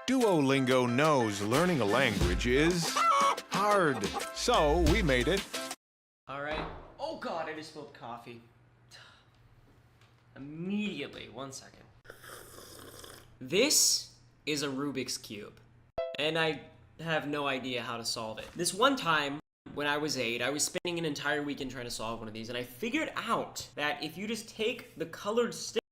Duolingo knows learning a language is hard, so we made it. Alright. Oh god, I just spilled coffee. Immediately. 1 second. This is a Rubik's Cube, and I have no idea how to solve it. This one time, when I was 8, I was spending an entire weekend trying to solve one of these, and I figured out that if you just take the colored stick.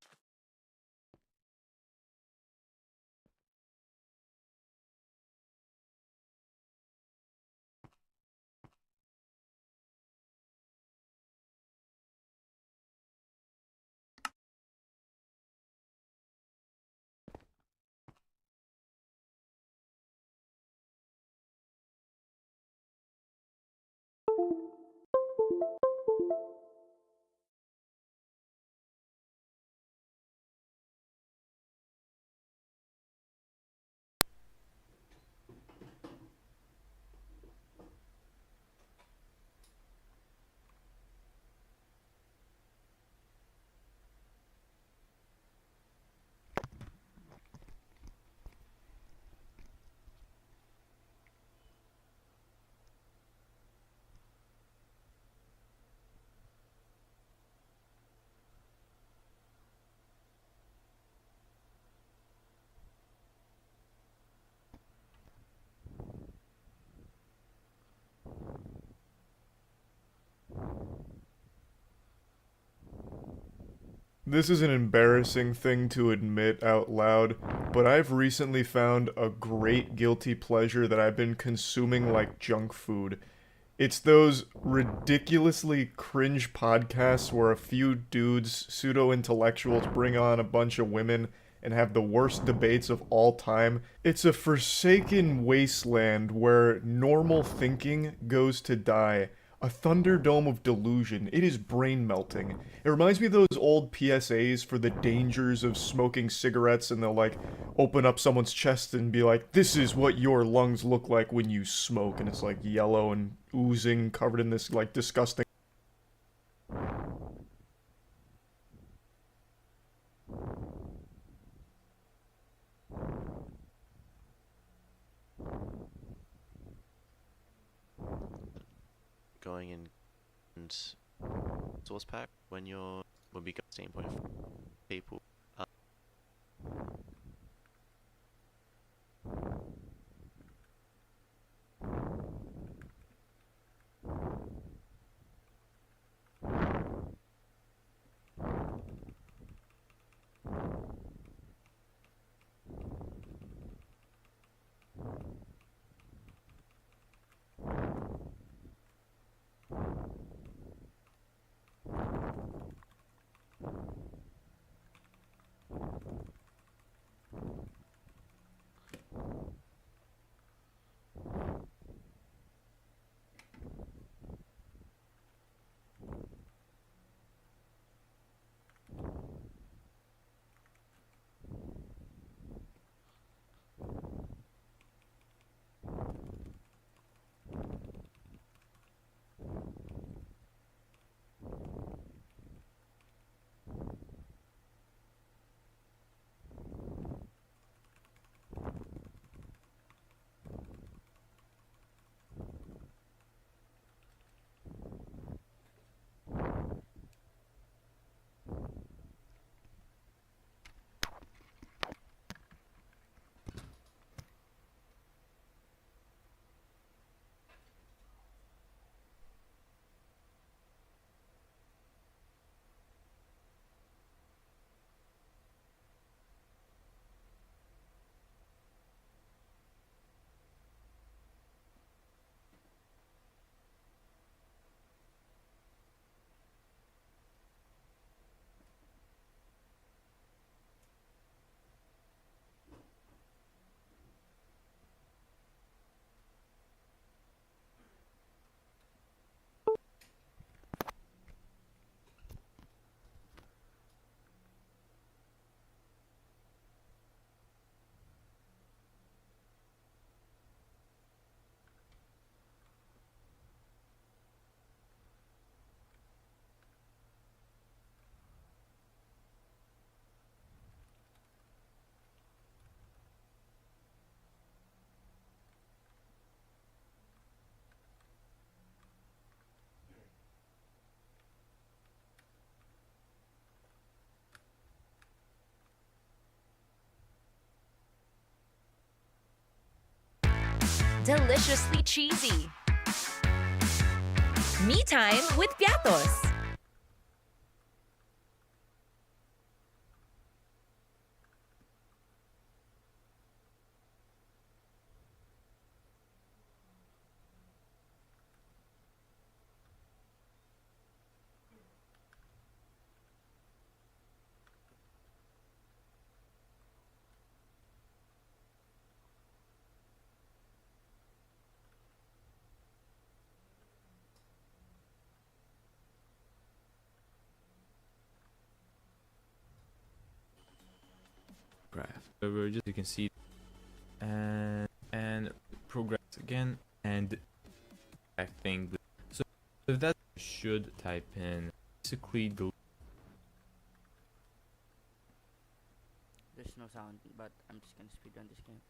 This is an embarrassing thing to admit out loud, but I've recently found a great guilty pleasure that I've been consuming like junk food. It's those ridiculously cringe podcasts where a few dudes, pseudo-intellectuals, bring on a bunch of women and have the worst debates of all time. It's a forsaken wasteland where normal thinking goes to die. A thunderdome of delusion. It is brain melting. It reminds me of those old PSAs for the dangers of smoking cigarettes, and they'll like open up someone's chest and be like, "This is what your lungs look like when you smoke," and it's like yellow and oozing, covered in this like disgusting. Going in and source pack when we got standpoint of people. deliciously cheesy. Me time with Piatos. Graph. So we're just, you can see, and progress again, and I think so. If that should type in basically the There's no sound, but I'm just gonna speedrun this game.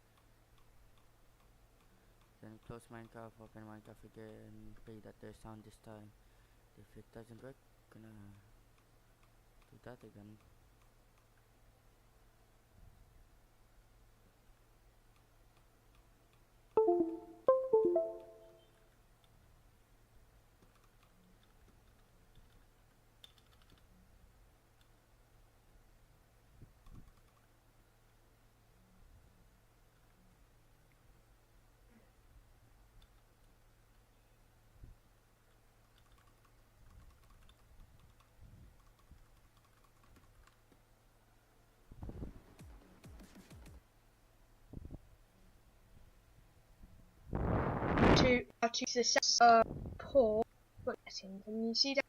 Then close Minecraft, open Minecraft again, pray that there's sound this time. If it doesn't work, gonna do that again. To the port setting. Can you see that?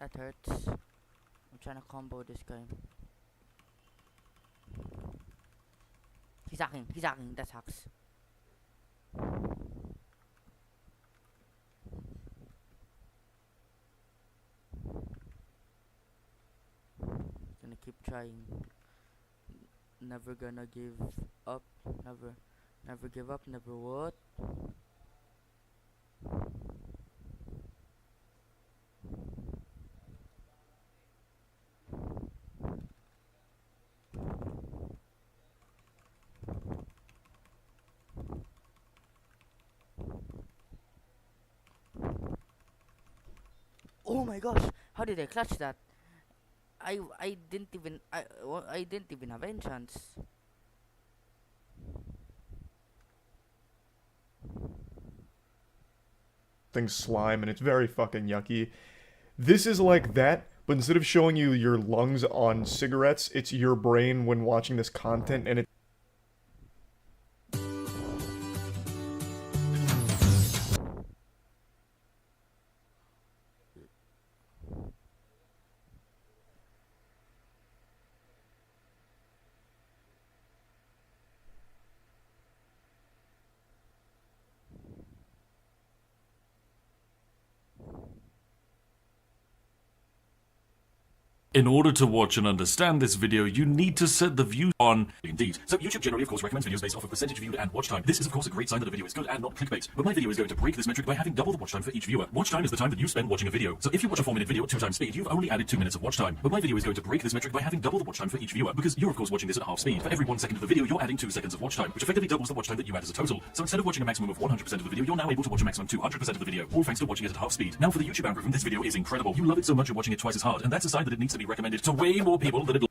That hurts. I'm trying to combo this guy. He's hacking, that hacks. Gonna keep trying. Never gonna give up. Never give up, never what? Oh my gosh, how did I clutch that? I didn't even I didn't even have any chance. Thing slime, and it's very fucking yucky. This is like that, but instead of showing you your lungs on cigarettes, it's your brain when watching this content, and it In order to watch and understand this video, you need to set the view on Indeed. So YouTube generally, of course, recommends videos based off of percentage viewed and watch time. This is, of course, a great sign that a video is good and not clickbait. But my video is going to break this metric by having double the watch time for each viewer. Watch time is the time that you spend watching a video. So if you watch a 4-minute video at 2 times speed, you've only added 2 minutes of watch time. But my video is going to break this metric by having double the watch time for each viewer, because you're, of course, watching this at half speed. For every 1 second of the video, you're adding 2 seconds of watch time, which effectively doubles the watch time that you add as a total. So instead of watching a maximum of 100% of the video, you're now able to watch a maximum 200% of the video, all thanks to watching it at half speed. Now for the YouTube algorithm, this video is incredible. You love it so much you're watching it twice as hard, and that's a sign that it needs to be recommended to way more people than it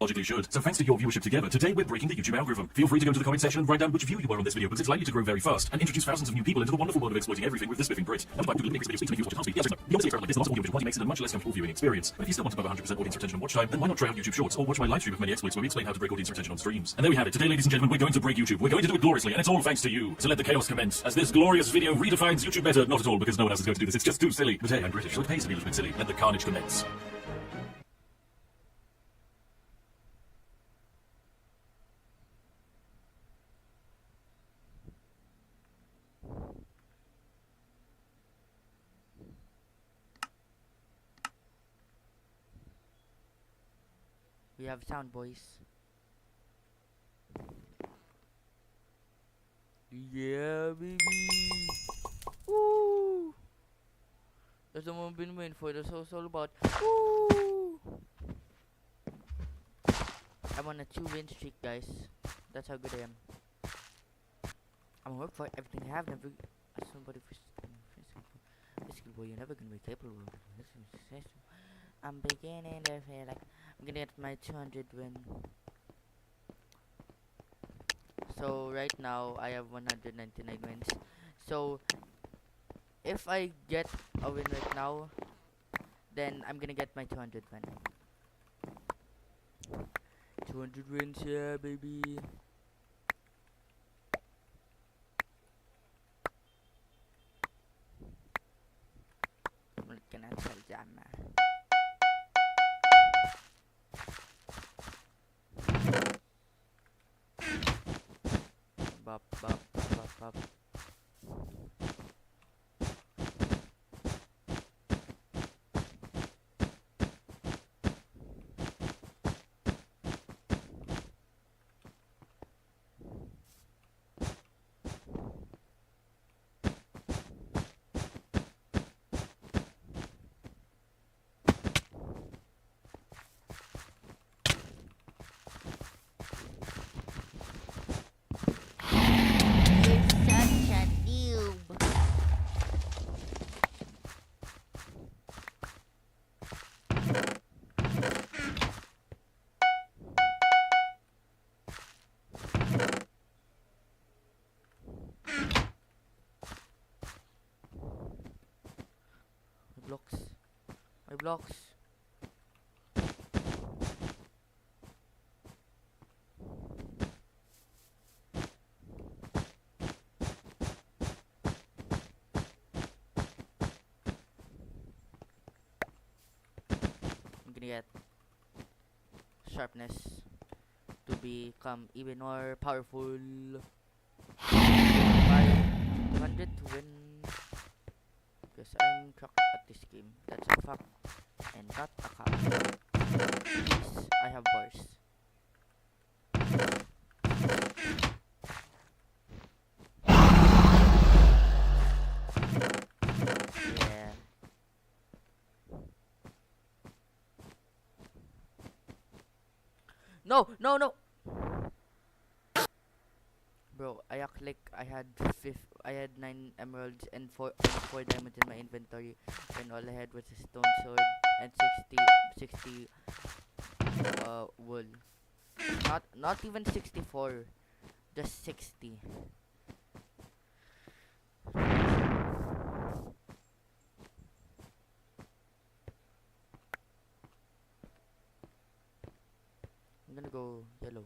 logically should. So thanks to your viewership together, today we're breaking the YouTube algorithm. Feel free to go to the comment section and write down which view you were on this video, because it's likely to grow very fast and introduce thousands of new people into the wonderful world of exploiting everything with the spiffing Brit. That's why Google makes videos to make you watch at half speed. Yes, or no? You obviously like this, and lots of audio visual quality makes it a much less comfortable viewing experience. But if you still want above 100% audience retention and watch time, then why not try out YouTube Shorts or watch my live stream of many exploits where we explain how to break audience retention on streams. And there we have it. Today, ladies and gentlemen, we're going to break YouTube. We're going to do it gloriously, and it's all thanks to you. So let the chaos commence, as this glorious video redefines YouTube better. Not at all, because no one else is going to do this. It's just too silly. But hey, I'm British, so it pays to be a little bit silly. Let the carnage commence. We have sound, boys. Yeah, baby. Woo! That's the one I've been waiting for. That's what it's all about. Woo! I'm on a 2-win streak, guys. That's how good I am. I'm gonna work for everything I have. Never. Somebody physical boy, you're never gonna be capable of this. I'm beginning to feel like I'm gonna get my 200 win. So right now I have 199 wins. So if I get a win right now, then I'm gonna get my 200 win. 200 wins, yeah, baby. Can I tell you, man? Bop, bop, bop, bop. My blocks. I'm gonna get sharpness to become even more powerful. 500 to win. Because I'm cracked at this game. That's a fact and not a cap. Please, I have bars. Yeah. No, no, no. Bro, I act like I had 9 emeralds and 4 diamonds in my inventory, and all I had was a stone sword and 60 wool. Not even 64, just 60. I'm gonna go yellow.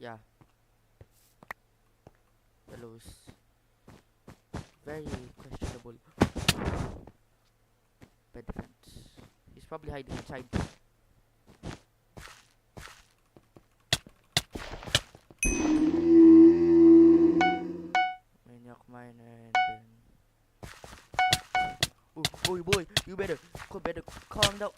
Yeah. Yellow's very questionable by defense. He's probably hiding inside. Maniac miner and then. Oh boy, better calm down.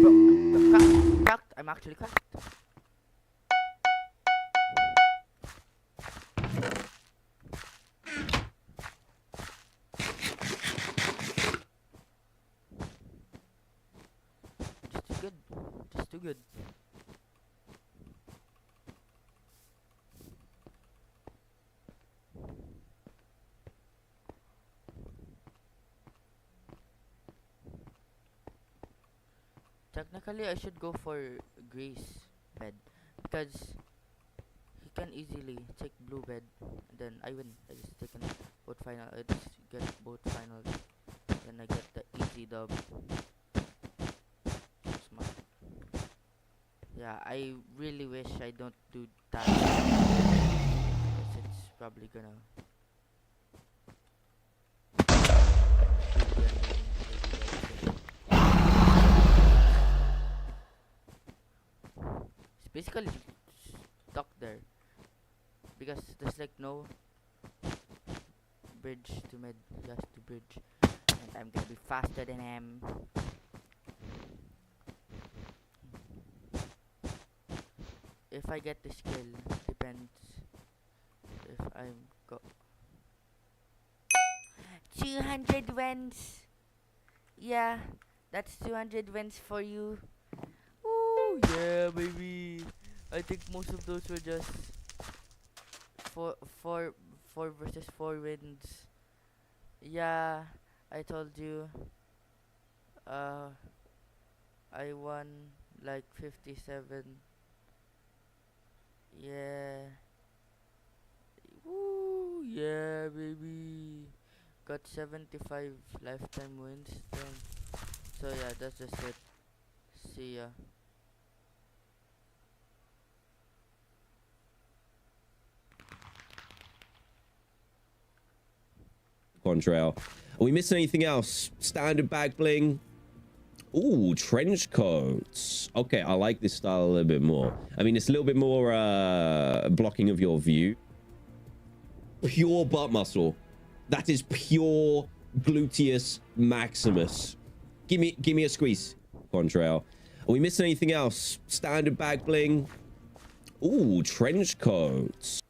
Bro, I'm cracked. I'm actually cracked. Just too good. Just too good. Technically, I should go for Grace bed because he can easily take blue bed, and then I win. I just take both final. I just get both finals, then I get the easy dub. Smart. Yeah, I really wish I don't do that. Because it's probably gonna. It's basically stuck there because there's like no bridge to mid. He has to bridge, and I'm gonna be faster than him. If I get this kill, depends if I'm 200 wins. Yeah, that's 200 wins for you. Ooh, yeah, baby. I think most of those were just four versus 4 wins. Yeah, I told you. I won like 57. Yeah. Woo, yeah, baby. Got 75 lifetime wins then. So yeah, that's just it. See ya. Contrail. Are we missing anything else? Standard back bling. Ooh, trench coats. Okay, I like this style a little bit more. I mean, it's a little bit more blocking of your view. Pure butt muscle. That is pure gluteus maximus. Give me a squeeze, Contrail. Are we missing anything else? Standard back bling. Ooh, trench coats.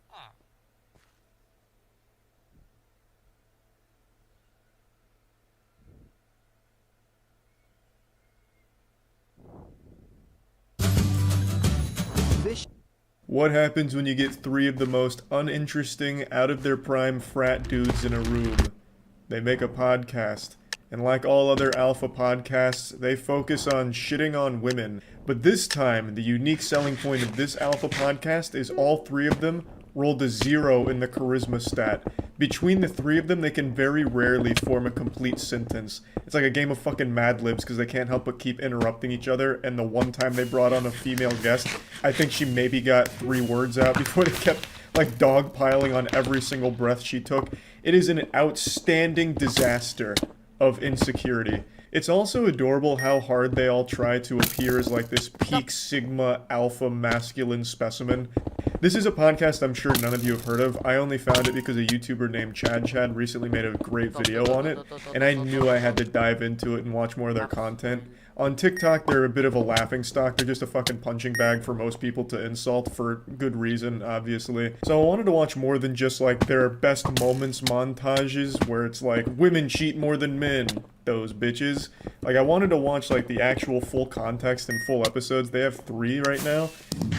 What happens when you get 3 of the most uninteresting, out of their prime frat dudes in a room? They make a podcast. And like all other alpha podcasts, they focus on shitting on women. But this time, the unique selling point of this alpha podcast is all 3 of them rolled a 0 in the charisma stat. Between the 3 of them, they can very rarely form a complete sentence. It's like a game of fucking Mad Libs because they can't help but keep interrupting each other, and the one time they brought on a female guest, I think she maybe got 3 words out before they kept like dogpiling on every single breath she took. It is an outstanding disaster of insecurity. It's also adorable how hard they all try to appear as like this peak sigma alpha masculine specimen. This is a podcast I'm sure none of you have heard of. I only found it because a YouTuber named Chad recently made a great video on it, and I knew I had to dive into it and watch more of their content. On TikTok, they're a bit of a laughingstock. They're just a fucking punching bag for most people to insult for good reason, obviously. So I wanted to watch more than just like their best moments montages where it's like, women cheat more than men, those bitches. Like I wanted to watch like the actual full context and full episodes. They have 3 right now,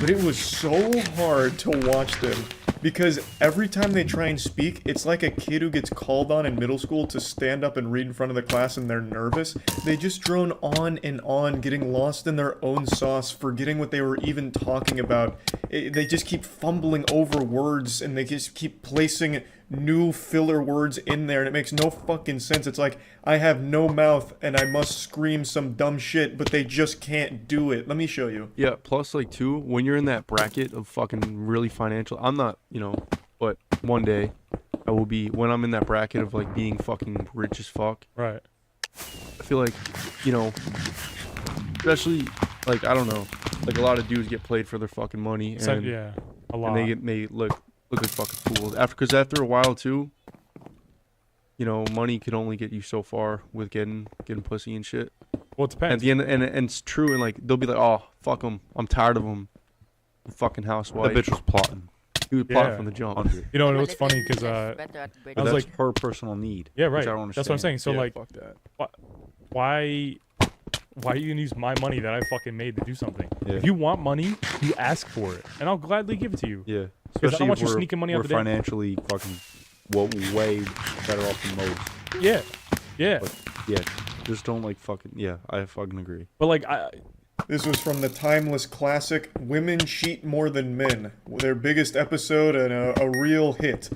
but it was so hard to watch them because every time they try and speak, it's like a kid who gets called on in middle school to stand up and read in front of the class and they're nervous. They just drone on and on, getting lost in their own sauce, forgetting what they were even talking about. They just keep fumbling over words and they just keep placing new filler words in there and it makes no fucking sense. It's like, I have no mouth and I must scream some dumb shit, but they just can't do it. Let me show you. Yeah, plus like too, when you're in that bracket of fucking really financial, I'm not, you know, but one day I will be, when I'm in that bracket of like being fucking rich as fuck. Right. I feel like, you know, especially like I don't know, like a lot of dudes get played for their fucking money, and yeah, a lot. and they get made look like fucking fools. Because after a while too, you know, money can only get you so far with getting pussy and shit. Well, it depends. At the end, and it's true, and like they'll be like, oh fuck him, I'm tired of him, fucking housewife. That bitch was plotting. He was plotting from the jump. You know, and what's funny because I But was that's like, her personal need. yeah, which right. I don't That's what I'm saying. So Yeah, like, fuck that. why are you gonna use my money that I fucking made to do something? Yeah. If you want money, you ask for it, and I'll gladly give it to you. Yeah. Because I don't want you if we're- sneaking money out we're the day. financially fucking way better off than most. Yeah, yeah. But yeah, just don't like fucking. Yeah, I fucking agree. But like, This was from the timeless classic Women Cheat More Than Men, their biggest episode and a real hit.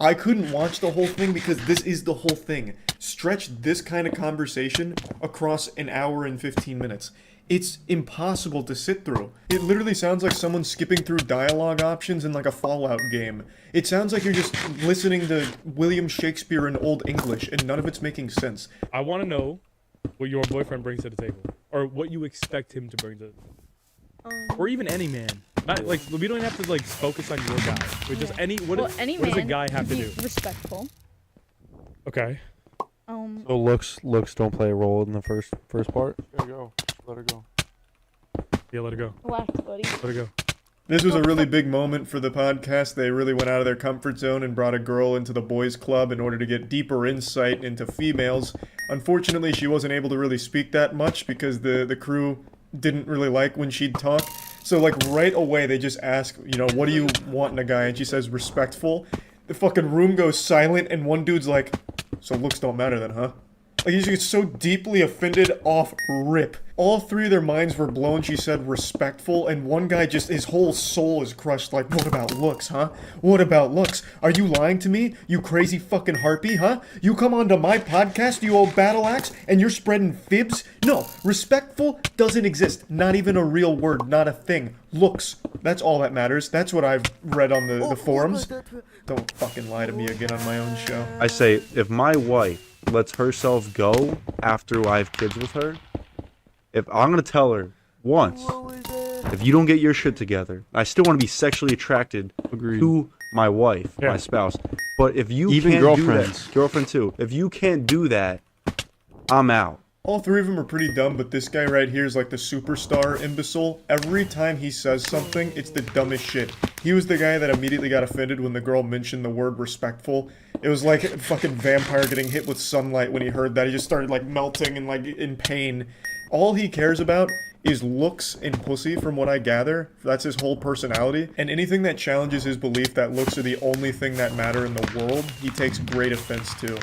I couldn't watch the whole thing because this is the whole thing. Stretch this kind of conversation across an hour and 15 minutes. It's impossible to sit through. It literally sounds like someone skipping through dialogue options in like a Fallout game. It sounds like you're just listening to William Shakespeare in Old English and none of it's making sense. I want to know what your boyfriend brings to the table, or what you expect him to bring to, or even any man. Not like we don't have to like focus on your guy, but just any. What does a guy have to do? Respectful. Okay. So looks don't play a role in the first part. There you go. Let her go. Yeah, let her go. Relax, buddy. Let her go. This was a really big moment for the podcast. They really went out of their comfort zone and brought a girl into the boys club in order to get deeper insight into females. Unfortunately, she wasn't able to really speak that much because the crew didn't really like when she'd talk. So like right away they just ask, you know, what do you want in a guy? And she says respectful. The fucking room goes silent and one dude's like, so looks don't matter then, huh? Like he's just so deeply offended off rip. All three of their minds were blown. She said respectful, and one guy just, his whole soul is crushed like, what about looks, huh? What about looks? Are you lying to me, you crazy fucking harpy, huh? You come onto my podcast, you old battle axe, and you're spreading fibs? No, respectful doesn't exist. Not even a real word, not a thing. Looks, that's all that matters. That's what I've read on the forums. Don't fucking lie to me again on my own show. I say, if my wife lets herself go after I have kids with her, if I'm gonna tell her once, if you don't get your shit together, I still want to be sexually attracted to my wife, my spouse. But if you Even can't girlfriends. do that, girlfriend too. If you can't do that, I'm out. All three of them are pretty dumb, but this guy right here is like the superstar imbecile. Every time he says something, it's the dumbest shit. He was the guy that immediately got offended when the girl mentioned the word respectful. It was like a fucking vampire getting hit with sunlight when he heard that. He just started like melting and like in pain. All he cares about is looks and pussy, from what I gather. That's his whole personality. And anything that challenges his belief that looks are the only thing that matter in the world, he takes great offense to.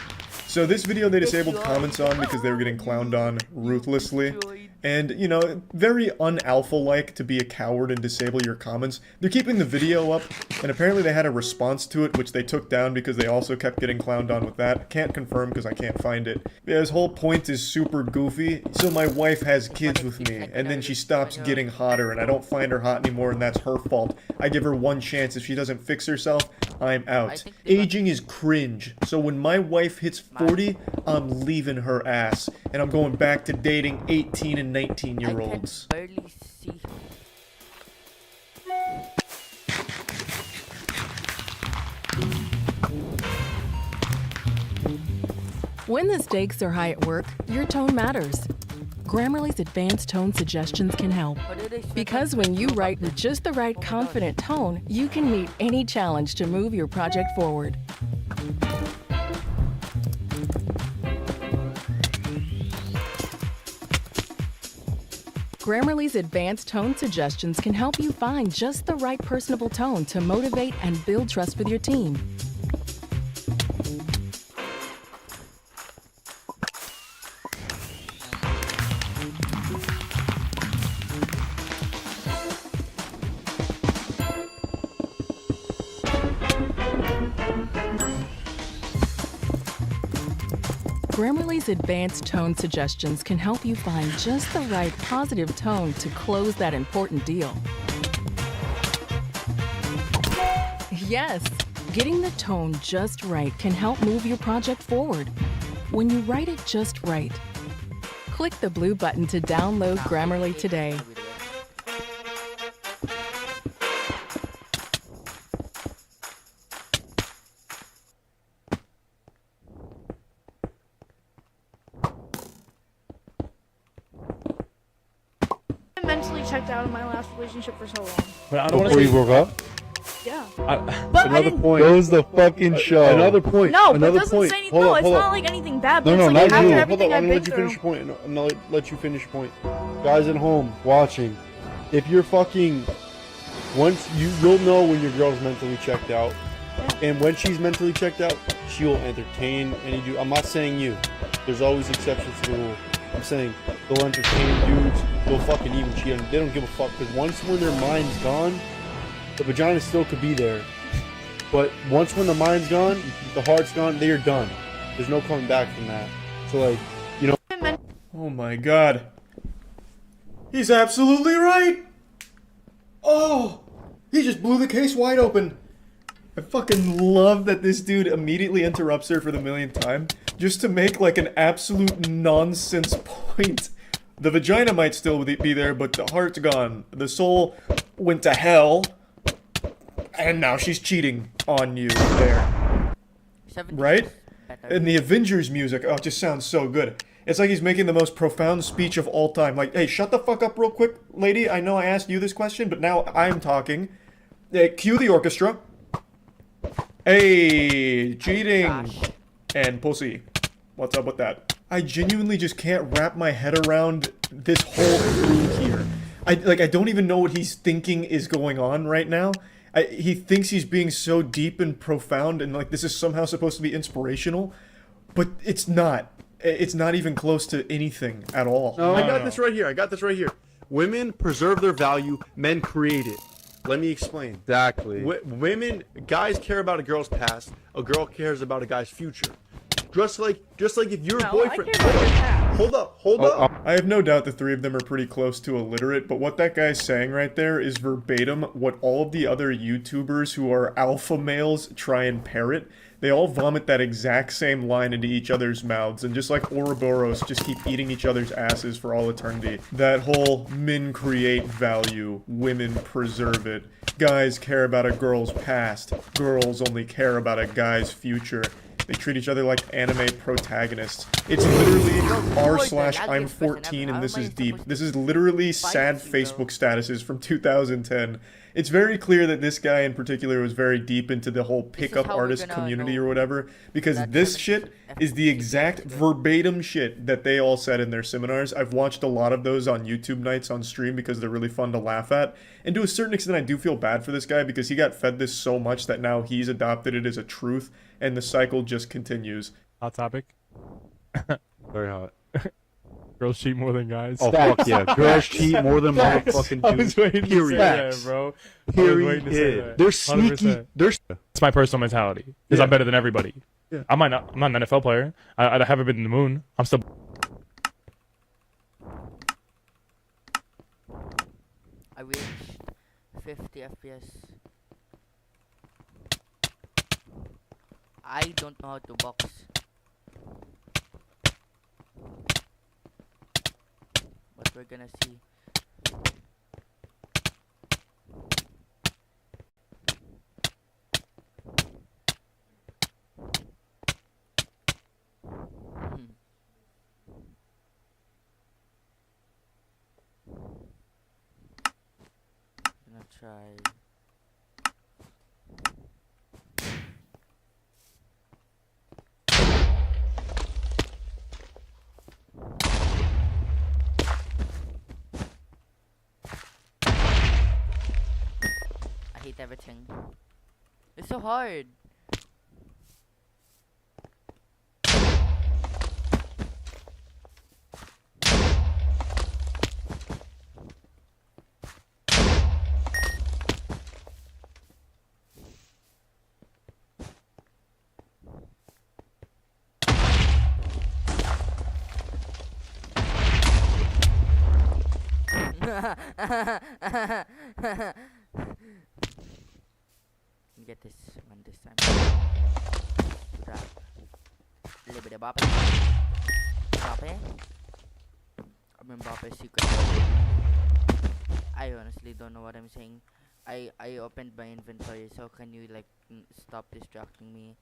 So this video they disabled comments on because they were getting clowned on ruthlessly. And, you know, very un-alpha-like to be a coward and disable your comments. They're keeping the video up, and apparently they had a response to it, which they took down because they also kept getting clowned on with that. Can't confirm because I can't find it. Yeah, his whole point is super goofy. So my wife has kids with me, and then she stops getting hotter, and I don't find her hot anymore, and that's her fault. I give her one chance. If she doesn't fix herself, I'm out. Aging is cringe. So when my wife hits 40, I'm leaving her ass, and I'm going back to dating 18 and 19-year-olds. I can barely see. When the stakes are high at work, your tone matters. Grammarly's advanced tone suggestions can help. Because when you write with just the right confident tone, you can meet any challenge to move your project forward. Grammarly's advanced tone suggestions can help you find just the right personable tone to motivate and build trust with your team. Grammarly's advanced tone suggestions can help you find just the right positive tone to close that important deal. Yes, getting the tone just right can help move your project forward. When you write it just right, Click the blue button to download Grammarly today. I mentally checked out of my last relationship for so long. But I don't want Before to you broke up? Yeah. But another point. Goes the fucking show. Another point. No, but another it doesn't point. say anything. Hold No, up, it's hold not up. like anything bad. No, But no, it's not like you. after Hold everything up, I'm I've gonna been let you through. finish your point. I'm gonna let you finish your point. Guys at home watching, if you're fucking, once you'll know when your girl's mentally checked out, and when she's mentally checked out, she'll entertain any dude. I'm not saying you. There's always exceptions to the rule. I'm saying they'll entertain dudes. They'll fucking even cheat on them. They don't give a fuck because once when their mind's gone, the vagina still could be there. But once when the mind's gone, the heart's gone, they are done. There's no coming back from that. So like, you know. Oh my god. He's absolutely right! Oh! He just blew the case wide open. I fucking love that this dude immediately interrupts her for the millionth time just to make like an absolute nonsense point. The vagina might still be there, but the heart's gone. The soul went to hell. And now she's cheating on you there. Right? And the Avengers music, oh, it just sounds so good. It's like he's making the most profound speech of all time. Like, hey, shut the fuck up real quick, lady. I know I asked you this question, but now I'm talking. Cue the orchestra. Hey, cheating. And pussy. What's up with that? I genuinely just can't wrap my head around this whole thing here. I don't even know what he's thinking is going on right now. He thinks he's being so deep and profound and like this is somehow supposed to be inspirational, but it's not. It's not even close to anything at all. No, I got this right here. I got this right here. Women preserve their value. Men create it. Let me explain. Exactly. Guys care about a girl's past. A girl cares about a guy's future. Just like if your boyfriend. Hold up. I have no doubt the three of them are pretty close to illiterate, but what that guy's saying right there is verbatim what all of the other YouTubers who are alpha males try and parrot. They all vomit that exact same line into each other's mouths, and just like Ouroboros, just keep eating each other's asses for all eternity. That whole men create value, women preserve it. Guys care about a girl's past, girls only care about a guy's future. They treat each other like anime protagonists. It's literally r/I'm 14 and this is deep. This is literally sad Facebook statuses from 2010. It's very clear that this guy in particular was very deep into the whole pickup artist community or whatever, because this shit is the exact verbatim shit that they all said in their seminars. I've watched a lot of those on YouTube nights on stream because they're really fun to laugh at. And to a certain extent, I do feel bad for this guy because he got fed this so much that now he's adopted it as a truth, and the cycle just continues. Hot topic. Very hot. Girls cheat more than guys. Oh fuck yeah! Girls cheat more than motherfucking dudes. I was waiting to say that, bro. Period. They're sneaky. 100%. It's my personal mentality because I'm better than everybody. Yeah. I'm not an NFL player. I haven't been to the moon. I'm still. I reached 50 FPS. I don't know how to box. But we're gonna see. Gonna try. I hate everything. It's so hard. Get this one this time. Drop. Little bit of bop it. Drop it. Mbappe's secret. I honestly don't know what I'm saying. I opened my inventory, so can you like stop distracting me?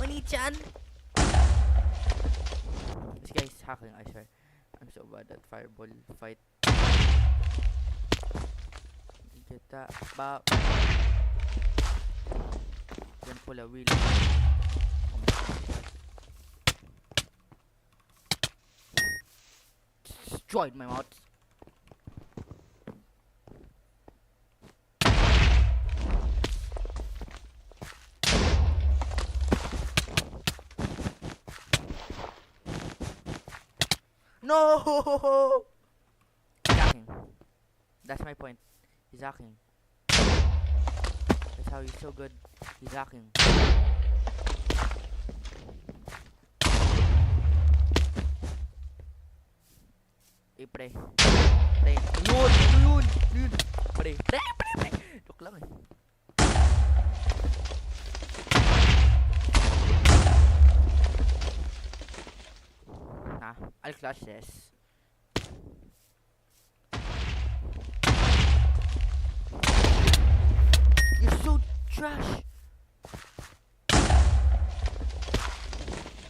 Oni-chan! This guy's hacking, I swear. I'm so bad at fireball fight. Get that bop. Then pull a wheel. Destroyed my mods. No! He's hacking. That's my point. He's hacking. That's how he's so good. He's hacking. Eh, pre. Pre. Yun! Yun! Yun! Pre. Pre! Pre! Pre! Joke lang eh. Nah, I'll clutch this. You're so trash!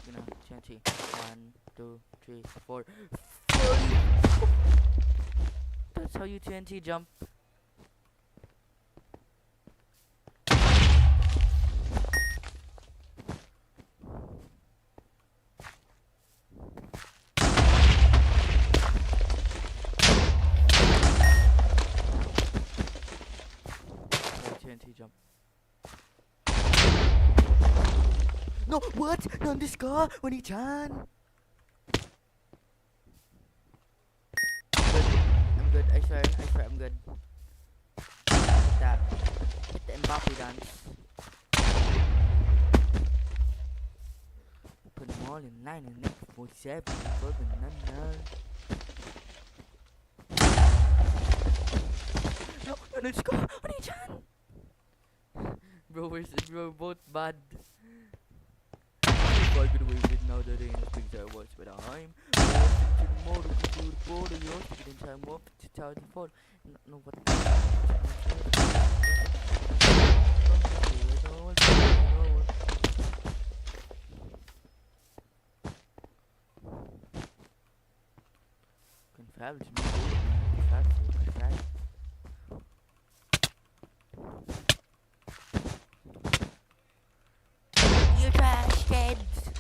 Gonna TNT. 1, 2, 3, 4. 5! That's how you TNT jump. TNT jump. No, what? Nandesu Oni-chan? I'm good. I swear, I'm good. Hit that. Hit the Mbappe dance. Put them all in 9 and 8, 47, 12 and 9. No, Nandesu Oni-chan! Bro, we're both bad. If I could wave it now that ain't as big as I was, but I'm to the motor, to the border, yours to get in time up to 2004. No, what? Confounded me. You trash kids!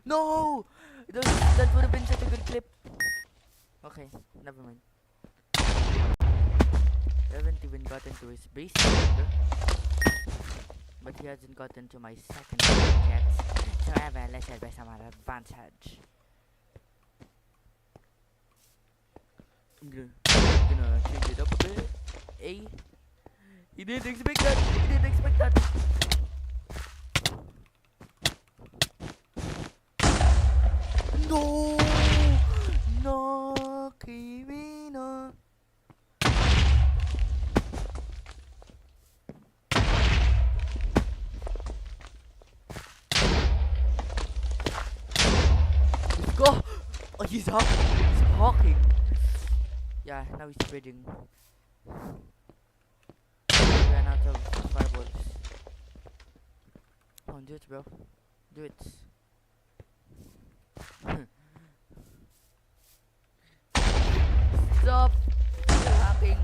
No! That would have been such a good clip. Okay, never mind. I haven't even gotten to his base yet, but he hasn't gotten to my second yet. So I have a little bit of an advantage. I'm gonna change it up a bit. A. He didn't expect that. He didn't expect that. No! No, Kimi no. Let's go! Oh, he's hawking. He's hawking. Yeah, now he's bridging. He ran out of fireballs. Come on, do it, bro. Do it. Stop hacking.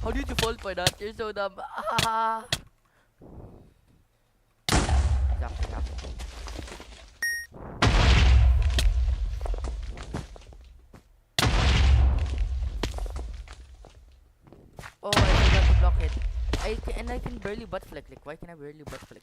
How did you fall for that? You're so dumb. Ah. Oh, I forgot to block it. I can barely butt flick. Like, why can I barely butt flick?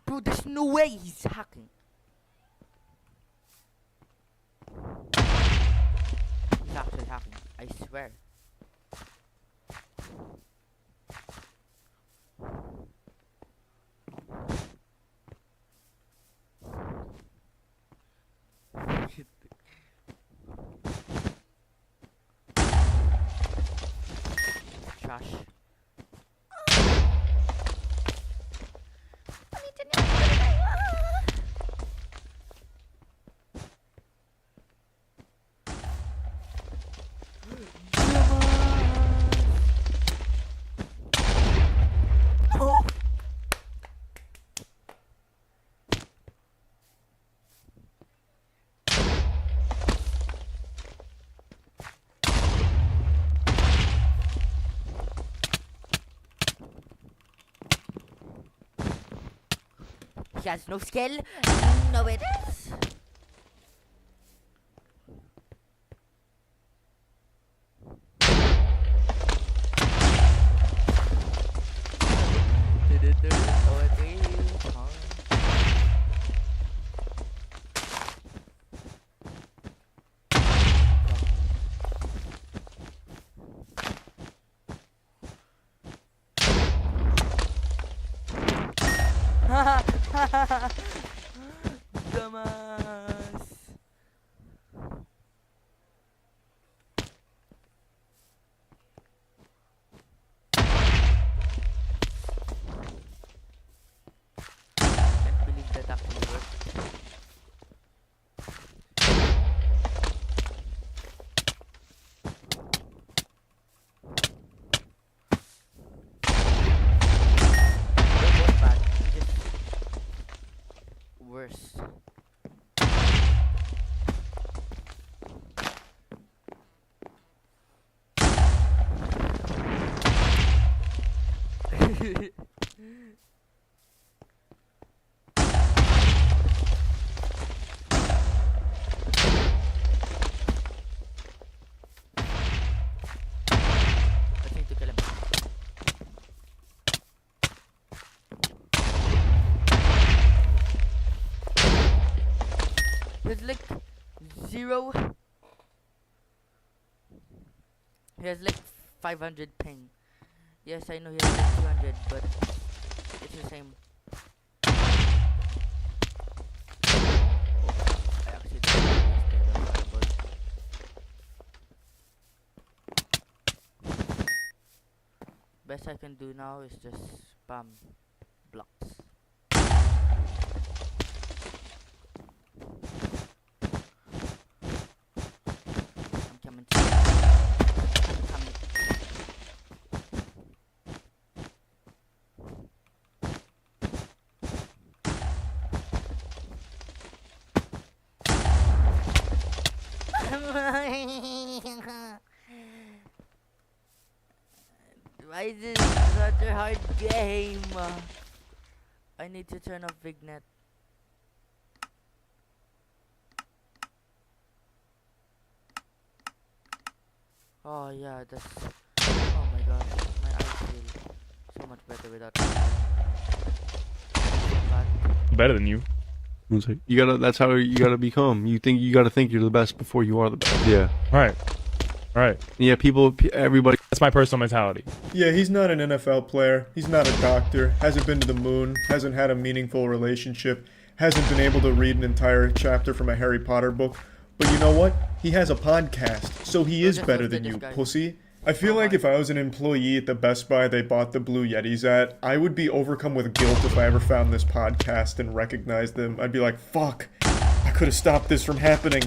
Bro, there's no way he's hacking. He's actually hacking. I swear. Trash. He has no skill. No, it is. Dumbass. Can't believe that actually worked. Worse. I need to kill him. There's like 0. He has like 500 ping. Yes, I know he has like 200, but it's the same. I actually don't best I can do now is just spam blocks. I'm coming to you. I'm coming. Why is this such a hard game? I need to turn off Vignet. Oh yeah, that's. Oh my gosh, my eyes feel so much better without. Better than you. You gotta. That's how you gotta become. You gotta think you're the best before you are the best. Yeah. Right. Right. Yeah. Everybody. That's my personal mentality. Yeah, he's not an NFL player. He's not a doctor. Hasn't been to the moon. Hasn't had a meaningful relationship. Hasn't been able to read an entire chapter from a Harry Potter book. But you know what? He has a podcast, so he is better than you, pussy. I feel like if I was an employee at the Best Buy they bought the Blue Yetis at, I would be overcome with guilt if I ever found this podcast and recognized them. I'd be like, fuck, I could have stopped this from happening.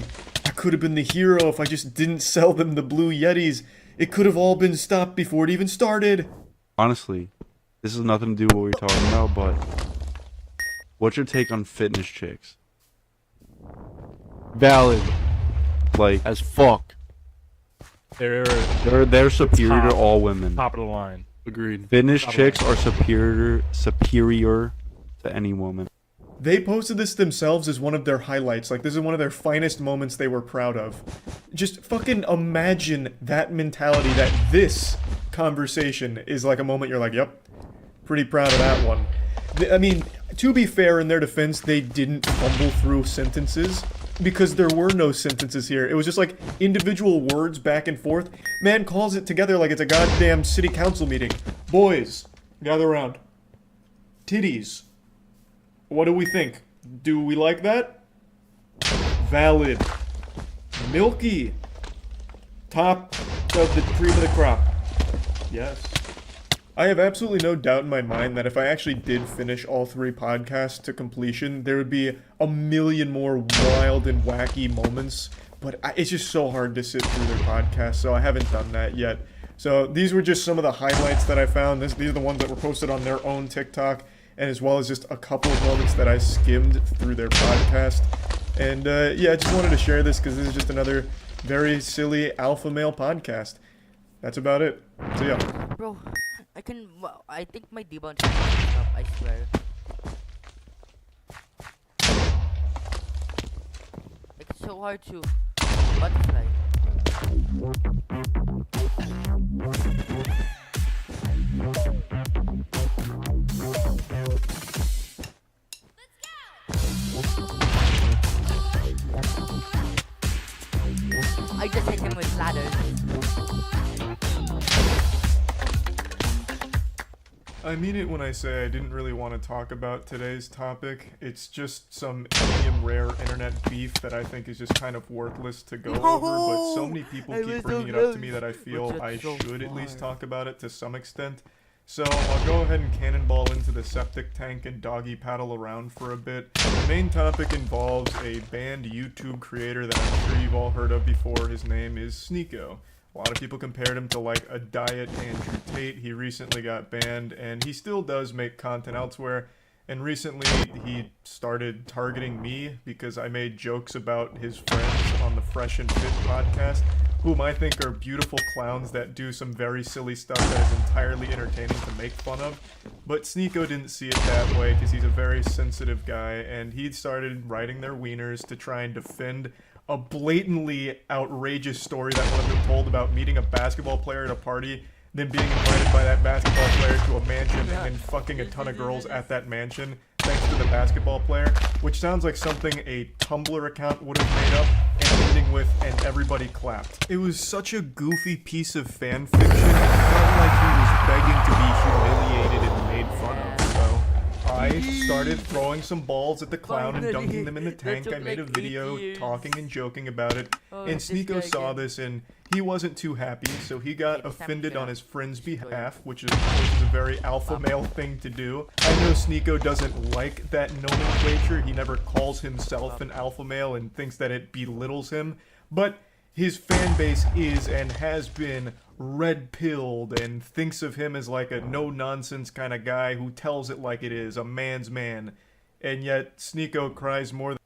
I could have been the hero if I just didn't sell them the Blue Yetis. It could have all been stopped before it even started. Honestly, this has nothing to do with what we're talking about, but what's your take on fitness chicks? Valid. Like, as fuck. They're superior to all women. Top of the line. Agreed. Fitness chicks are superior to any woman. They posted this themselves as one of their highlights. Like, this is one of their finest moments they were proud of. Just fucking imagine that mentality, that this conversation is like a moment you're like, yep, pretty proud of that one. I mean, to be fair, in their defense, they didn't fumble through sentences because there were no sentences here. It was just like individual words back and forth. Man calls it together like it's a goddamn city council meeting. Boys, gather around. Titties. What do we think? Do we like that? Valid. Milky. Top of the cream of the crop. Yes. I have absolutely no doubt in my mind that if I actually did finish all 3 podcasts to completion, there would be a million more wild and wacky moments, but it's just so hard to sit through their podcasts, so I haven't done that yet. So these were just some of the highlights that I found. These are the ones that were posted on their own TikTok, and as well as just a couple of moments that I skimmed through their podcast. And yeah, I just wanted to share this because this is just another very silly alpha male podcast. That's about it. So yeah. Bro, I think my debounce is up, I swear. It's so hard to butterfly. I just hit him with ladders. I mean it when I say I didn't really want to talk about today's topic. It's just some medium rare internet beef that I think is just kind of worthless to go over, but so many people keep bringing it up to me that I feel I should at least talk about it to some extent. So I'll go ahead and cannonball into the septic tank and doggy paddle around for a bit. The main topic involves a banned YouTube creator that I'm sure you've all heard of before. His name is Sneeko. A lot of people compared him to like a diet Andrew Tate. He recently got banned, and he still does make content elsewhere. And recently he started targeting me because I made jokes about his friends on the Fresh and Fit podcast, whom I think are beautiful clowns that do some very silly stuff that is entirely entertaining to make fun of. But Sneeko didn't see it that way because he's a very sensitive guy, and he started writing their wieners to try and defend a blatantly outrageous story that one of them told about meeting a basketball player at a party, then being invited by that basketball player to a mansion and then fucking a ton of girls at that mansion thanks to the basketball player, which sounds like something a Tumblr account would have made up, and ending with "and everybody clapped." It was such a goofy piece of fan fiction. It felt like he was begging to be humiliated and made fun of, so I started throwing some balls at the clown and dunking them in the tank. I made a video talking and joking about it, and Sneeko saw this and he wasn't too happy, so he got offended on his friend's behalf, which is a very alpha male thing to do. I know Sneeko doesn't like that nomenclature. He never calls himself an alpha male and thinks that it belittles him, but his fan base is and has been red-pilled and thinks of him as like a no-nonsense kind of guy who tells it like it is, a man's man. And yet Sneeko cries more than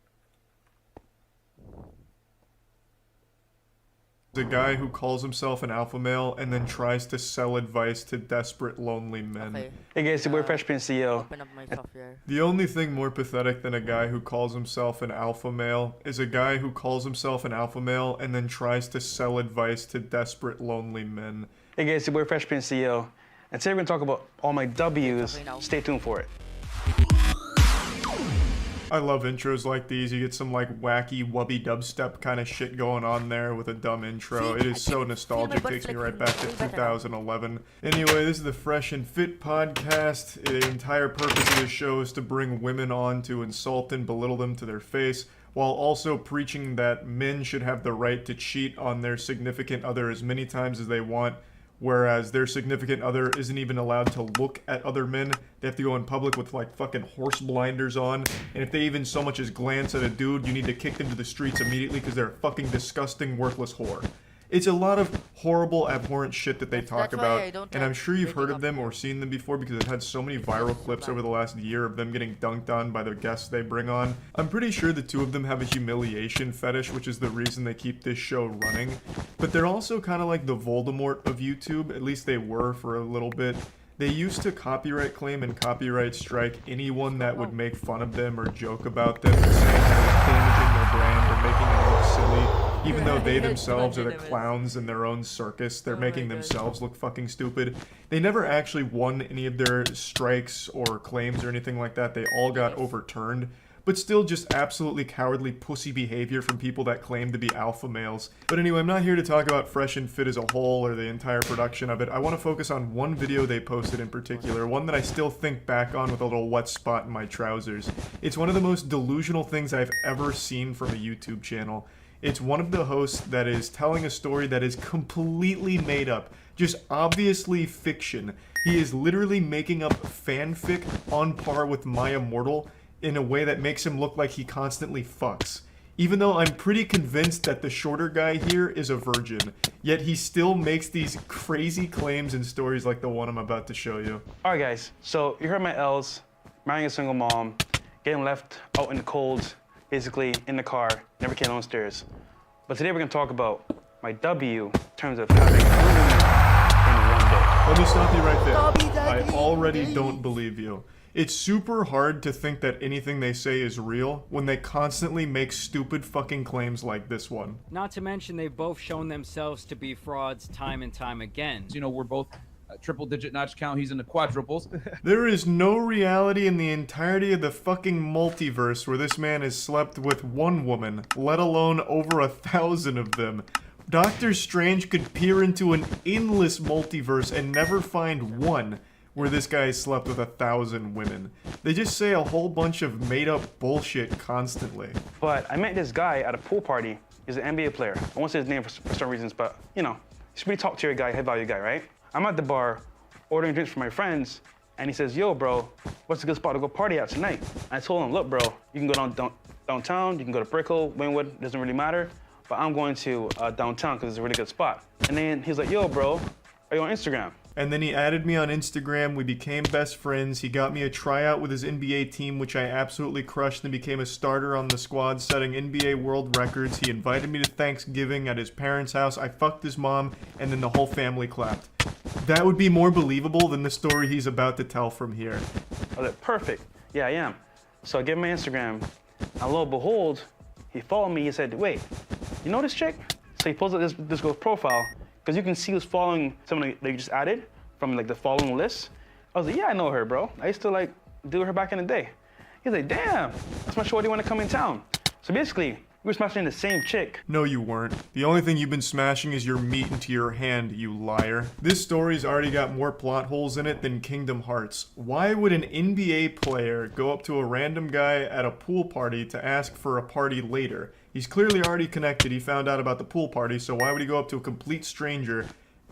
the guy who calls himself an alpha male and then tries to sell advice to desperate, lonely men. Hey guys, it's your boy Fresh Prince CEO. Open up my software. The only thing more pathetic than a guy who calls himself an alpha male is a guy who calls himself an alpha male and then tries to sell advice to desperate, lonely men. Hey guys, it's your boy Fresh Prince CEO. And today we're going to talk about all my W's. Stay tuned for it. I love intros like these. You get some like wacky wubby dubstep kind of shit going on there with a dumb intro. It is so nostalgic. Takes me right back to 2011. Anyway, this is the Fresh and Fit podcast. The entire purpose of this show is to bring women on to insult and belittle them to their face, while also preaching that men should have the right to cheat on their significant other as many times as they want, whereas their significant other isn't even allowed to look at other men. They have to go in public with like fucking horse blinders on, and if they even so much as glance at a dude, you need to kick them to the streets immediately because they're a fucking disgusting, worthless whore. It's a lot of horrible, abhorrent shit that they talk about, and I'm sure you've heard of them or seen them before because I've had so many viral clips over the last year of them getting dunked on by the guests they bring on. I'm pretty sure the two of them have a humiliation fetish, which is the reason they keep this show running, but they're also kind of like the Voldemort of YouTube, at least they were for a little bit. They used to copyright claim and copyright strike anyone that would make fun of them or joke about them, saying that it was damaging their brand or making them look silly. even though they themselves are the clowns in their own circus. They're making themselves look fucking stupid. They never actually won any of their strikes or claims or anything like that. They all got overturned. But still just absolutely cowardly pussy behavior from people that claim to be alpha males. But anyway, I'm not here to talk about Fresh and Fit as a whole or the entire production of it. I want to focus on one video they posted in particular, one that I still think back on with a little wet spot in my trousers. It's one of the most delusional things I've ever seen from a YouTube channel. It's one of the hosts that is telling a story that is completely made up, just obviously fiction. He is literally making up fanfic on par with My Immortal, in a way that makes him look like he constantly fucks. Even though I'm pretty convinced that the shorter guy here is a virgin, yet he still makes these crazy claims and stories like the one I'm about to show you. Alright guys, so you heard my L's, marrying a single mom, getting left out in the cold, basically in the car, never came downstairs. But today we're gonna talk about my W in terms of having in one day. Let me stop you right there. I already don't believe you. It's super hard to think that anything they say is real when they constantly make stupid fucking claims like this one. Not to mention they've both shown themselves to be frauds time and time again. You know, we're both triple-digit notch count. He's in the quadruples. There is no reality in the entirety of the fucking multiverse where this man has slept with one woman, let alone over 1,000 of them. Doctor Strange could peer into an endless multiverse and never find one where this guy slept with 1,000 women. They just say a whole bunch of made-up bullshit constantly. But I met this guy at a pool party. He's an NBA player. I won't say his name for some reasons, but you know, he's a pretty top-tier guy, high-value guy, right? I'm at the bar ordering drinks for my friends, and he says, "Yo, bro, what's a good spot to go party at tonight?" I told him, "Look, bro, you can go downtown, you can go to Brickell, Wynwood, doesn't really matter, but I'm going to downtown because it's a really good spot." And then he's like, "Yo, bro, are you on Instagram?" And then he added me on Instagram, we became best friends, he got me a tryout with his NBA team, which I absolutely crushed, and became a starter on the squad, setting NBA world records. He invited me to Thanksgiving at his parents' house, I fucked his mom, and then the whole family clapped. That would be more believable than the story he's about to tell from here. I was like, perfect, yeah, I am. So I give him my Instagram, and lo and behold, he followed me, he said, "Wait, you know this chick?" So he pulls up this girl's profile, because you can see who's following someone that you just added from like the following list. I was like, "Yeah, I know her, bro. I used to like do her back in the day." He's like, "Damn, that's my shorty want to come in town." So basically, we were smashing the same chick. No, you weren't. The only thing you've been smashing is your meat into your hand, you liar. This story's already got more plot holes in it than Kingdom Hearts. Why would an NBA player go up to a random guy at a pool party to ask for a party later? He's clearly already connected, he found out about the pool party, so why would he go up to a complete stranger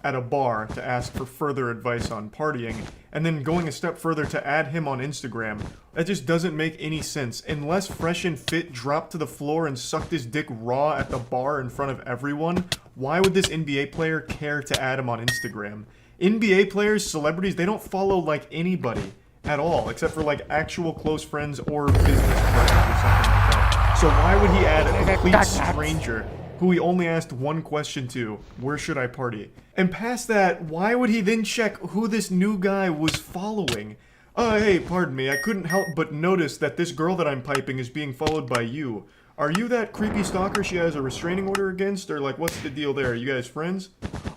at a bar to ask for further advice on partying, and then going a step further to add him on Instagram? That just doesn't make any sense. Unless Fresh and Fit dropped to the floor and sucked his dick raw at the bar in front of everyone, why would this NBA player care to add him on Instagram? NBA players, celebrities, they don't follow like anybody at all, except for like actual close friends or business partners or something like that. So why would he add a complete stranger who he only asked one question to, "Where should I party?" And past that, why would he then check who this new guy was following? Hey, pardon me, I couldn't help but notice that this girl that I'm piping is being followed by you. Are you that creepy stalker she has a restraining order against, or like what's the deal there? Are you guys friends?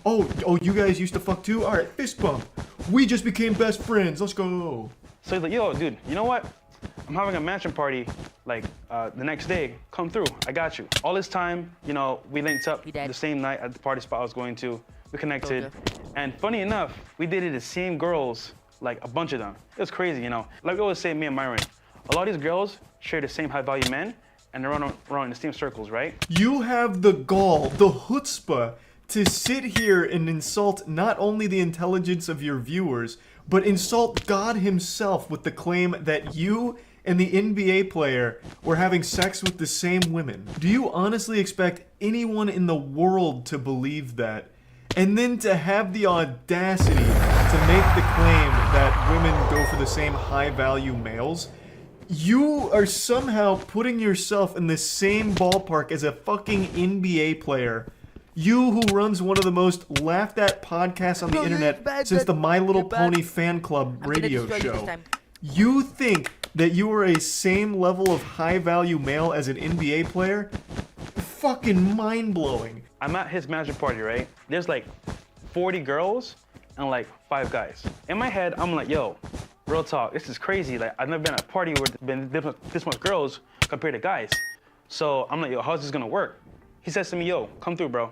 Oh, you guys used to fuck too? Alright, fist bump. We just became best friends, let's go. So he's like, "Yo, dude, you know what? I'm having a mansion party, like, the next day. Come through, I got you." All this time, you know, we linked up the same night at the party spot I was going to. We connected, and funny enough, we dated the same girls, like a bunch of them. It was crazy, you know. Like we always say, me and Myron, a lot of these girls share the same high-value men, and they run around in the same circles, right? You have the gall, the chutzpah, to sit here and insult not only the intelligence of your viewers, but insult God himself with the claim that you and the NBA player were having sex with the same women. Do you honestly expect anyone in the world to believe that? And then to have the audacity to make the claim that women go for the same high-value males? You are somehow putting yourself in the same ballpark as a fucking NBA player. You who runs one of the most laughed at podcasts on the internet since the My Little Pony fan club radio show. You think that you are a same level of high value male as an NBA player? fucking mind-blowing. I'm at his management party, right? There's like 40 girls and like 5 guys. In my head, I'm like, yo, real talk, this is crazy. Like, I've never been at a party where there's been this much girls compared to guys. So I'm like, yo, how's this gonna work? He says to me, yo, come through, bro.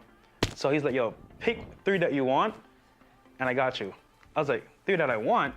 So he's like, yo, pick 3 that you want, and I got you. I was like, 3 that I want?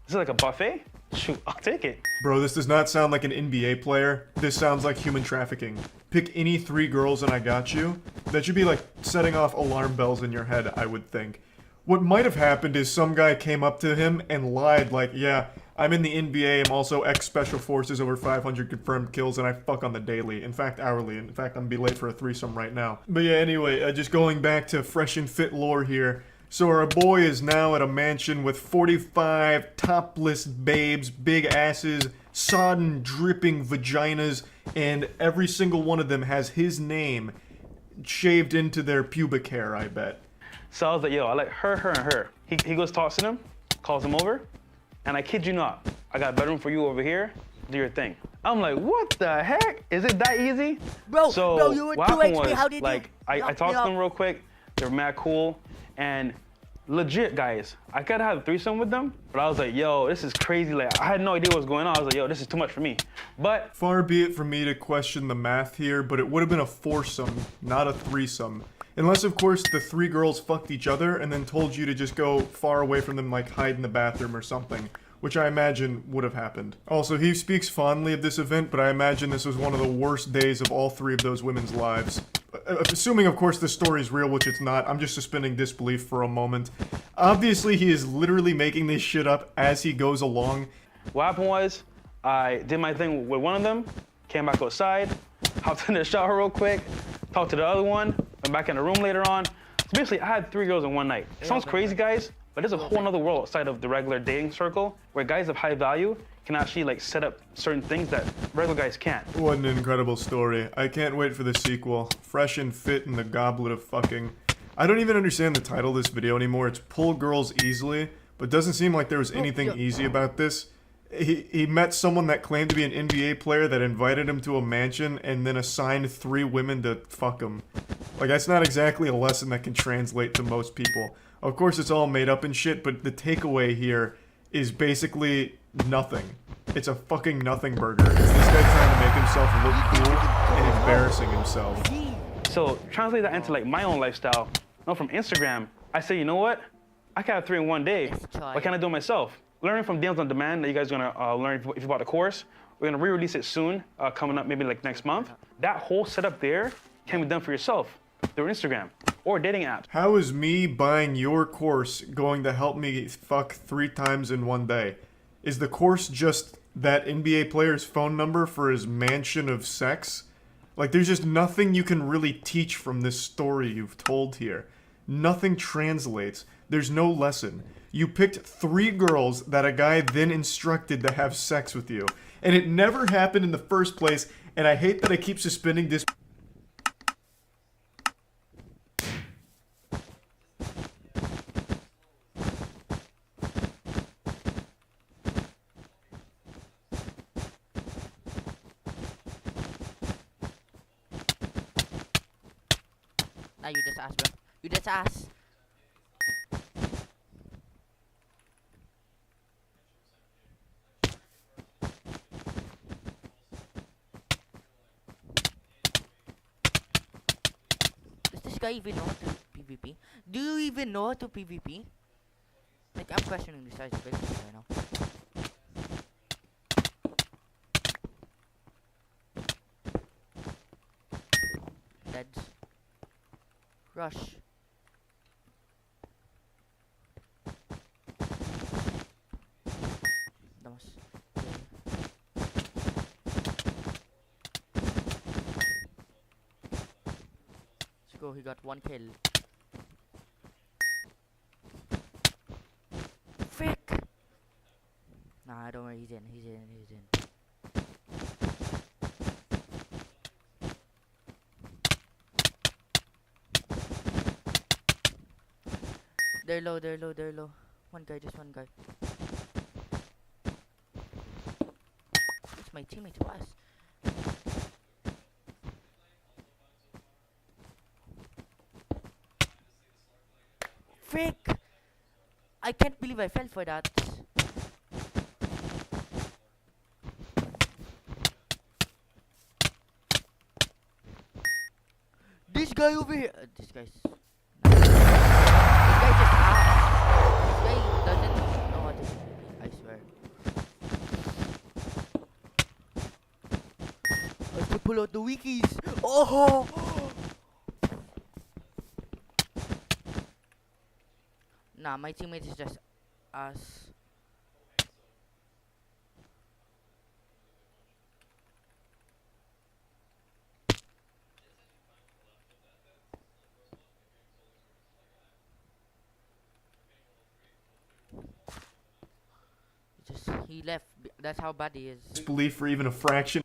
Is it like a buffet? Shoot, I'll take it. Bro, this does not sound like an NBA player. This sounds like human trafficking. Pick any 3 girls and I got you. That should be like setting off alarm bells in your head, I would think. What might have happened is some guy came up to him and lied like, yeah, I'm in the NBA, I'm also ex-Special Forces, over 500 confirmed kills, and I fuck on the daily. In fact, hourly. In fact, I'm gonna be late for a threesome right now. But yeah, anyway, just going back to fresh and fit lore here. So our boy is now at a mansion with 45 topless babes, big asses, sodden, dripping vaginas, and every single one of them has his name shaved into their pubic hair, I bet. So I was like, yo, I like her, her, and her. He goes talks to them, calls them over, and I kid you not, I got a bedroom for you over here, do your thing. I'm like, what the heck? Is it that easy? Bro, so bro, you were what 2 happened HP, was, how did like, you... I talked to them real quick, they were mad cool, and legit, guys, I could have a threesome with them, but I was like, yo, this is crazy. Like, I had no idea what was going on. I was like, yo, this is too much for me. But far be it from me to question the math here, but it would have been a foursome, not a threesome. Unless, of course, the 3 girls fucked each other and then told you to just go far away from them, like hide in the bathroom or something, which I imagine would have happened. Also, he speaks fondly of this event, but I imagine this was one of the worst days of all 3 of those women's lives. Assuming, of course, this story is real, which it's not, I'm just suspending disbelief for a moment. Obviously, he is literally making this shit up as he goes along. What happened was, I did my thing with one of them, came back outside, hopped in the shower real quick, talked to the other one, went back in the room later on. So basically, I had 3 girls in one night. It sounds crazy, guys, but there's a whole other world outside of the regular dating circle where guys of high value can actually like set up certain things that regular guys can't. What an incredible story. I can't wait for the sequel. Fresh and fit in the goblet of fucking. I don't even understand the title of this video anymore. It's Pull Girls Easily, but it doesn't seem like there was anything easy about this. He met someone that claimed to be an NBA player that invited him to a mansion and then assigned 3 women to fuck him. Like, that's not exactly a lesson that can translate to most people. Of course, it's all made up and shit, but the takeaway here is basically nothing. It's a fucking nothing burger. It's this guy trying to make himself look cool and embarrassing himself. So translate that into like my own lifestyle. No, from Instagram, I say, you know what? I can have 3 in one day. Why can't I do it myself? Learning from Deals on Demand that you guys are gonna learn if you bought the course. We're gonna re-release it soon, coming up maybe like next month. That whole setup there can be done for yourself through Instagram or dating apps. How is me buying your course going to help me fuck 3 times in one day? Is the course just that NBA player's phone number for his mansion of sex? Like, there's just nothing you can really teach from this story you've told here. Nothing translates. There's no lesson. You picked 3 girls that a guy then instructed to have sex with you. And it never happened in the first place, and I hate that I keep suspending this. Nah, you just asked, bro. You just asked. Does this guy even know how to PvP? Do you even know how to PvP? Like, I'm questioning the size of it right now. Deads. Rush. Vamos. Let's go, he got 1 kill. Frick! Nah, don't worry, he's in. They're low. One guy, just one guy. It's my teammate's pass. frick! I can't believe I fell for that. This guy over here. This guy's. This guy just asked. This guy doesn't know how to speak, I swear. I have to pull out the wikis. Oh! Nah, my teammates is just us. He left. That's how bad he is. Disbelief for even a fraction.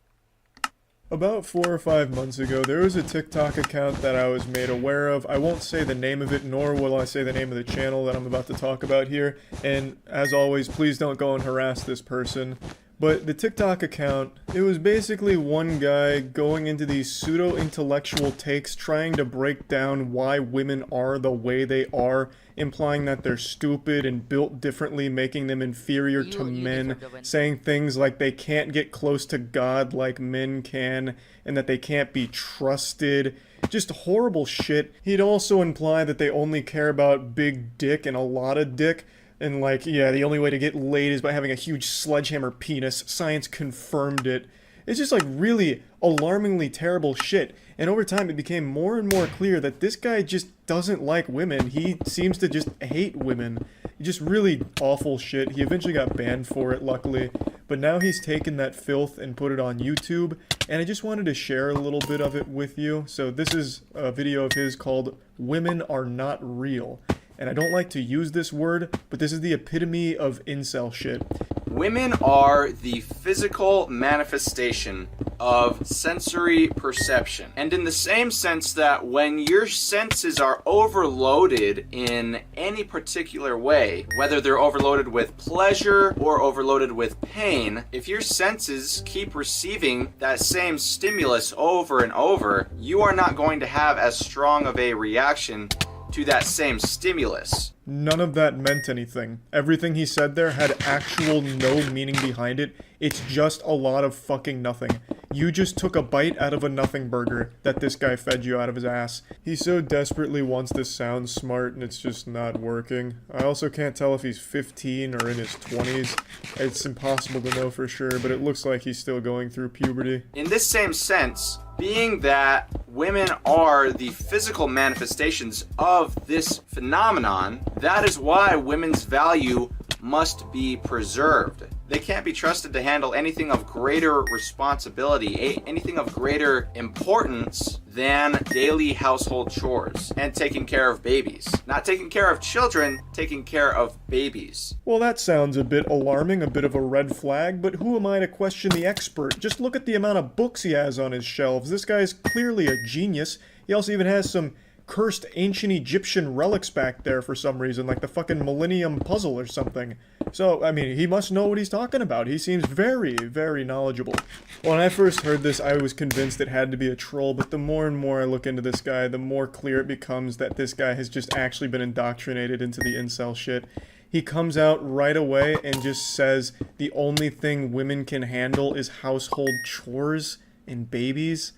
About 4 or 5 months ago, there was a TikTok account that I was made aware of. I won't say the name of it, nor will I say the name of the channel that I'm about to talk about here. And as always, please don't go and harass this person. But the TikTok account, it was basically one guy going into these pseudo-intellectual takes trying to break down why women are the way they are, implying that they're stupid and built differently, making them inferior to men, saying things like they can't get close to God like men can, and that they can't be trusted. Just horrible shit. He'd also imply that they only care about big dick and a lot of dick. And like, yeah, the only way to get laid is by having a huge sledgehammer penis. Science confirmed it. It's just like really alarmingly terrible shit. And over time it became more and more clear that this guy just doesn't like women. He seems to just hate women. Just really awful shit. He eventually got banned for it, luckily. But now he's taken that filth and put it on YouTube. And I just wanted to share a little bit of it with you. So this is a video of his called "Women Are Not Real." And I don't like to use this word, but this is the epitome of incel shit. Women are the physical manifestation of sensory perception. And in the same sense that when your senses are overloaded in any particular way, whether they're overloaded with pleasure or overloaded with pain, if your senses keep receiving that same stimulus over and over, you are not going to have as strong of a reaction to that same stimulus. None of that meant anything. Everything he said there had actual no meaning behind it. It's just a lot of fucking nothing. You just took a bite out of a nothing burger that this guy fed you out of his ass. He so desperately wants to sound smart and it's just not working. I also can't tell if he's 15 or in his 20s. It's impossible to know for sure, but it looks like he's still going through puberty. In this same sense, being that women are the physical manifestations of this phenomenon, that is why women's value must be preserved. They can't be trusted to handle anything of greater responsibility, anything of greater importance than daily household chores and taking care of babies. Not taking care of children, taking care of babies. Well, that sounds a bit alarming, a bit of a red flag, but who am I to question the expert? Just look at the amount of books he has on his shelves. This guy's clearly a genius. He also even has some cursed ancient Egyptian relics back there for some reason, like the fucking Millennium Puzzle or something. So, I mean, he must know what he's talking about. He seems very, very knowledgeable. When I first heard this, I was convinced it had to be a troll, but the more and more I look into this guy, the more clear it becomes that this guy has just actually been indoctrinated into the incel shit. He comes out right away and just says the only thing women can handle is household chores and babies.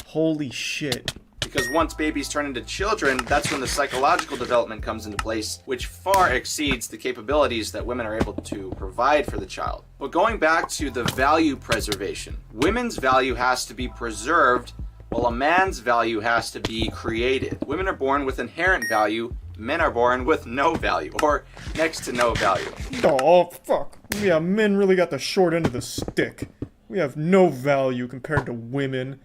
Holy shit. Because once babies turn into children, that's when the psychological development comes into place, which far exceeds the capabilities that women are able to provide for the child. But going back to the value preservation, women's value has to be preserved, while a man's value has to be created. Women are born with inherent value, men are born with no value, or next to no value. Oh, fuck. Yeah, men really got the short end of the stick. We have no value compared to women.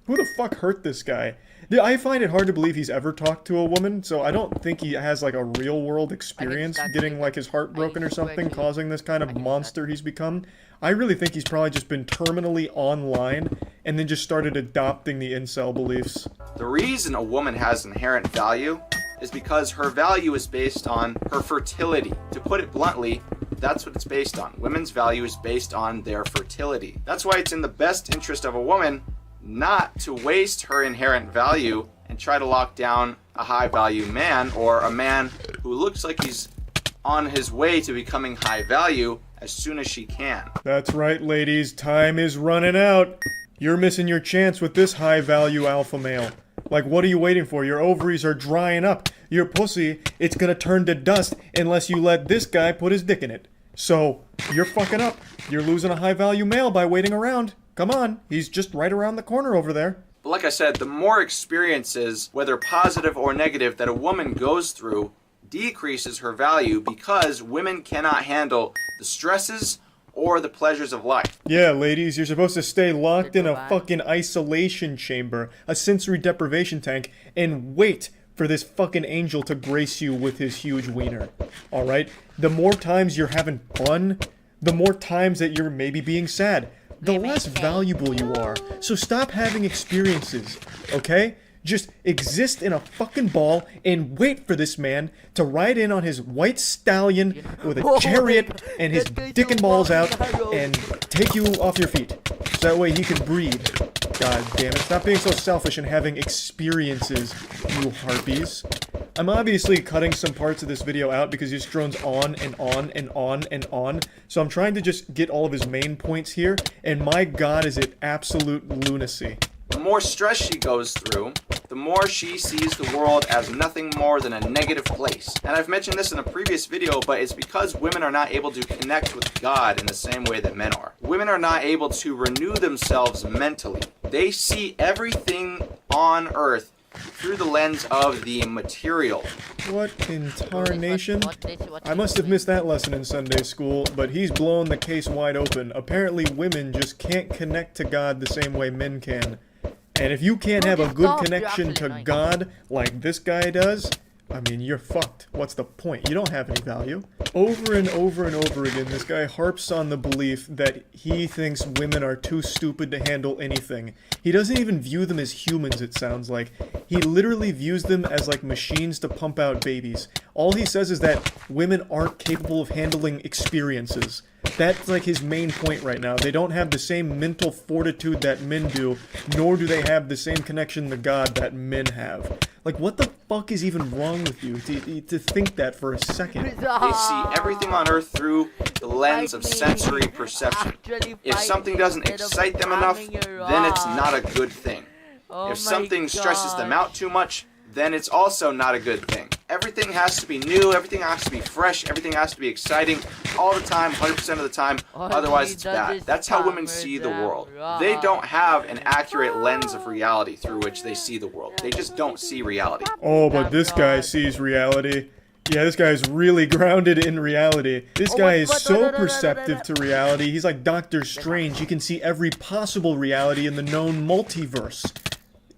Who the fuck hurt this guy? I find it hard to believe he's ever talked to a woman, so I don't think he has like a real world experience getting like his heart broken or something, causing this kind of monster he's become. I really think he's probably just been terminally online and then just started adopting the incel beliefs. The reason a woman has inherent value is because her value is based on her fertility. To put it bluntly, that's what it's based on. Women's value is based on their fertility. That's why it's in the best interest of a woman not to waste her inherent value and try to lock down a high value man or a man who looks like he's on his way to becoming high value as soon as she can. That's right, ladies. Time is running out. You're missing your chance with this high-value alpha male. Like, what are you waiting for? Your ovaries are drying up. Your pussy, it's gonna turn to dust unless you let this guy put his dick in it. So, you're fucking up. You're losing a high-value male by waiting around. Come on, he's just right around the corner over there. But like I said, the more experiences, whether positive or negative, that a woman goes through decreases her value because women cannot handle the stresses or the pleasures of life. Yeah, ladies, you're supposed to stay locked in a fucking isolation chamber, a sensory deprivation tank, and wait for this fucking angel to grace you with his huge wiener. Alright? The more times you're having fun, the more times that you're maybe being sad, the less valuable you are. So stop having experiences, okay? Just exist in a fucking ball and wait for this man to ride in on his white stallion with a chariot and his dick and balls out and take you off your feet. So that way he can breathe. God damn it, stop being so selfish and having experiences, you harpies. I'm obviously cutting some parts of this video out because he just drones on and on and on and on. So I'm trying to just get all of his main points here, and my god is it absolute lunacy. The more stress she goes through, the more she sees the world as nothing more than a negative place. And I've mentioned this in a previous video, but it's because women are not able to connect with God in the same way that men are. Women are not able to renew themselves mentally. They see everything on earth through the lens of the material. What in tarnation? I must have missed that lesson in Sunday school, but he's blown the case wide open. Apparently women just can't connect to God the same way men can. And if you can't have a good connection to God like this guy does, I mean, you're fucked. What's the point? You don't have any value. Over and over and over again, this guy harps on the belief that he thinks women are too stupid to handle anything. He doesn't even view them as humans, it sounds like. He literally views them as like machines to pump out babies. All he says is that women aren't capable of handling experiences. That's like his main point right now. They don't have the same mental fortitude that men do, nor do they have the same connection to God that men have. Like, what the fuck is even wrong with you to think that for a second? They see everything on earth through the lens of sensory perception. If something doesn't excite them enough, then it's not a good thing. If something stresses them out too much, then it's also not a good thing. Everything has to be new, everything has to be fresh, everything has to be exciting all the time, 100% of the time, otherwise it's bad. That's how women see the world. They don't have an accurate lens of reality through which they see the world. They just don't see reality. Oh, but this guy sees reality. Yeah, this guy is really grounded in reality. This guy is so perceptive to reality. He's like Doctor Strange. He can see every possible reality in the known multiverse.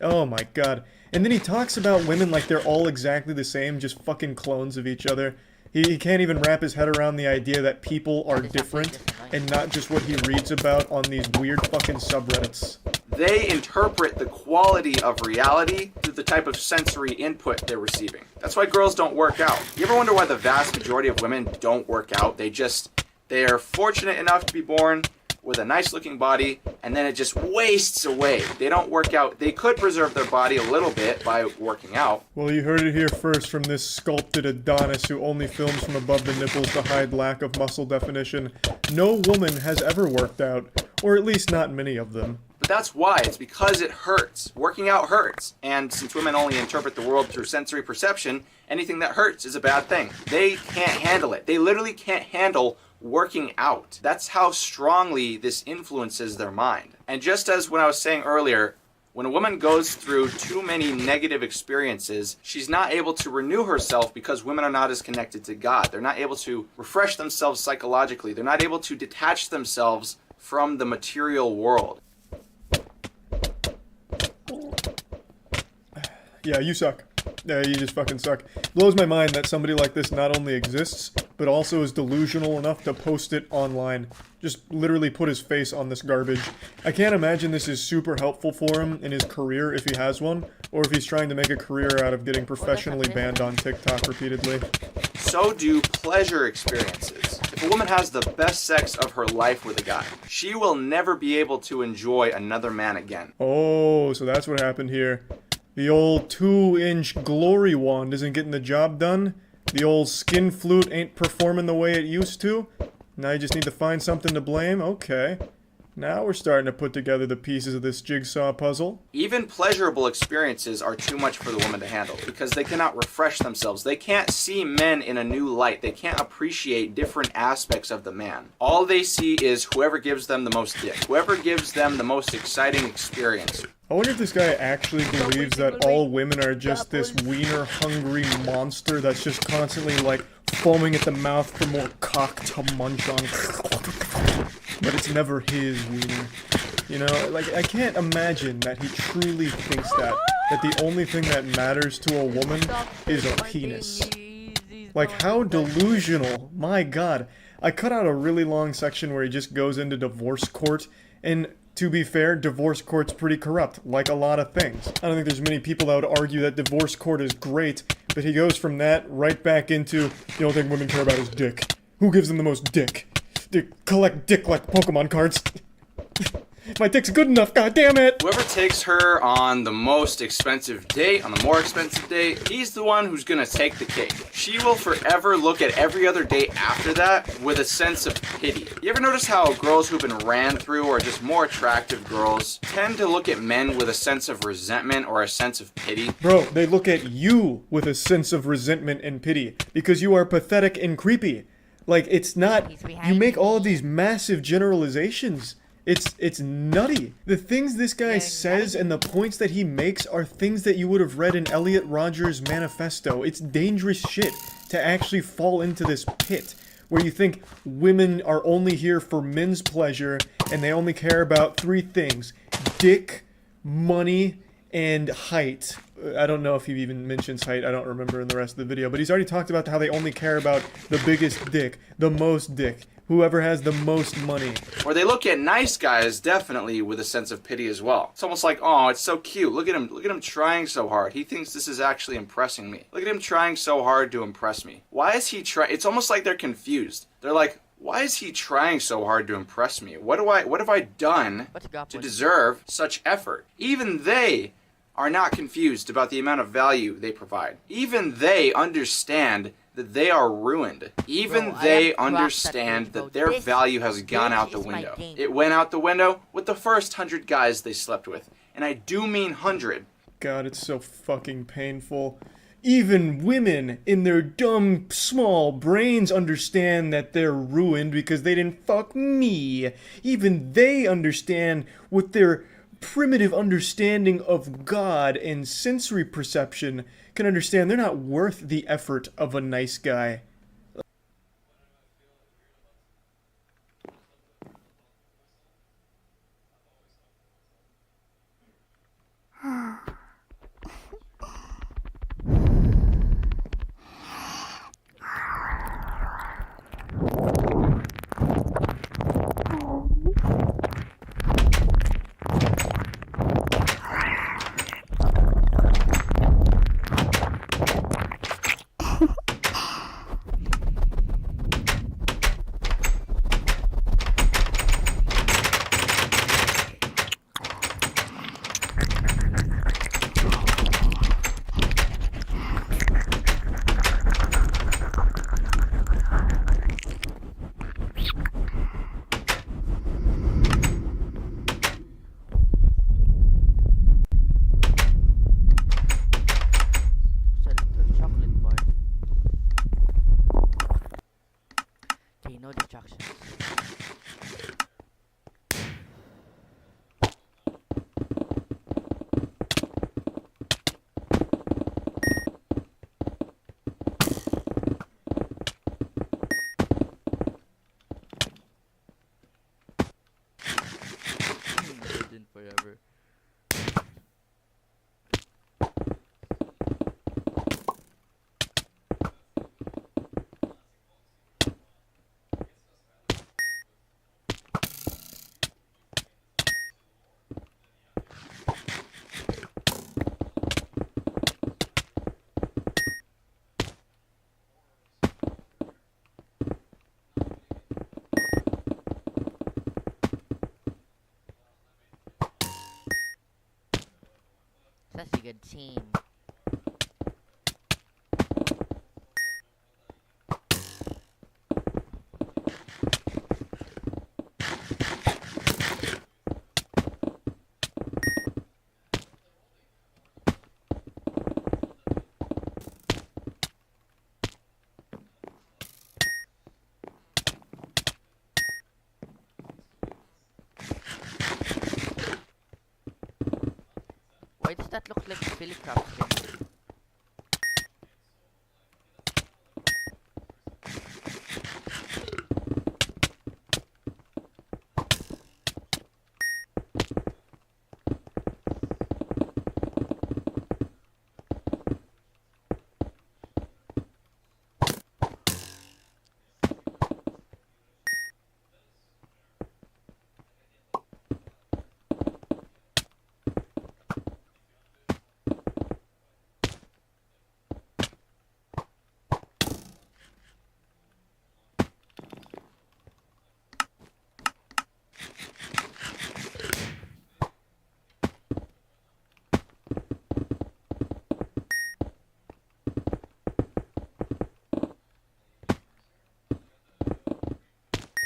Oh my god. And then he talks about women like they're all exactly the same, just fucking clones of each other. He can't even wrap his head around the idea that people are different and not just what he reads about on these weird fucking subreddits. They interpret the quality of reality through the type of sensory input they're receiving. That's why girls don't work out. You ever wonder why the vast majority of women don't work out? They are fortunate enough to be born with a nice looking body, and then it just wastes away. They don't work out. They could preserve their body a little bit by working out. Well, you heard it here first from this sculpted Adonis who only films from above the nipples to hide lack of muscle definition. No woman has ever worked out, or at least not many of them. But that's why. It's because it hurts. Working out hurts. And since women only interpret the world through sensory perception, anything that hurts is a bad thing. They can't handle it. They literally can't handle working out. That's how strongly this influences their mind. And just as when I was saying earlier, when a woman goes through too many negative experiences, she's not able to renew herself because women are not as connected to God. They're not able to refresh themselves psychologically. They're not able to detach themselves from the material world. Yeah, you suck. Yeah, you just fucking suck. Blows my mind that somebody like this not only exists, but also is delusional enough to post it online. Just literally put his face on this garbage. I can't imagine this is super helpful for him in his career if he has one, or if he's trying to make a career out of getting professionally banned on TikTok repeatedly. So do pleasure experiences. If a woman has the best sex of her life with a guy, she will never be able to enjoy another man again. Oh, so that's what happened here. The old 2-inch glory wand isn't getting the job done? The old skin flute ain't performing the way it used to? Now you just need to find something to blame? Okay. Now we're starting to put together the pieces of this jigsaw puzzle. Even pleasurable experiences are too much for the woman to handle because they cannot refresh themselves. They can't see men in a new light. They can't appreciate different aspects of the man. All they see is whoever gives them the most dick, whoever gives them the most exciting experience. I wonder if this guy actually believes that all women are just this wiener-hungry monster that's just constantly, like, foaming at the mouth for more cock to munch on. But it's never his wiener. You know, like, I can't imagine that he truly thinks that the only thing that matters to a woman is a penis. Like, how delusional. My god. I cut out a really long section where he just goes into divorce court, and to be fair, divorce court's pretty corrupt, like a lot of things. I don't think there's many people that would argue that divorce court is great, but he goes from that right back into, the only thing women care about is dick. Who gives them the most dick? They collect dick like Pokemon cards. My dick's good enough, god damn it! Whoever takes her on the most expensive date, on the more expensive date, he's the one who's gonna take the cake. She will forever look at every other date after that with a sense of pity. You ever notice how girls who've been ran through or just more attractive girls tend to look at men with a sense of resentment or a sense of pity? Bro, they look at you with a sense of resentment and pity because you are pathetic and creepy. Like, it's not, you make all of these massive generalizations. It's nutty. The things this guy says and the points that he makes are things that you would have read in Elliot Rodgers' manifesto. It's dangerous shit to actually fall into this pit where you think women are only here for men's pleasure and they only care about three things: dick, money, and height. I don't know if he even mentions height, I don't remember in the rest of the video, but he's already talked about how they only care about the biggest dick, the most dick, whoever has the most money. Or they look at nice guys definitely with a sense of pity as well. It's almost like, oh, it's so cute. Look at him trying so hard. He thinks this is actually impressing me. Look at him trying so hard to impress me. Why is he trying? It's almost like they're confused. They're like, why is he trying so hard to impress me? What have I done to deserve such effort? Even they are not confused about the amount of value they provide. Even they understand that they are ruined. Even they understand that their value has gone out the window. It went out the window with the first 100 guys they slept with. And I do mean 100. God, it's so fucking painful. Even women in their dumb, small brains understand that they're ruined because they didn't fuck me. Even they understand with their primitive understanding of God and sensory perception can understand they're not worth the effort of a nice guy. No distractions. Forever. Such a good team. Why does that look like a Philly crab skin?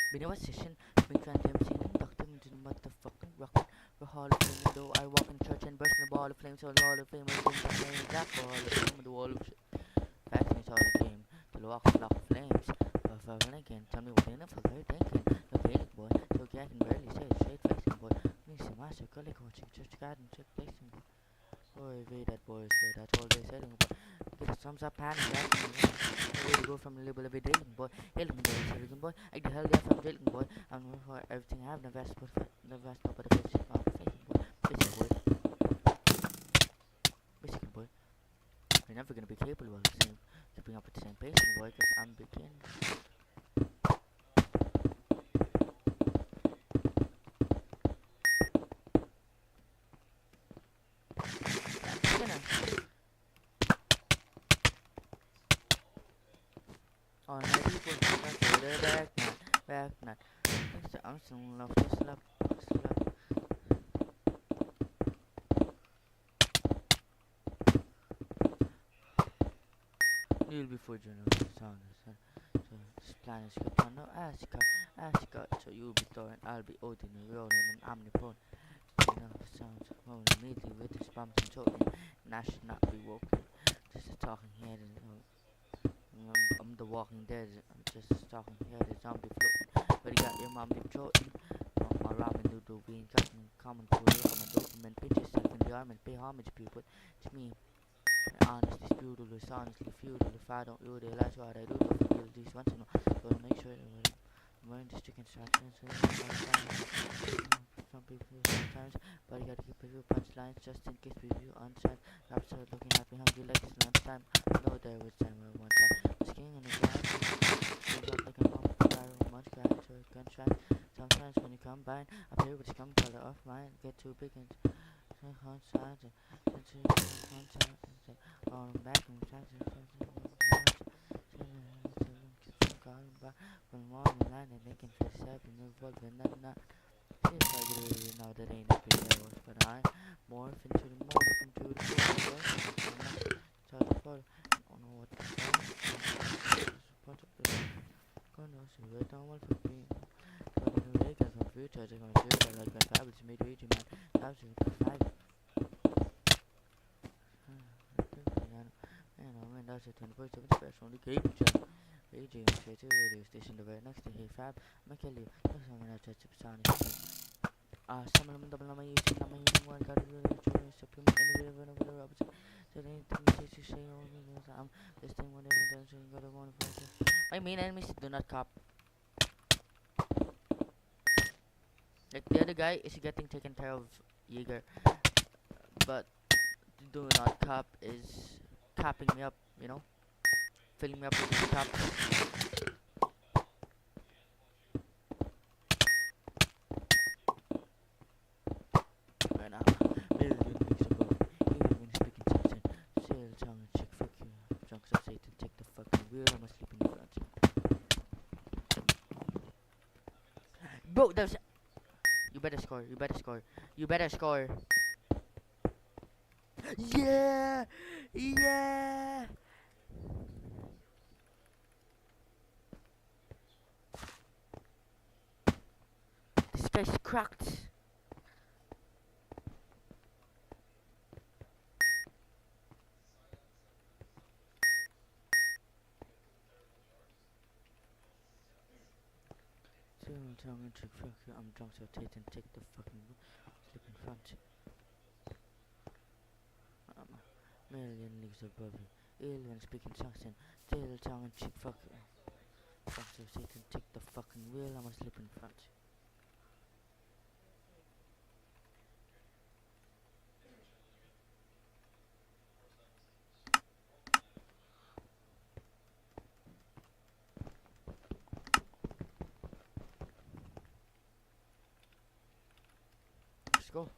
Video session, been trying to MC and doctor into the motherfucking rock. The Hall of Fame, though I walk in church and burst in a ball of flames, so the Hall of Fame is in the flame, that ball of fame, the wall of shit. Back me all the game, the walk of flames. But when again, tell me what in it for very thinking. The feeling boy, so I can barely say it, straight facing boy. Me see master, colleague watching church garden, check placing boy. Boy, way that boy is great, that's all they said, boy. Get a thumbs up, panic, that's me. Way to go from the label of a drilling boy, hailing boy, Silicon boy. I the hell yeah from drilling boy. I'm going for everything I have, the best, but the best, no, but the basic, not the facing boy. Basic boy. Basic boy. You're never gonna be capable of the same, keeping up with the same pacing boy, cause I'm beginning. On my people, back nut. I'm still in love, just slap. Kneel before general sound. So this plan is good. No, ask God. So you'll be Thor and I'll be Odin, and we're all in an omnipotent. You know, sounds well immediately with his bumps and choking. And I should not be woken. Just a talking head and I'm the walking dead. I'm just talking here, the zombie floating. But you got your mom deep throating. My ramen noodle being cut in common food. I'm a dopamine. Pitch yourself in the arm and pay homage, people. It's me. Honest is brutal, it's honestly feudal. If I don't realize what I do, but I feel these once in a while. Gotta make sure that I'm wearing the strict instructions. Some people sometimes, but you gotta keep a few punchlines just in case we view on side. Raps are looking happy, hungry like it's lunchtime. I know there was time where one time was king in the ground. Goes up like a mom, much guy to a gunshot. Sometimes when you combine, I play with the scum color of mine. Get too big and on sides and on back and sides and from morning line and making for 7 revolving not seems like really now that ain't a big hours, but I'm more into the more looking to the full so the photo I don't know what to say support of the gonna see where down what for me but in the wake of some future they're gonna do that like my fabulous made region man that's a 5 and that's a 10 of the special on the cable channel. AJ on straight to radio station, the right next to Hey Fab. McKelly, that's how I'm gonna touch up Sonic. Some of them double on my YouTube, I'm using one, got a little training, supplement, innovative, and over the rubber. So anything you say, I'm this thing, whatever, that's you got a one for my main enemies do not cop. Like the other guy is getting taken care of, Jaeger, but do not cop is capping me up, you know, filling me up with his cap. Right now, million weeks ago, even when speaking something, say the tongue and check, fuck you, drunks of Satan, take the fucking wheel, I'm asleep in the front. Bro, there's. You better score, you better score, you better score. Yeah! Yeah! This guy's cracked. Tongue and cheek, fuck you, I'm drunk so Tate and take the fucking sleep in front. million leagues above you. Alien speaking Saxon, tail tongue and cheek fuck. Fuck so Satan, take the fucking wheel, I must slip in front. Let's go.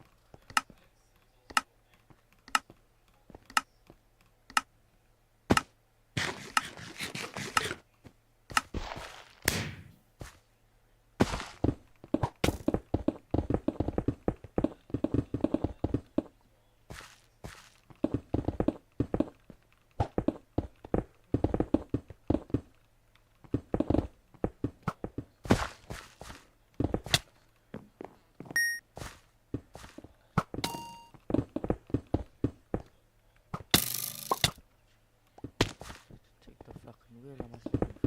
Take the fucking wheel, I must slip in front.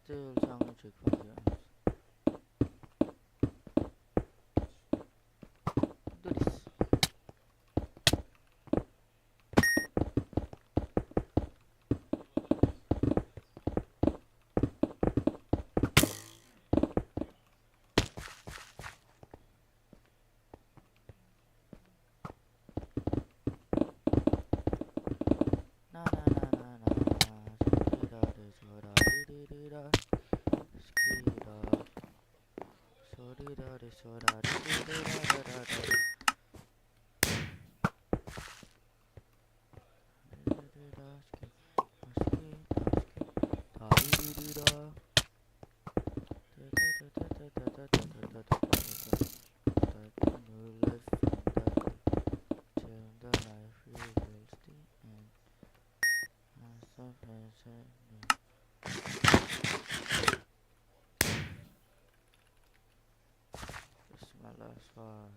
Still tongue cheek fuck your ass. Do this. Na na na na na na. Skida this what I did it Skida. So did I this what I did it This is my last one.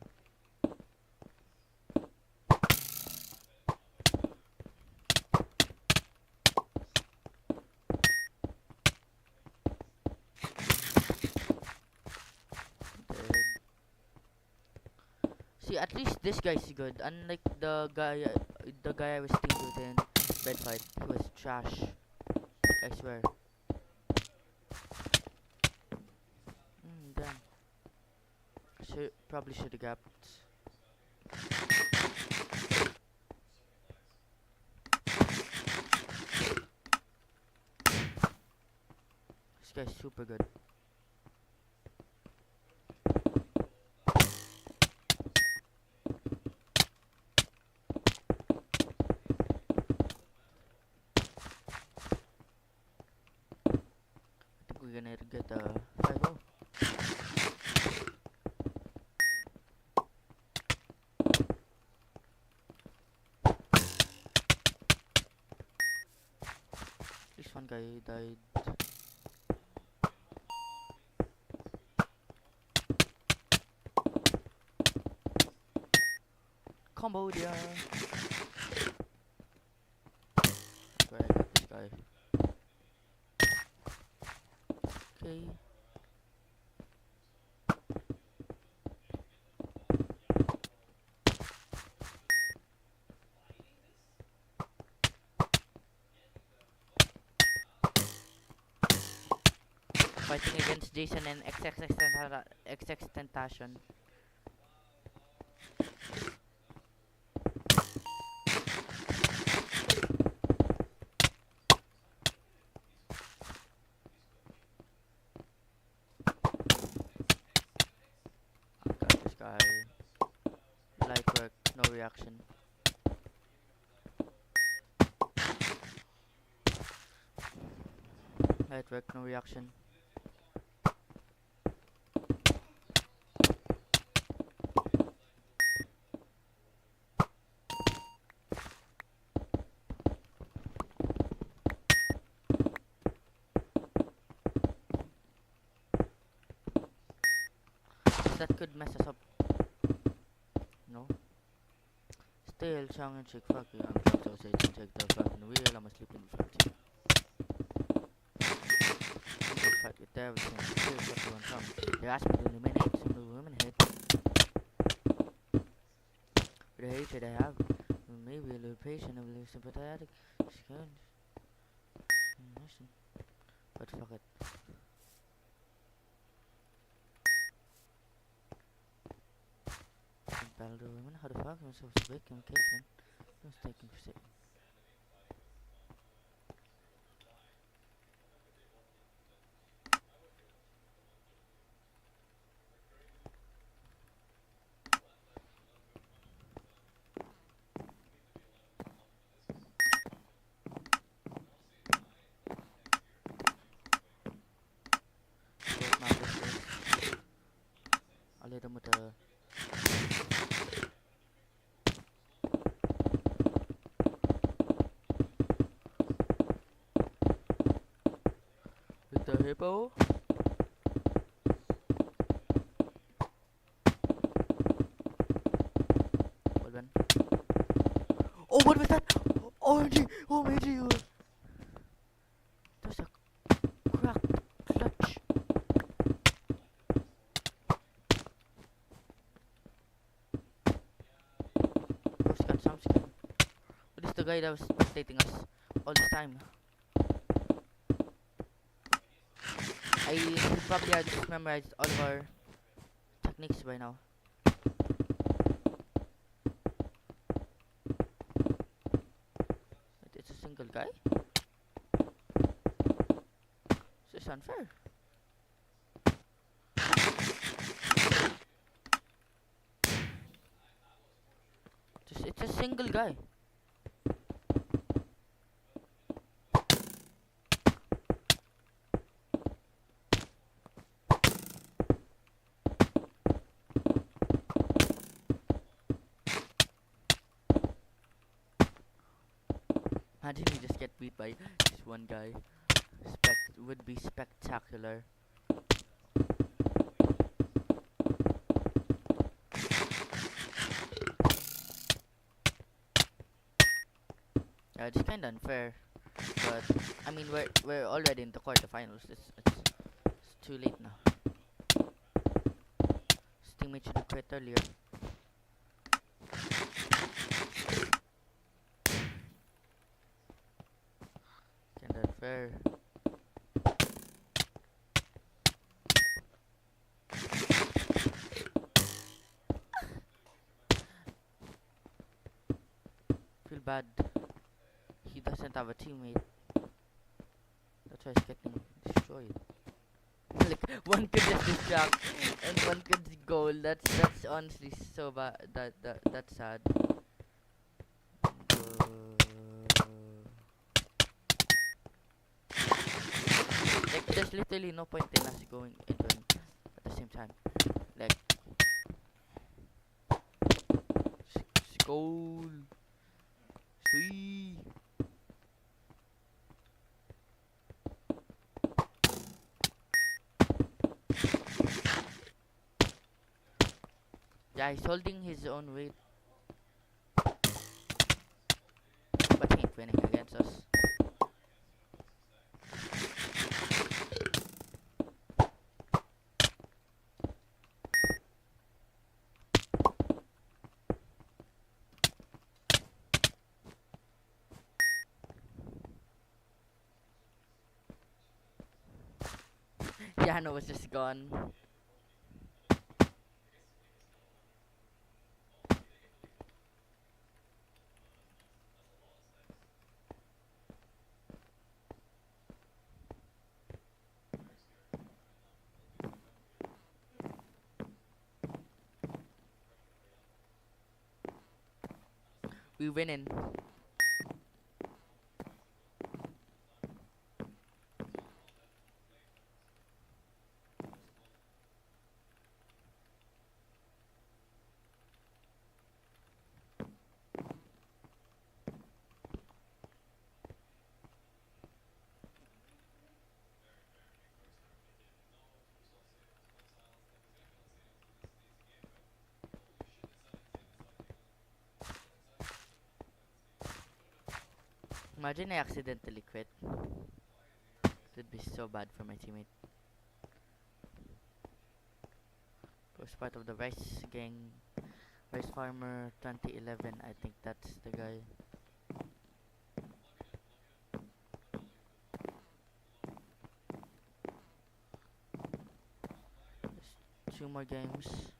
Dead. See, at least this guy's good. Unlike the guy I was teamed with in bed fight, he was trash. I swear. Damn. Probably should have gapped. This guy's super good. I think we're gonna get a 5-0. At least one guy died. Cambodia. Where I got this guy. Okay. Fighting against Jason and XX Tentation. I got this guy. Light work, no reaction. Light work, no reaction. that could mess us up. No. Still, tongue and cheek, fuck you. I'm drunk, so say don't take the fucking wheel. I'm asleep in the front seat. Fight with devils and still fuck you on tongue. They asked me to eliminate some of the women hate. With the hatred I have, maybe a little patient, a little sympathetic. Scared. Listen. But fuck it. Battle the women? How the fuck am I supposed to bake him cake, man? Don't take him for sick. I'll hit him with a... with the hippo. Well then. Oh, what was that? OMG! OMG! There's a cracked clutch. Who's got some skin? What is the guy that was spectating us all this time? I probably had just memorized all of our techniques by now. It's a single guy? This is unfair. It's a single guy. Imagine we just get beat by this one guy. Would be spectacular. Yeah, it's kinda unfair, but I mean we're already in the quarterfinals. It's too late now. His teammate should have quit earlier. Kinda unfair. Feel bad. He doesn't have a teammate. That's why he's getting destroyed. Like one could just distract and one could goal. That's honestly so bad. That's sad. Like there's literally no point in us going into him at the same time. Like goal. Sweet. Yeah, he's holding his own weight. But he ain't winning against us. Yano was just gone. We winning. Imagine I accidentally quit. It'd be so bad for my teammate. Was part of the Rice Gang, Rice Farmer 2011. I think that's the guy. Just 2 more games.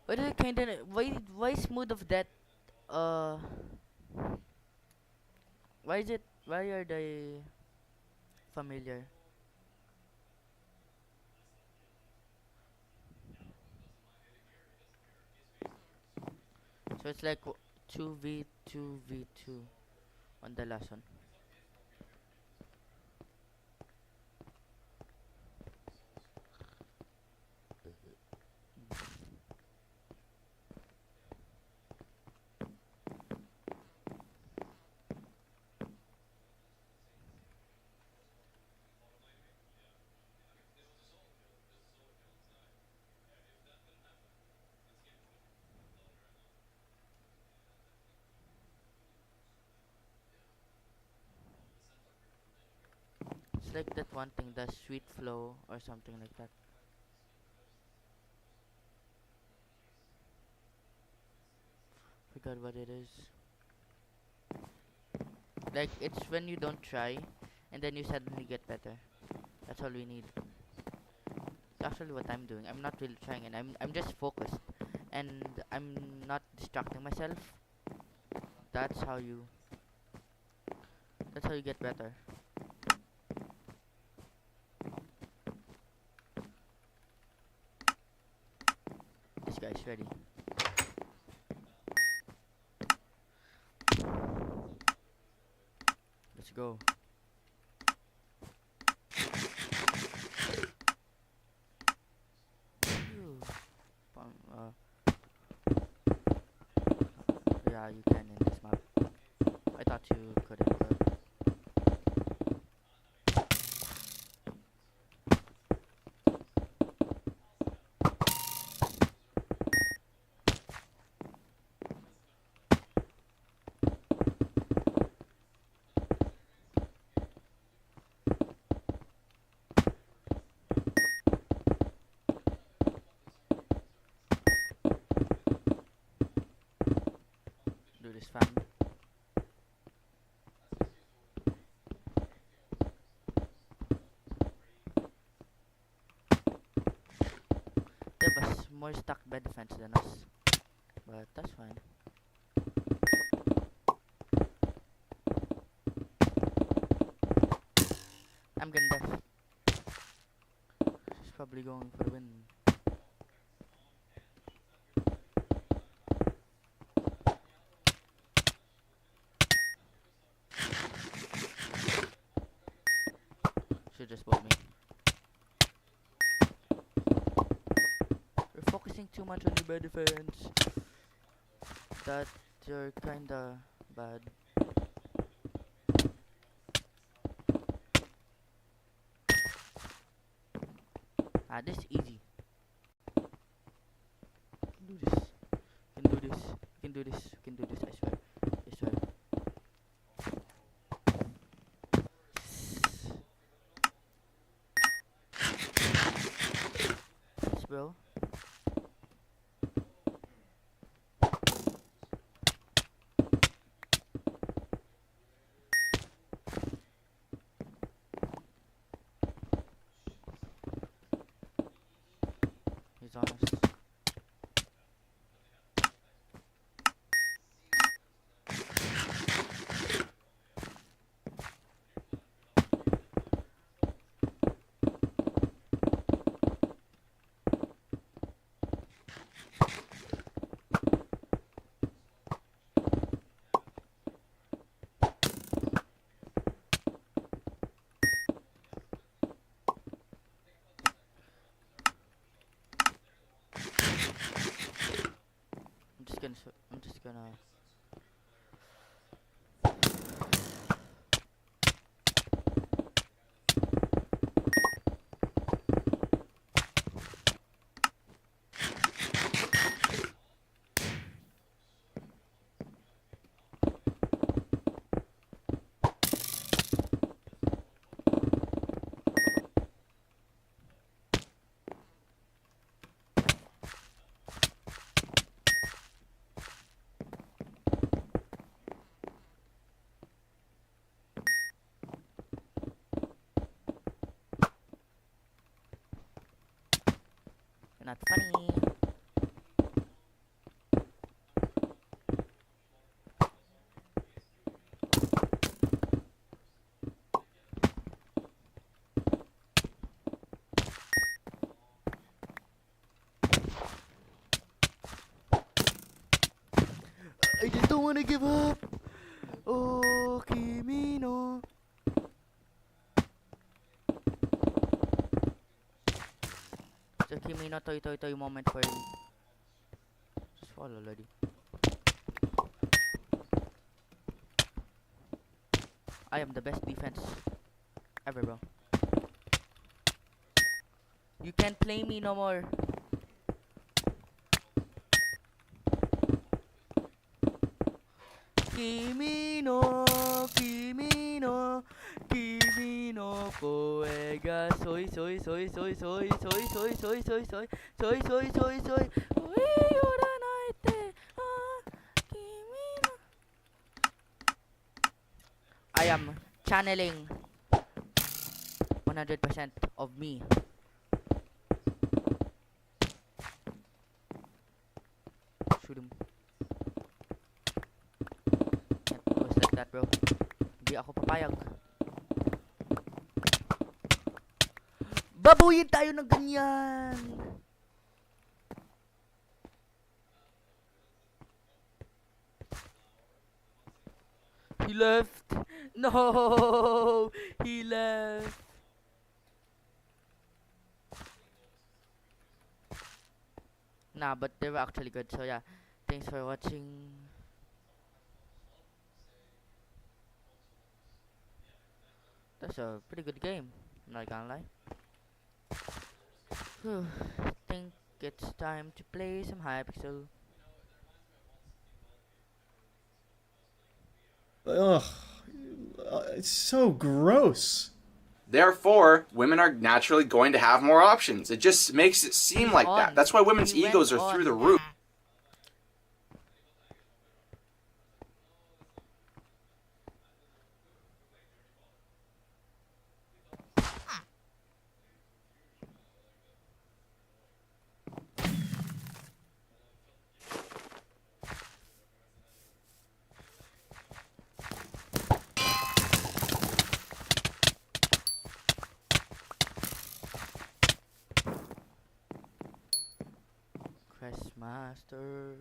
But I kinda why smooth of that? Why are they familiar? So it's like 2v2v2 on the last one. It's like that one thing, the sweet flow or something like that. Forgot what it is. Like it's when you don't try and then you suddenly get better. That's all we need. It's actually what I'm doing. I'm not really trying and I'm just focused and I'm not distracting myself. That's how you get better. This guy's ready. Let's go. Yeah, you can in this map. I thought you couldn't, but do this fam. They have a more stuck bed defense than us, but that's fine. I'm getting deaf. She's probably going for the win. She just bought me. You're focusing too much on your bed defense. That you're kinda bad. Ah, this is easy. You can do this. You can do this. You can do this. You can do this. I swear. I swear. Yes, bro. He's honest. I'm just gonna You're not funny. I just don't want to give up. Oh, Kimi no. So Kimi no toy toy toy moment for you. Just fall already. I am the best defense ever, bro. You can't play me no more. Kimi no, Kimi no, Kimi no koe ga soy soy soy soy soy soy soy soy soy soy soy soy soy soy I am channeling 100% of me. Shoot him. Can't goes like that, bro. Hindi ako papayag. Babuyin tayo ng ganyan. He left. No, he left. Nah, but they were actually good. So yeah, thanks for watching. That's a pretty good game. I'm not gonna lie. Think it's time to play some Hypixel. Ugh, it's so gross. Therefore, women are naturally going to have more options. It just makes it seem like that. That's why women's egos are through the roof. Master.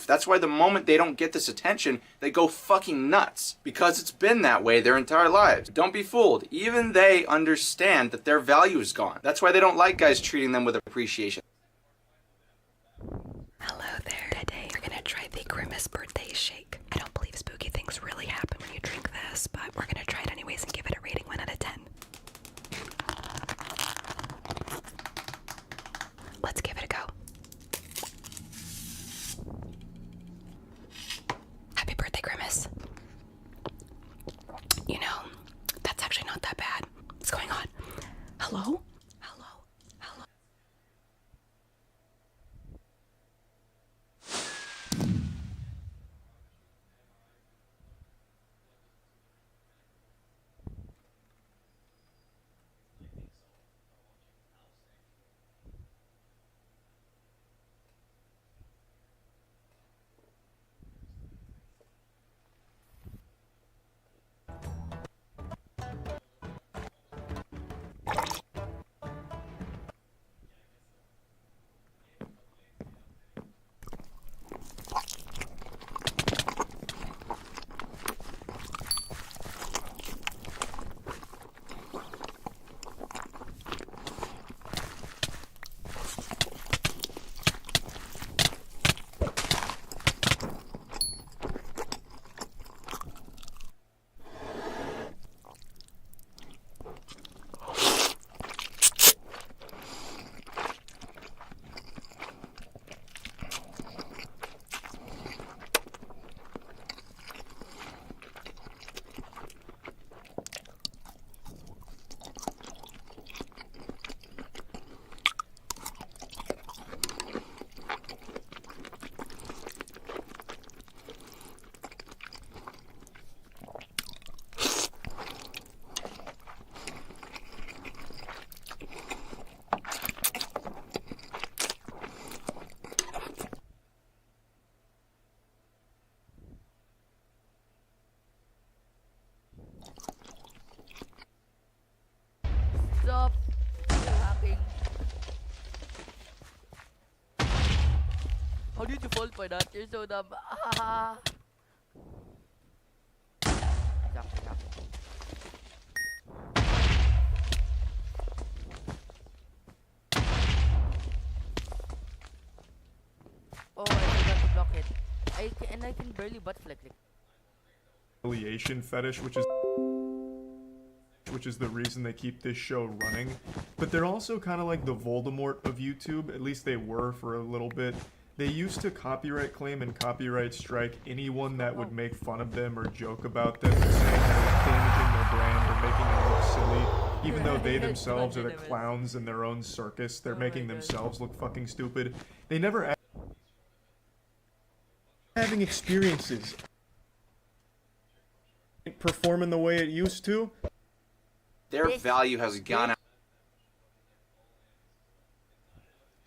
That's why the moment they don't get this attention, they go fucking nuts. Because it's been that way their entire lives. Don't be fooled. Even they understand that their value is gone. That's why they don't like guys treating them with appreciation. Hello there. Today we're gonna try the Grimace birthday shake. I don't believe spooky things really happen when you drink this, but we're gonna try it anyways and give it a rating 1 out of 10. Let's give it a go. Happy birthday, Grimace. You know, that's actually not that bad. What's going on? Hello? How did you fall for that? You're so dumb. Ah. Oh, I forgot to block it. I can barely butt flick it. Affiliation fetish, which is the reason they keep this show running. But they're also kind of like the Voldemort of YouTube. At least they were for a little bit. They used to copyright claim and copyright strike anyone that would make fun of them or joke about them, saying they're damaging their brand or making them look silly. Even though they themselves are the clowns in their own circus, they're making themselves look fucking stupid. They never having experiences performing the way it used to. Their value has gone out.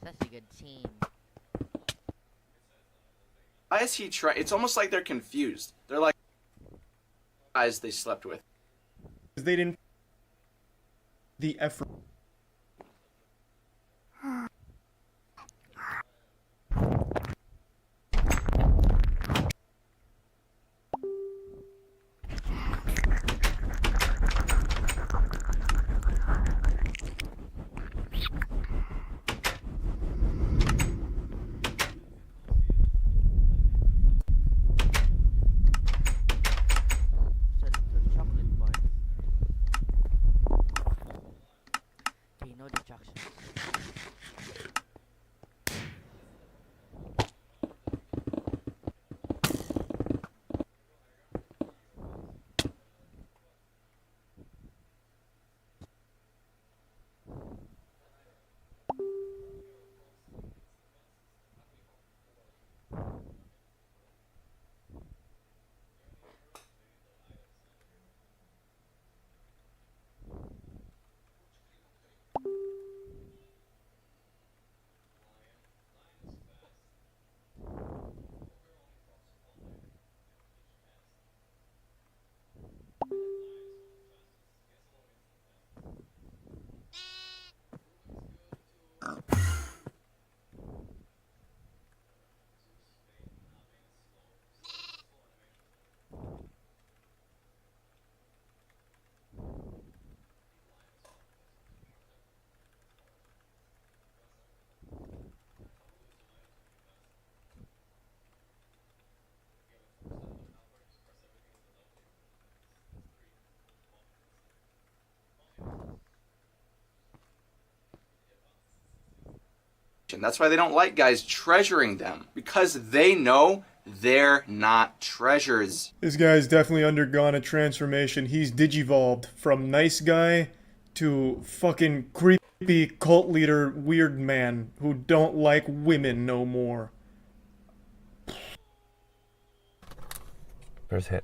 Such a good team. Why is he trying? It's almost like they're confused. They're like guys they slept with. They didn't the effort. Okay, no distractions. That's why they don't like guys treasuring them, because they know they're not treasures. This guy's definitely undergone a transformation. He's digivolved from nice guy to fucking creepy cult leader weird man who don't like women no more. First hit.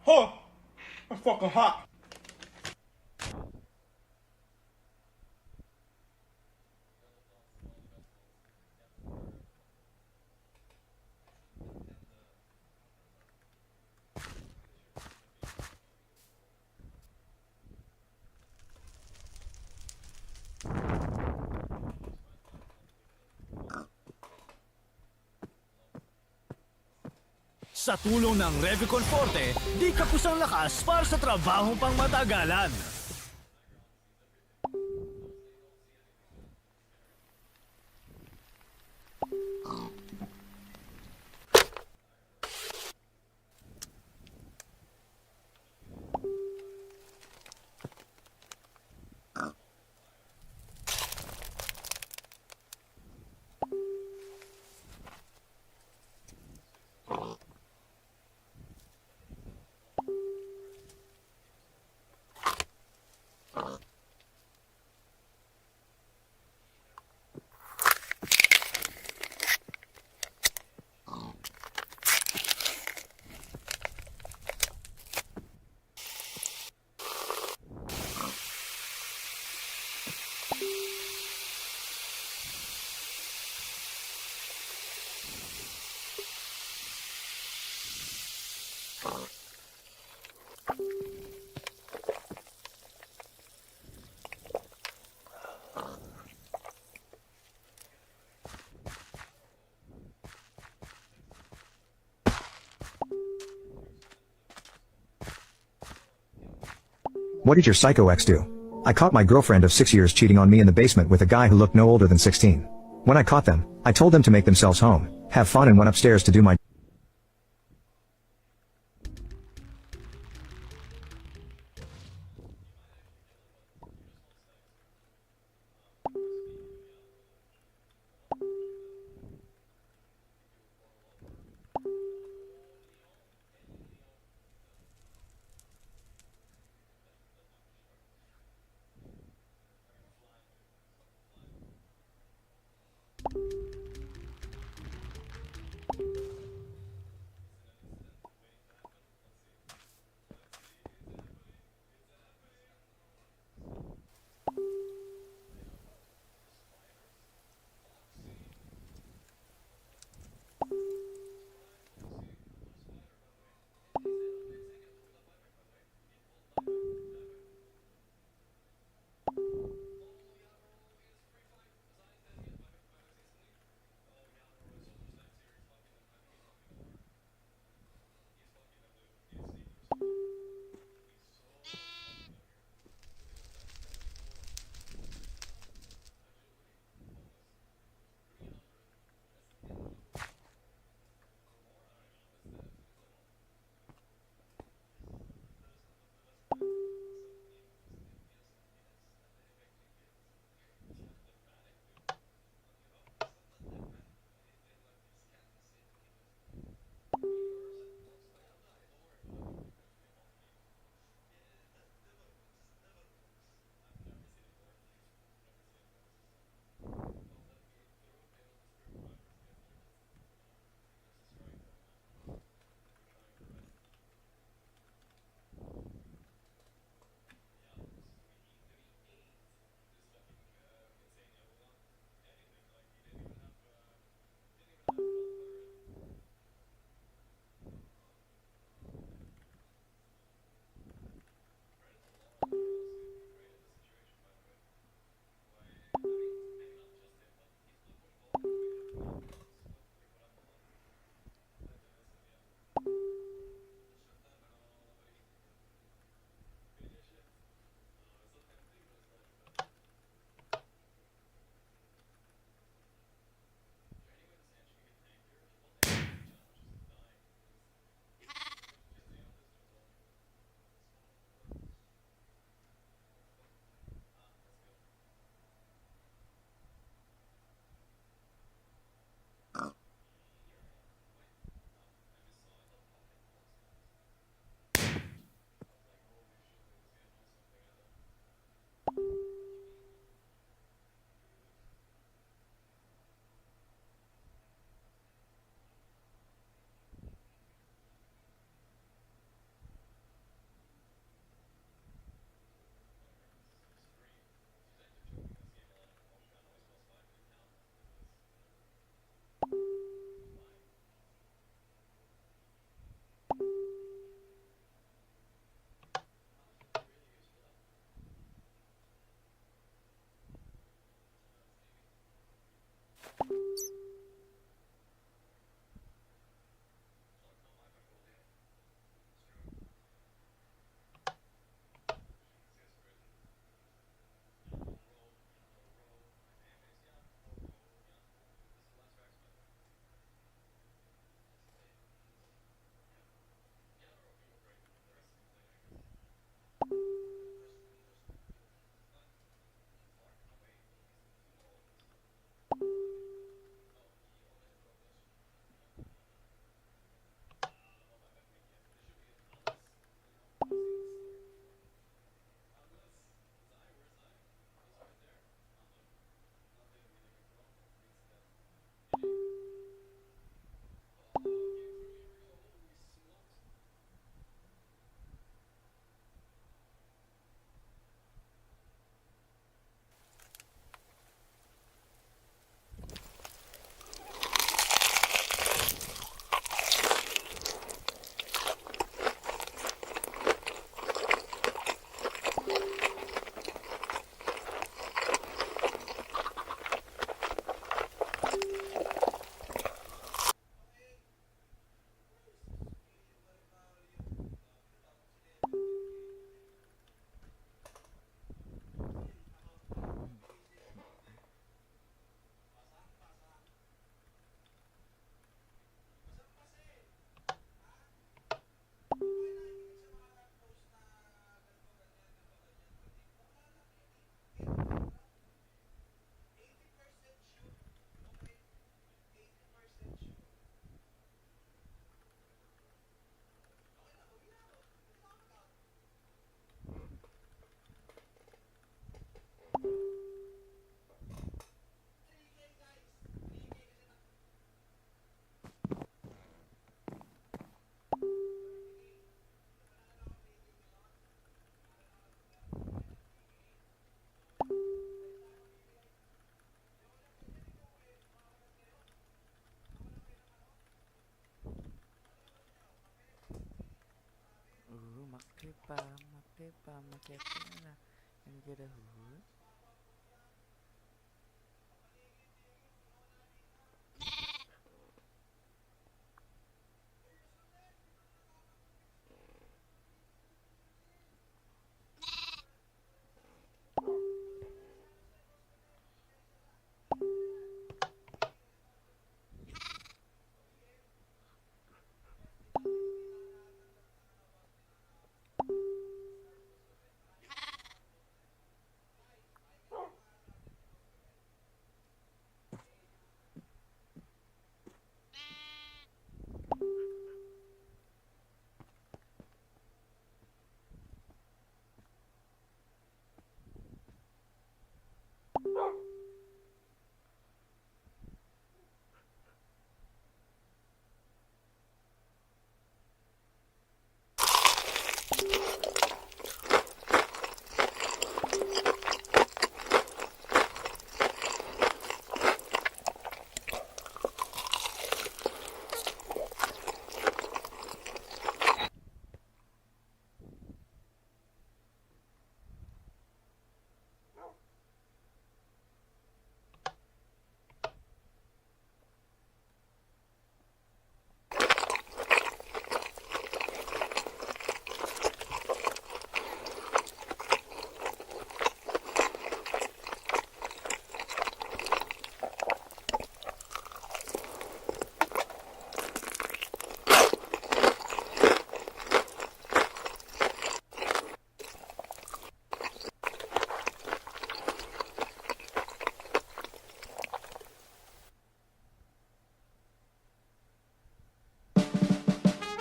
Huh! I'm fucking hot. Sa tulong ng Revicon Forte, di kapusang lakas para sa trabahong pangmatagalan. What did your psycho ex do? I caught my girlfriend of 6 years cheating on me in the basement with a guy who looked no older than 16. When I caught them, I told them to make themselves home, have fun, and went upstairs to do my and get a hood.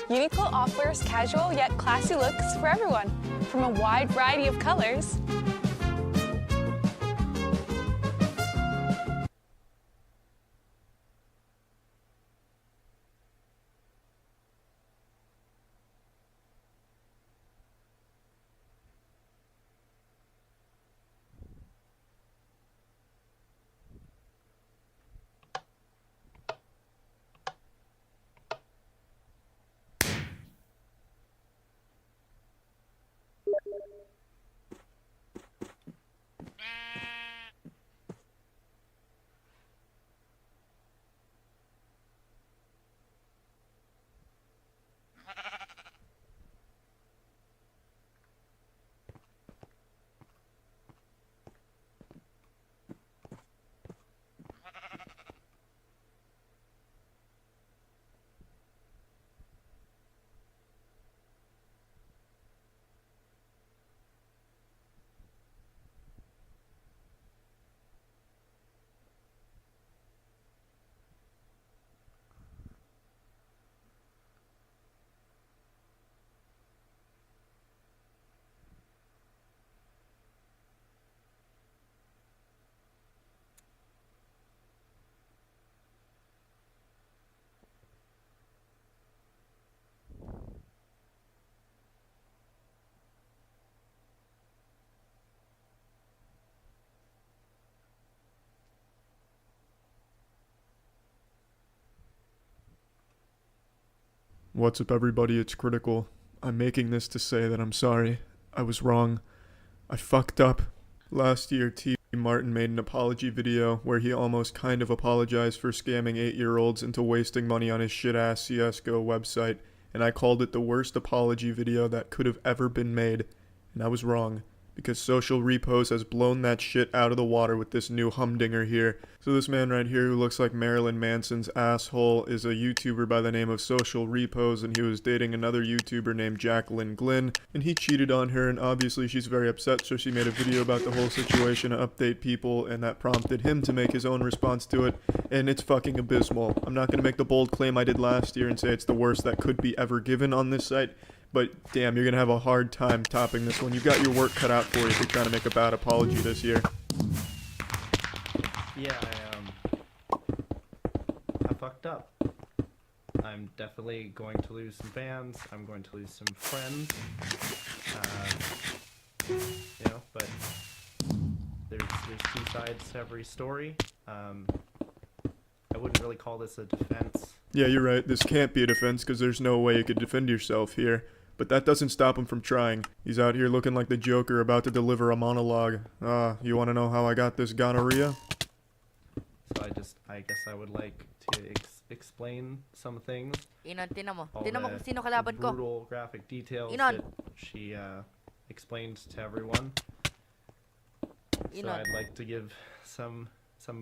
Uniqlo offers casual yet classy looks for everyone, from a wide variety of colors. What's up, everybody? It's Critical. I'm making this to say that I'm sorry. I was wrong. I fucked up. Last year, T. Martin made an apology video where he almost kind of apologized for scamming 8-year-olds into wasting money on his shit-ass CSGO website, and I called it the worst apology video that could have ever been made, and I was wrong. Because Social Repos has blown that shit out of the water with this new humdinger here. So this man right here who looks like Marilyn Manson's asshole is a YouTuber by the name of Social Repos, and he was dating another YouTuber named Jacqueline Glynn, and he cheated on her, and obviously she's very upset, so she made a video about the whole situation to update people, and that prompted him to make his own response to it, and it's fucking abysmal. I'm not going to make the bold claim I did last year and say it's the worst that could be ever given on this site, but damn, you're going to have a hard time topping this one. You've got your work cut out for you if you're trying to make a bad apology this year. Yeah, I fucked up. I'm definitely going to lose some fans. I'm going to lose some friends. You know, but there's two sides to every story. I wouldn't really call this a defense. Yeah, you're right. This can't be a defense because there's no way you could defend yourself here. but that doesn't stop him from trying. He's out here looking like the Joker about to deliver a monologue. You want to know how I got this gonorrhea? So I guess I would like to explain some things. Inon, tinan mo. All Tinan mo the kung sino kalaban ko. brutal graphic details Inon. that she explained to everyone. So Inon. I'd like to give some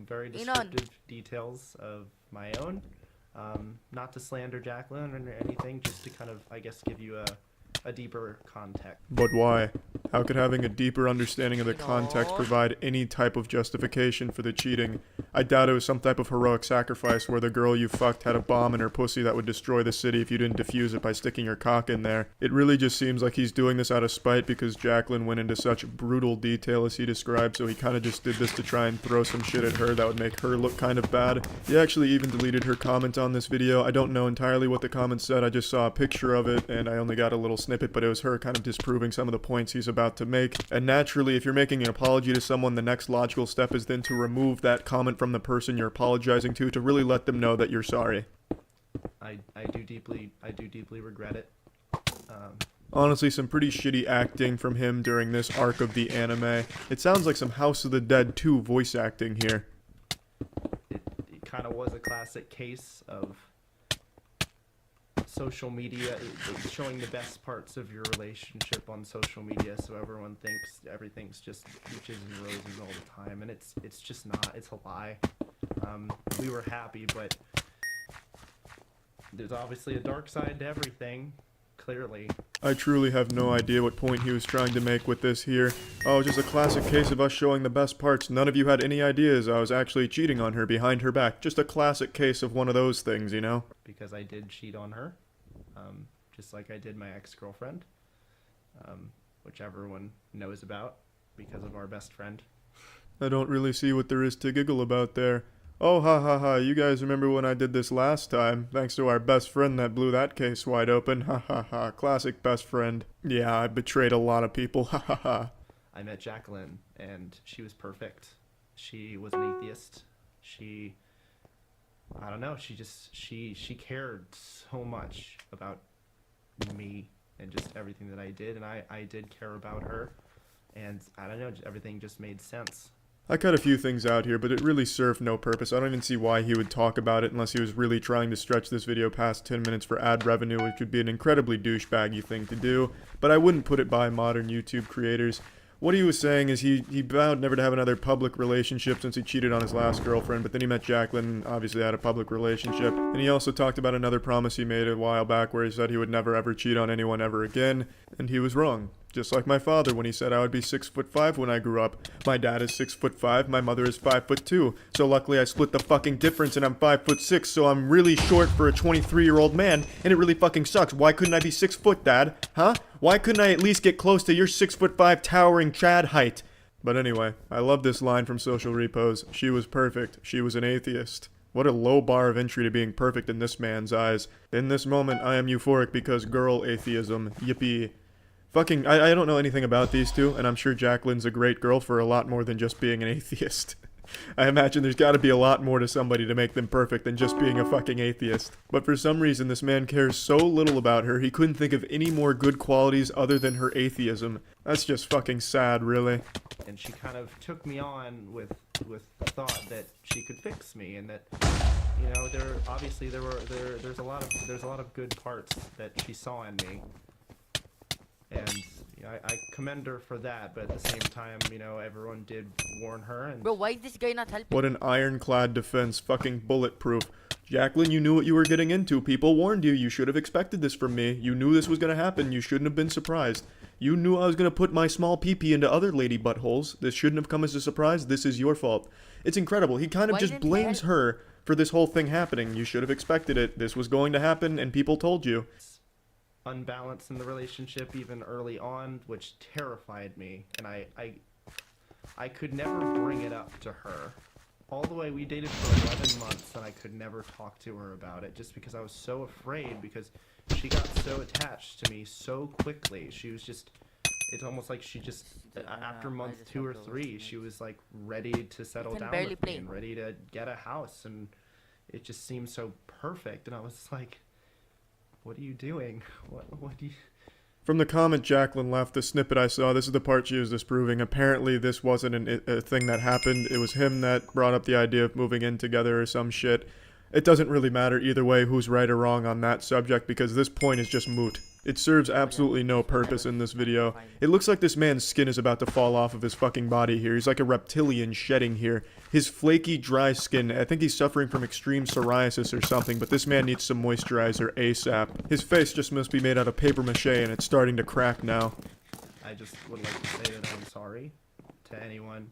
very descriptive details of my own. Not to slander Jacqueline or anything, just to kind of, I guess, give you a deeper context. But why? How could having a deeper understanding of the context provide any type of justification for the cheating? I doubt it was some type of heroic sacrifice where the girl you fucked had a bomb in her pussy that would destroy the city if you didn't defuse it by sticking your cock in there. It really just seems like he's doing this out of spite because Jacqueline went into such brutal detail as he described, so he kind of just did this to try and throw some shit at her that would make her look kind of bad. He actually even deleted her comment on this video. I don't know entirely what the comment said, I just saw a picture of it and I only got a little snippet, but it was her kind of disproving some of the points he's about to make. And naturally, if you're making an apology to someone, the next logical step is then to remove that comment from the person you're apologizing to really let them know that you're sorry. I do deeply regret it. Honestly, some pretty shitty acting from him during this arc of the anime. It sounds like some House of the Dead 2 voice acting here. It kind of was a classic case of social media showing the best parts of your relationship on social media, so everyone thinks everything's just peaches and roses all the time, and it's just not. It's a lie. We were happy, but there's obviously a dark side to everything, clearly. I truly have no idea what point he was trying to make with this here. Oh, just a classic case of us showing the best parts. None of you had any ideas I was actually cheating on her behind her back. Just a classic case of one of those things, you know? Because I did cheat on her, just like I did my ex-girlfriend, which everyone knows about because of our best friend. I don't really see what there is to giggle about there. Oh, ha ha ha, you guys remember when I did this last time? Thanks to our best friend that blew that case wide open. Ha ha ha, classic best friend. Yeah, I betrayed a lot of people. Ha ha ha. I met Jacqueline, and she was perfect. She was an atheist. I don't know, she cared so much about me and just everything that I did, and I did care about her, and I don't know, everything just made sense. I cut a few things out here, but it really served no purpose. I don't even see why he would talk about it unless he was really trying to stretch this video past 10 minutes for ad revenue, which would be an incredibly douchebaggy thing to do, but I wouldn't put it by modern YouTube creators. What he was saying is he vowed never to have another public relationship since he cheated on his last girlfriend, but then he met Jacqueline and obviously had a public relationship. And he also talked about another promise he made a while back where he said he would never ever cheat on anyone ever again, and he was wrong. Just like my father when he said I would be 6'5" when I grew up. My dad is 6'5", my mother is 5'2", so luckily I split the fucking difference and I'm 5'6", so I'm really short for a 23-year-old man, and it really fucking sucks. Why couldn't I be 6 foot, Dad? Huh? Why couldn't I at least get close to your 6'5" towering Chad height? But anyway, I love this line from Social Repos. She was perfect. She was an atheist. What a low bar of entry to being perfect in this man's eyes. In this moment, I am euphoric because girl atheism. Yippee. Fucking, I don't know anything about these two, and I'm sure Jacqueline's a great girl for a lot more than just being an atheist. I imagine there's gotta be a lot more to somebody to make them perfect than just being a fucking atheist. But for some reason, this man cares so little about her, he couldn't think of any more good qualities other than her atheism. That's just fucking sad, really. And she kind of took me on with the thought that she could fix me, and that, you know, there's a lot of good parts that she saw in me. And you know, I commend her for that, but at the same time, you know, everyone did warn her. And bro, why is this guy not helping? What an ironclad defense, fucking bulletproof. Jacqueline, you knew what you were getting into. People warned you. You should have expected this from me. You knew this was gonna happen. You shouldn't have been surprised. You knew I was gonna put my small pee-pee into other lady buttholes. This shouldn't have come as a surprise. This is your fault. It's incredible. He kind of just blames her for this whole thing happening. You should have expected it. This was going to happen, and people told you. Unbalance in the relationship even early on, which terrified me, and I could never bring it up to her. All the way, we dated for 11 months, and I could never talk to her about it, just because I was so afraid, because she got so attached to me so quickly. She was just, it's almost like she just, after month 2 or 3, she was like ready to settle down with me and ready to get a house, and it just seemed so perfect, and I was like, what are you doing? What do you... From the comment Jacqueline left, the snippet I saw, this is the part she was disproving. Apparently this wasn't a thing that happened. It was him that brought up the idea of moving in together or some shit. It doesn't really matter either way who's right or wrong on that subject because this point is just moot. It serves absolutely no purpose in this video. It looks like this man's skin is about to fall off of his fucking body here. He's like a reptilian shedding here. His flaky, dry skin, I think he's suffering from extreme psoriasis or something, but this man needs some moisturizer ASAP. His face just must be made out of paper mache and it's starting to crack now. I just would like to say that I'm sorry to anyone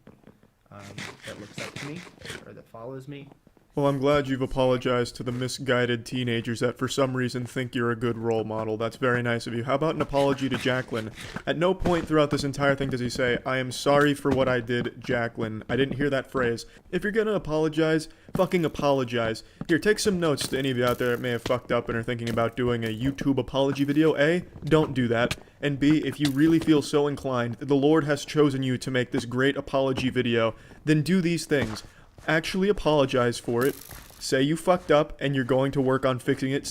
that looks up to me or that follows me. Well, I'm glad you've apologized to the misguided teenagers that for some reason think you're a good role model. That's very nice of you. How about an apology to Jacqueline? At no point throughout this entire thing does he say, I am sorry for what I did, Jacqueline. I didn't hear that phrase. If you're gonna apologize, fucking apologize. Here, take some notes to any of you out there that may have fucked up and are thinking about doing a YouTube apology video. A, don't do that. And B, if you really feel so inclined, the Lord has chosen you to make this great apology video, then do these things. Actually apologize for it. Say you fucked up and you're going to work on fixing it.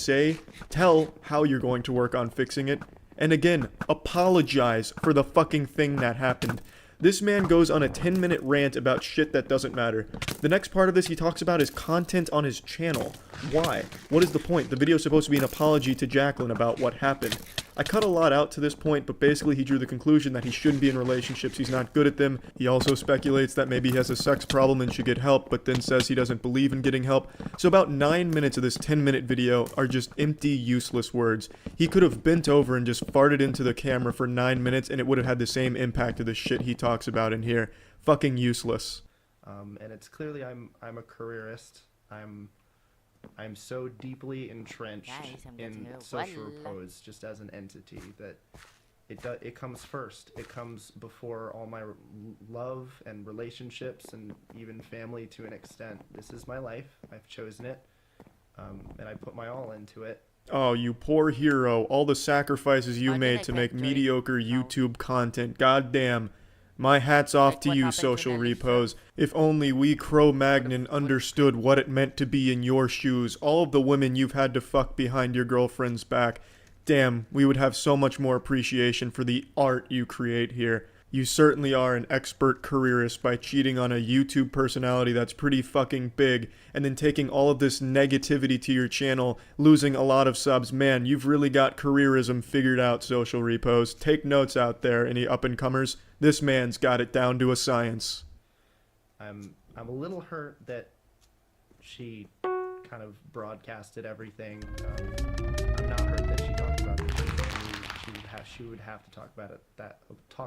Tell how you're going to work on fixing it. And again, apologize for the fucking thing that happened. This man goes on a 10-minute rant about shit that doesn't matter. The next part of this he talks about is content on his channel. Why? What is the point? The video is supposed to be an apology to Jacqueline about what happened. I cut a lot out to this point, but basically he drew the conclusion that he shouldn't be in relationships, he's not good at them. He also speculates that maybe he has a sex problem and should get help, but then says he doesn't believe in getting help. So about 9 minutes of this 10-minute video are just empty, useless words. He could have bent over and just farted into the camera for 9 minutes and it would have had the same impact to the shit he talks about in here. Fucking useless. And it's clearly I'm a careerist. I'm so deeply entrenched in social repose just as an entity that it comes first. It comes before all my love and relationships and even family to an extent. This is my life. I've chosen it, and I put my all into it. Oh, you poor hero. All the sacrifices you made to make mediocre YouTube content. God damn. My hat's off to you, social repos. If only we Cro-Magnon understood what it meant to be in your shoes. All of the women you've had to fuck behind your girlfriend's back. Damn, we would have so much more appreciation for the art you create here. You certainly are an expert careerist by cheating on a YouTube personality that's pretty fucking big, and then taking all of this negativity to your channel, losing a lot of subs. Man, you've really got careerism figured out, social repos. Take notes out there, any up-and-comers. This man's got it down to a science. I'm a little hurt that she kind of broadcasted everything. I'm not hurt that she talked about the cheating. She would have to talk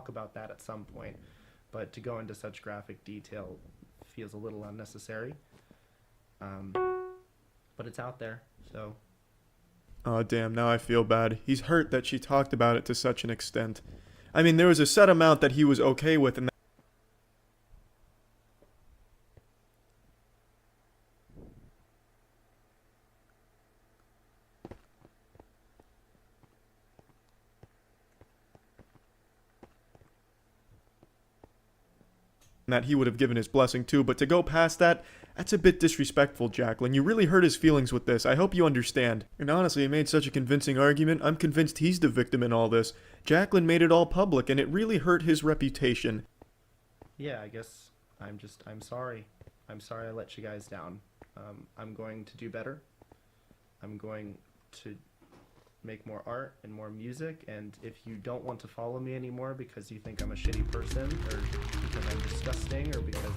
about that at some point, but to go into such graphic detail feels a little unnecessary. But it's out there, so. Oh damn, now I feel bad. He's hurt that she talked about it to such an extent. I mean, there was a set amount that he was okay with, and that he would have given his blessing to, but to go past that, that's a bit disrespectful, Jacqueline. You really hurt his feelings with this. I hope you understand. And honestly, he made such a convincing argument, I'm convinced he's the victim in all this. Jacqueline made it all public, and it really hurt his reputation. Yeah, I guess I'm sorry. I'm sorry I let you guys down. I'm going to do better. I'm going to make more art and more music, and if you don't want to follow me anymore because you think I'm a shitty person, or because I'm disgusting, or because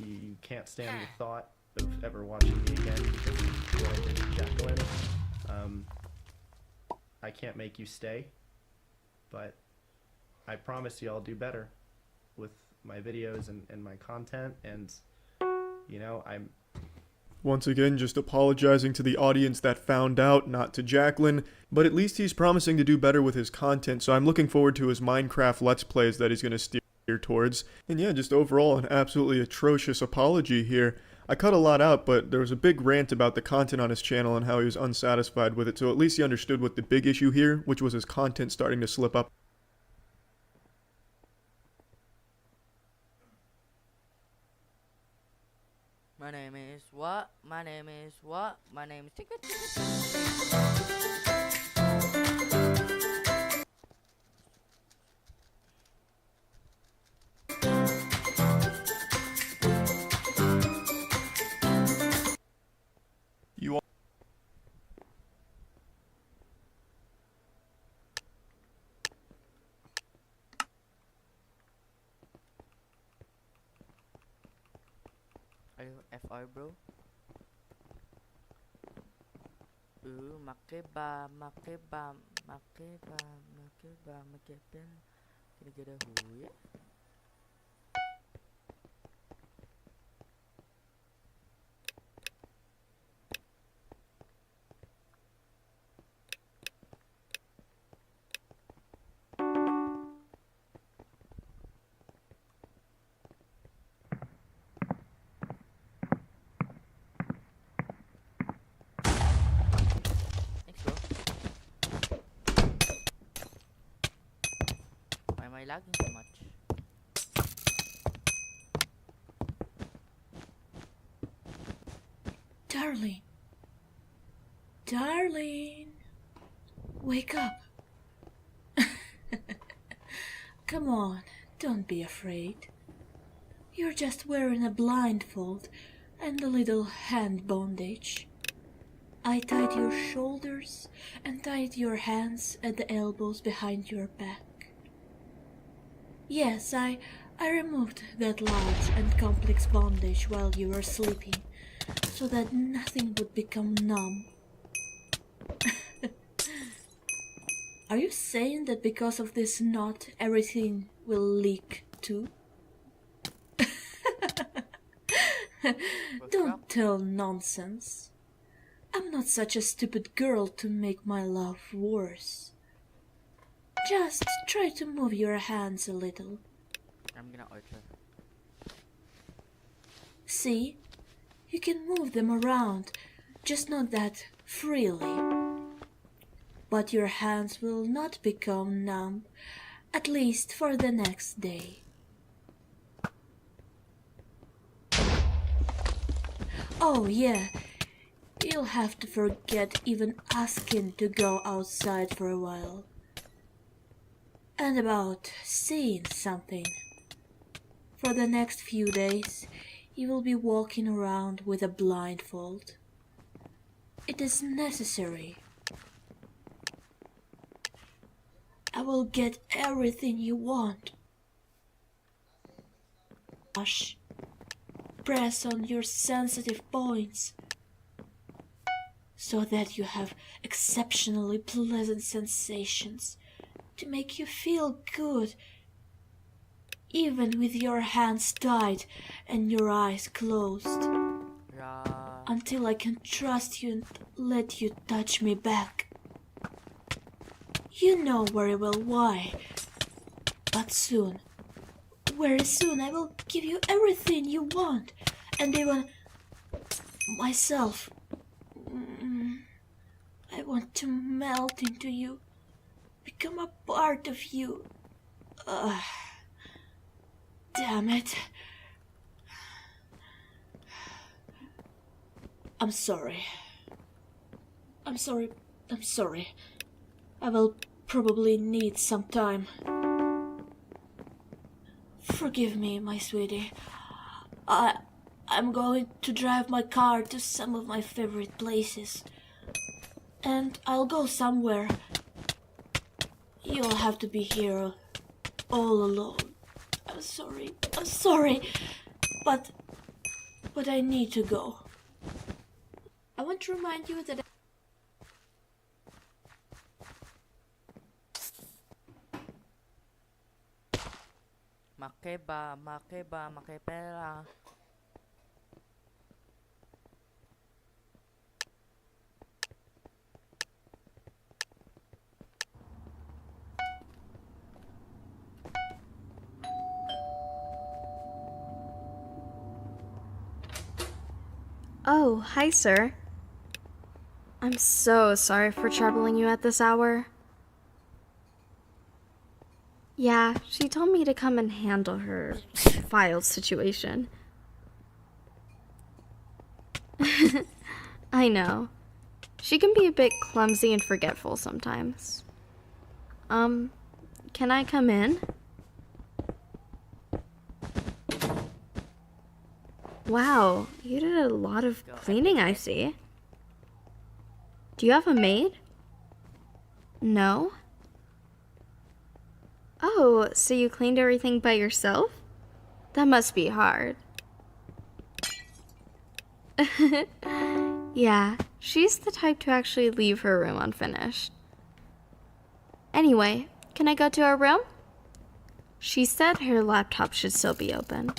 you can't stand the thought of ever watching me again because of what I did to Jacqueline, I can't make you stay, but I promise you I'll do better with my videos and my content, and you know, Once again, just apologizing to the audience that found out, not to Jacqueline, but at least he's promising to do better with his content, so I'm looking forward to his Minecraft Let's Plays that he's going to steer towards. And yeah, just overall an absolutely atrocious apology here. I cut a lot out, but there was a big rant about the content on his channel and how he was unsatisfied with it, so at least he understood what the big issue here, which was his content starting to slip up. My name is what? My name is what? My name is you FR, bro? Ooh, makeba, makeba, makeba, makeba, makeba. Can I get a hooya? Thanks, bro. Why am I lagging so much? Darling. Darling. Wake up. Come on, don't be afraid. You're just wearing a blindfold and a little hand bondage. I tied your shoulders and tied your hands at the elbows behind your back. Yes, I removed that large and complex bondage while you were sleeping, so that nothing would become numb. Are you saying that because of this knot, everything will leak too? Don't tell nonsense. I'm not such a stupid girl to make my love worse. Just try to move your hands a little. I'm gonna archer. See? You can move them around, just not that freely. But your hands will not become numb, at least for the next day. Oh yeah, you'll have to forget even asking to go outside for a while. And about seeing something. For the next few days, you will be walking around with a blindfold. It is necessary. I will get everything you want. Hush. Press on your sensitive points so that you have exceptionally pleasant sensations to make you feel good, even with your hands tied and your eyes closed, until I can trust you and let you touch me back. You know very well why, but soon, very soon, I will give you everything you want, and even myself. I want to melt into you, become a part of you. Damn it. I'm sorry. I'm sorry. I will probably need some time. Forgive me, my sweetie. I'm going to drive my car to some of my favorite places. And I'll go somewhere. You'll have to be here all alone. I'm sorry. But I need to go. I want to remind you that Makeba, makeba, makepela. Oh, hi, sir. I'm so sorry for troubling you at this hour. Yeah, she told me to come and handle her file situation. I know. She can be a bit clumsy and forgetful sometimes. Can I come in? Wow, you did a lot of cleaning, I see. Do you have a maid? No? Oh, so you cleaned everything by yourself? That must be hard. Yeah, she's the type to actually leave her room unfinished. Anyway, can I go to her room? She said her laptop should still be open.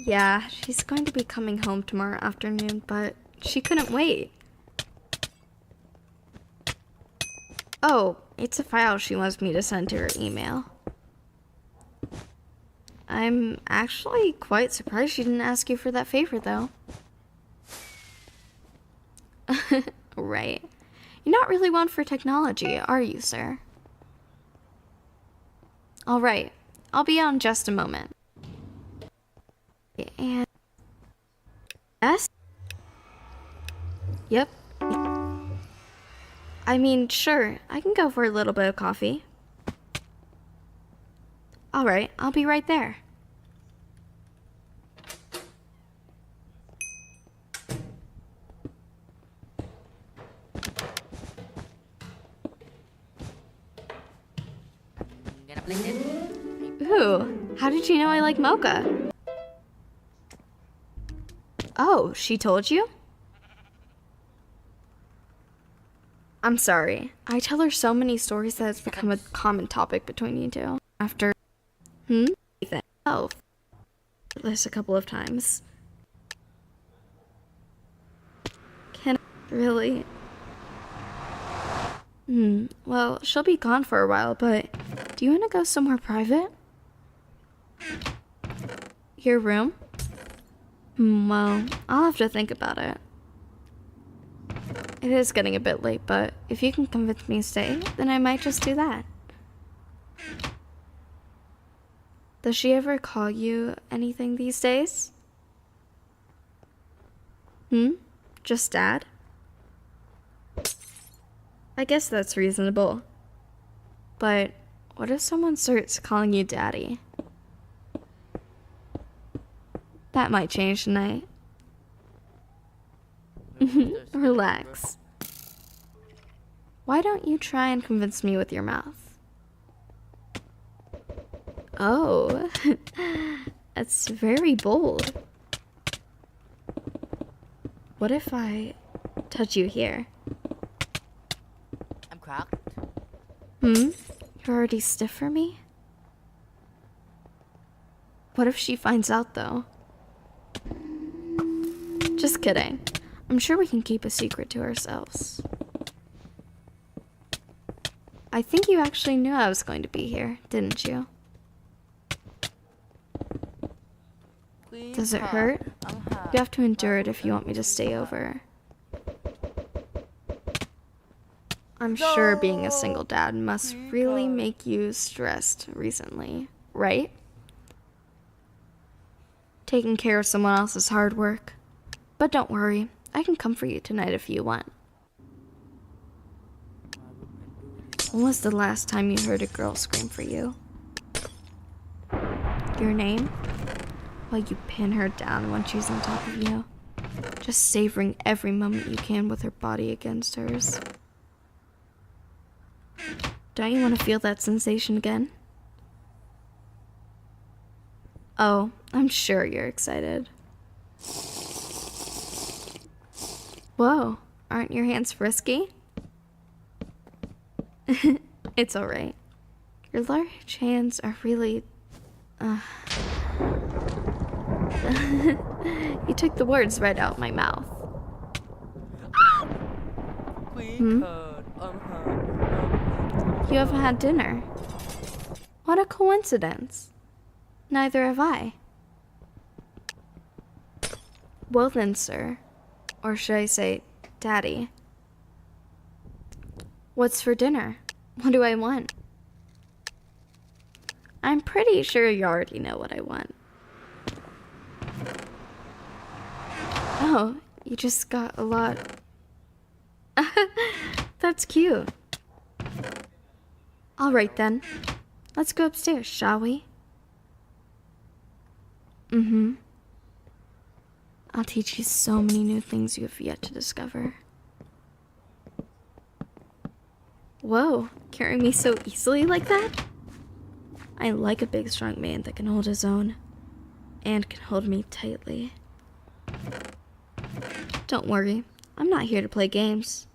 Yeah, she's going to be coming home tomorrow afternoon, but she couldn't wait. Oh, it's a file she wants me to send to her email. I'm actually quite surprised she didn't ask you for that favor, though. Right. You're not really one for technology, are you, sir? Alright, I'll be out in just a moment. And... Yes? Yep. I mean, sure, I can go for a little bit of coffee. Alright, I'll be right there. Ooh, how did you know I like mocha? Oh, she told you? I'm sorry. I tell her so many stories that it's become a common topic between you two. After... Ethan. Oh. This a couple of times. Can I really... Well, she'll be gone for a while, but do you want to go somewhere private? Your room? Well, I'll have to think about it. It is getting a bit late, but if you can convince me to stay, then I might just do that. Does she ever call you anything these days? Just Dad? I guess that's reasonable. But what if someone starts calling you Daddy? That might change tonight. Relax. Why don't you try and convince me with your mouth? Oh, that's very bold. What if I touch you here? I'm cracked. You're already stiff for me? What if she finds out, though? Just kidding. I'm sure we can keep a secret to ourselves. I think you actually knew I was going to be here, didn't you? Does it hurt? You have to endure it if you want me to stay over. I'm sure being a single dad must really make you stressed recently, right? Taking care of someone else is hard work. But don't worry, I can comfort you tonight if you want. When was the last time you heard a girl scream for you? Your name? While you pin her down when she's on top of you. Just savoring every moment you can with her body against hers. Don't you want to feel that sensation again? Oh, I'm sure you're excited. Whoa, aren't your hands frisky? It's alright. Your large hands are really... You took the words right out my mouth. You haven't had dinner. What a coincidence. Neither have I. Well then, sir. Or should I say, Daddy. What's for dinner? What do I want? I'm pretty sure you already know what I want. Oh, you just got a lot. That's cute. Alright then. Let's go upstairs, shall we? I'll teach you so many new things you have yet to discover. Whoa, carrying me so easily like that? I like a big strong man that can hold his own. and can hold me tightly. Don't worry, I'm not here to play games.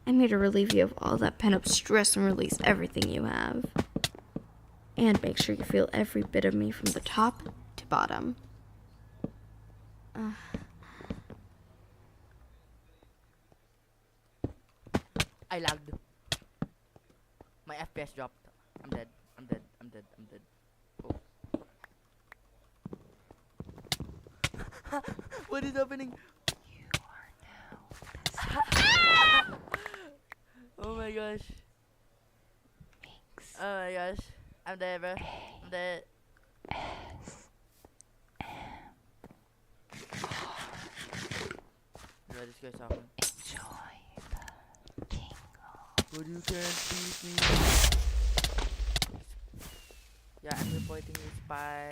I'm here to relieve you of all that pent-up stress and release everything you have. And make sure you feel every bit of me from the top to bottom. I lagged. My FPS dropped. I'm dead. I'm dead. I'm dead. I'm dead. Oh. What is happening? You are now. Oh my gosh. Thanks. Oh my gosh. I'm dead, bro. I'm dead. What is this guy talking? Enjoy the tingle. But you can't beat me. Yeah, I'm reporting the spies.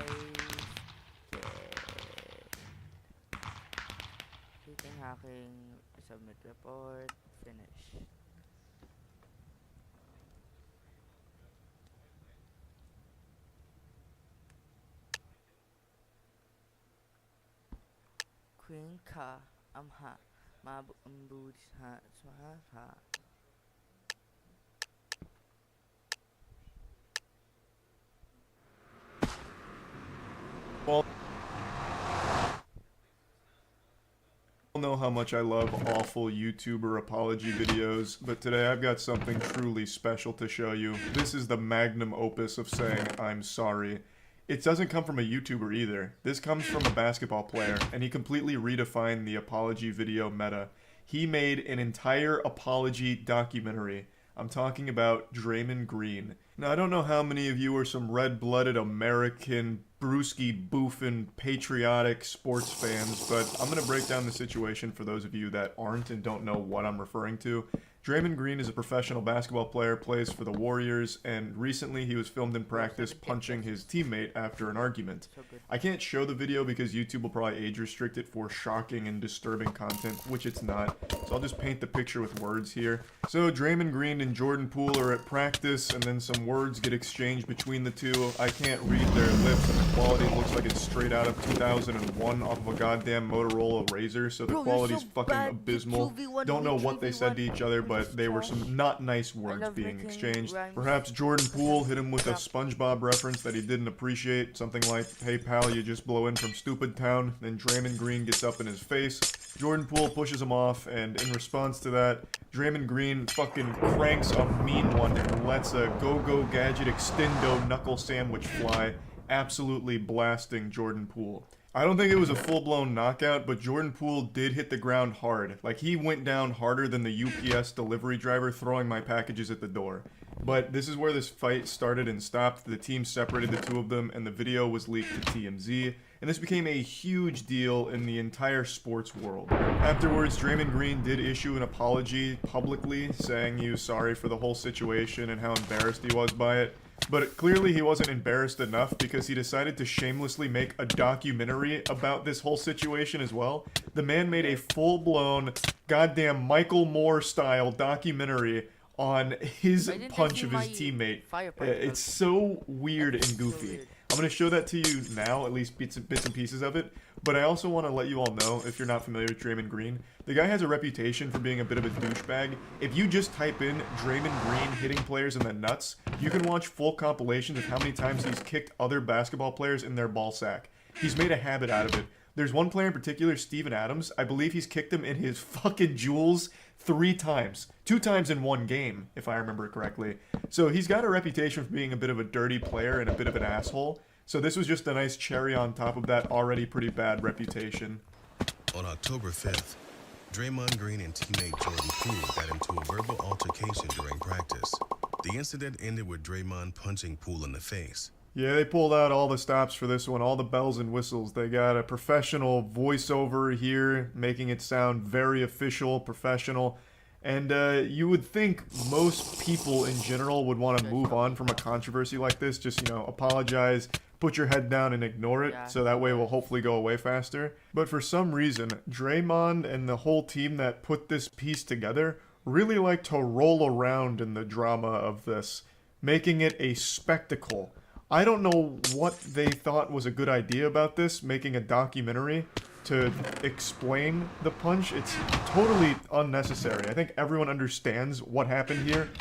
Cheating, hacking, submit report, finish. Queen ka amha mabu umbud ha swaha. Well, you know how much I love awful YouTuber apology videos, but today I've got something truly special to show you. This is the magnum opus of saying I'm sorry. It doesn't come from a YouTuber either. This comes from a basketball player, and he completely redefined the apology video meta. He made an entire apology documentary. I'm talking about Draymond Green. Now, I don't know how many of you are some red-blooded American, brewski boofing, patriotic sports fans, but I'm going to break down the situation for those of you that aren't and don't know what I'm referring to. Draymond Green is a professional basketball player, plays for the Warriors, and recently he was filmed in practice punching his teammate after an argument. I can't show the video because YouTube will probably age restrict it for shocking and disturbing content, which it's not, so I'll just paint the picture with words here. So Draymond Green and Jordan Poole are at practice, and then some words get exchanged between the two. I can't read their lips, and the quality looks like it's straight out of 2001 off of a goddamn Motorola Razr, so the quality's fucking abysmal. Don't know what they said to each other, but they were some not nice words being exchanged. Perhaps Jordan Poole hit him with a SpongeBob reference that he didn't appreciate, something like, "Hey pal, you just blow in from Stupid Town." Then Draymond Green gets up in his face. Jordan Poole pushes him off, and in response to that, Draymond Green fucking cranks a mean one and lets a go-go gadget extendo knuckle sandwich fly, absolutely blasting Jordan Poole. I don't think it was a full-blown knockout, but Jordan Poole did hit the ground hard. Like, he went down harder than the UPS delivery driver throwing my packages at the door. But this is where this fight started and stopped. The team separated the two of them, and the video was leaked to TMZ. And this became a huge deal in the entire sports world. Afterwards, Draymond Green did issue an apology publicly, saying he was sorry for the whole situation and how embarrassed he was by it. But clearly he wasn't embarrassed enough because he decided to shamelessly make a documentary about this whole situation as well. The man made a full-blown, goddamn Michael Moore-style documentary on his punch of his teammate. It's so weird and goofy. I'm going to show that to you now, at least bits and pieces of it. But I also want to let you all know, if you're not familiar with Draymond Green, the guy has a reputation for being a bit of a douchebag. If you just type in Draymond Green hitting players in the nuts, you can watch full compilations of how many times he's kicked other basketball players in their ball sack. He's made a habit out of it. There's one player in particular, Steven Adams. I believe he's kicked him in his fucking jewels 3 times. 2 times in one game, if I remember correctly. So he's got a reputation for being a bit of a dirty player and a bit of an asshole. So this was just a nice cherry on top of that already pretty bad reputation. On October 5th, Draymond Green and teammate Jordan Poole got into a verbal altercation during practice. The incident ended with Draymond punching Poole in the face. Yeah, they pulled out all the stops for this one, all the bells and whistles. They got a professional voiceover here, making it sound very official, professional. And you would think most people in general would want to move on from a controversy like this. Just, you know, apologize, put your head down and ignore it, so that way it will hopefully go away faster. But for some reason, Draymond and the whole team that put this piece together really like to roll around in the drama of this, making it a spectacle. I don't know what they thought was a good idea about this, making a documentary to explain the punch. It's totally unnecessary. I think everyone understands what happened here.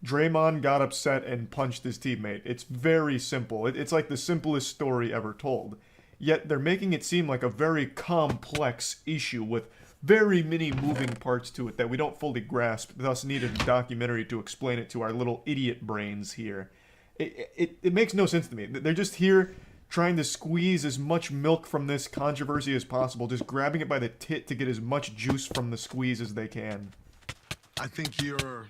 Draymond got upset and punched his teammate. It's very simple. It's like the simplest story ever told. Yet they're making it seem like a very complex issue with very many moving parts to it that we don't fully grasp, thus needed a documentary to explain it to our little idiot brains here. It makes no sense to me. They're just here trying to squeeze as much milk from this controversy as possible, just grabbing it by the tit to get as much juice from the squeeze as they can. I think you're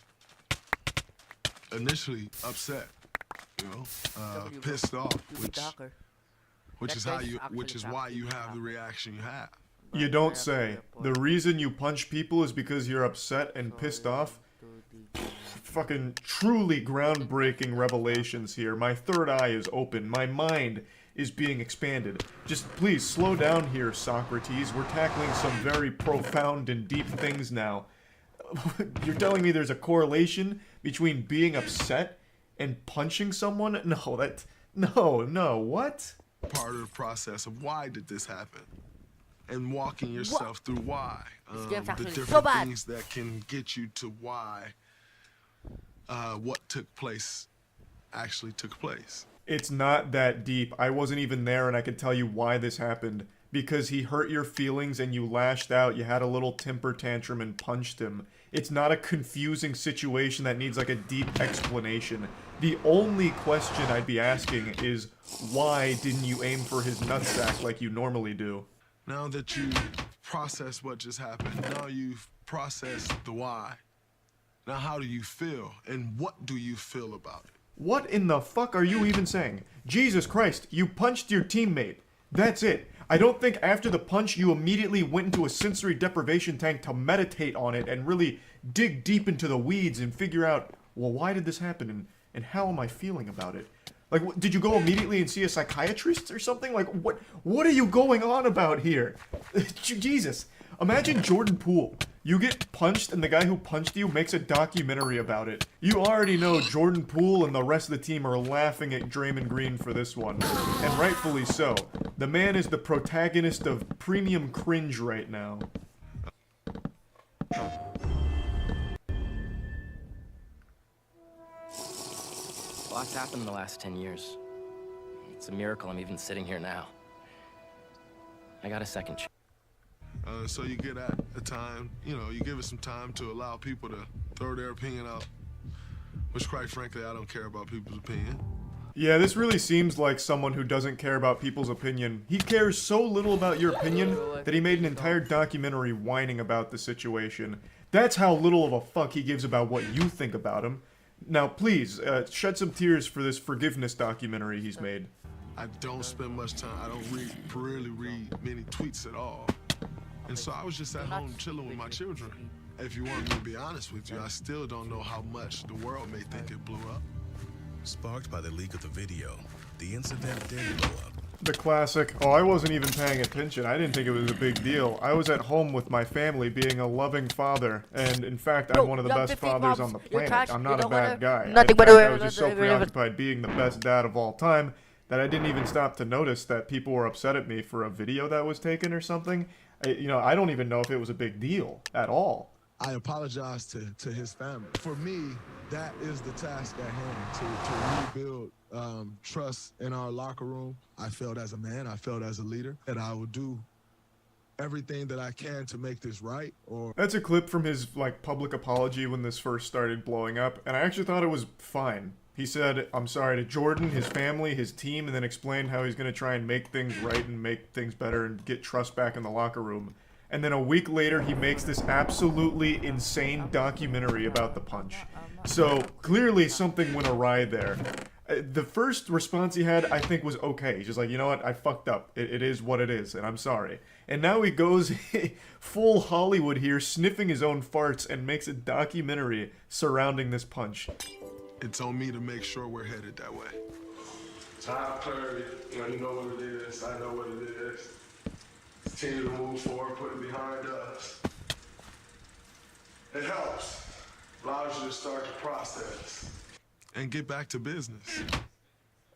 initially upset, you know, pissed off, which is why you have the reaction you have. You don't say. The reason you punch people is because you're upset and pissed off? Fucking truly groundbreaking revelations here. My third eye is open. My mind is being expanded. Just please slow down here, Socrates. We're tackling some very profound and deep things now. You're telling me there's a correlation between being upset and punching someone? No, what? Part of the process of why did this happen? And walking yourself through why. The different things that can get you to why what took place actually took place. It's not that deep. I wasn't even there and I could tell you why this happened. Because he hurt your feelings and you lashed out, you had a little temper tantrum and punched him. It's not a confusing situation that needs like a deep explanation. The only question I'd be asking is, why didn't you aim for his nutsack like you normally do? Now that you process what just happened, now you've processed the why. Now how do you feel, and what do you feel about it? What in the fuck are you even saying? Jesus Christ, you punched your teammate. That's it. I don't think after the punch you immediately went into a sensory deprivation tank to meditate on it and really dig deep into the weeds and figure out, well, why did this happen and how am I feeling about it? Like, did you go immediately and see a psychiatrist or something? Like, what are you going on about here? Jesus. Imagine Jordan Poole. You get punched and the guy who punched you makes a documentary about it. You already know Jordan Poole and the rest of the team are laughing at Draymond Green for this one. And rightfully so. The man is the protagonist of premium cringe right now. Lots happened in the last 10 years. It's a miracle I'm even sitting here now. I got a second chance. So you get at a time, you know, you give it some time to allow people to throw their opinion out, which quite frankly, I don't care about people's opinion. Yeah, this really seems like someone who doesn't care about people's opinion. He cares so little about your opinion that he made an entire documentary whining about the situation. That's how little of a fuck he gives about what you think about him. Now, please, shed some tears for this forgiveness documentary he's made. I don't spend much time, I don't really read many tweets at all. And so I was just at home chilling with my children. If you want me to be honest with you, I still don't know how much the world may think it blew up. Sparked by the leak of the video, the incident did blow up. The classic, oh, I wasn't even paying attention. I didn't think it was a big deal. I was at home with my family being a loving father. And in fact, I'm one of the best fathers on the planet. I'm not a bad guy. In fact, I was just so preoccupied being the best dad of all time that I didn't even stop to notice that people were upset at me for a video that was taken or something. I don't even know if it was a big deal at all. I apologize to his family. For me, that is the task at hand, to rebuild trust in our locker room. I felt as a man, I felt as a leader, that I would do everything that I can to make this right. That's a clip from his public apology when this first started blowing up, and I actually thought it was fine. He said, I'm sorry to Jordan, his family, his team, and then explained how he's going to try and make things right and make things better and get trust back in the locker room. And then a week later, he makes this absolutely insane documentary about the punch. So, clearly something went awry there. The first response he had, I think, was okay. He's just like, you know what, I fucked up. It is what it is, and I'm sorry. And now he goes full Hollywood here, sniffing his own farts, and makes a documentary surrounding this punch. It's on me to make sure we're headed that way. So I have clarity, you know what it is, I know what it is. Continue to move forward, put it behind us. It helps, allows you to start the process. And get back to business.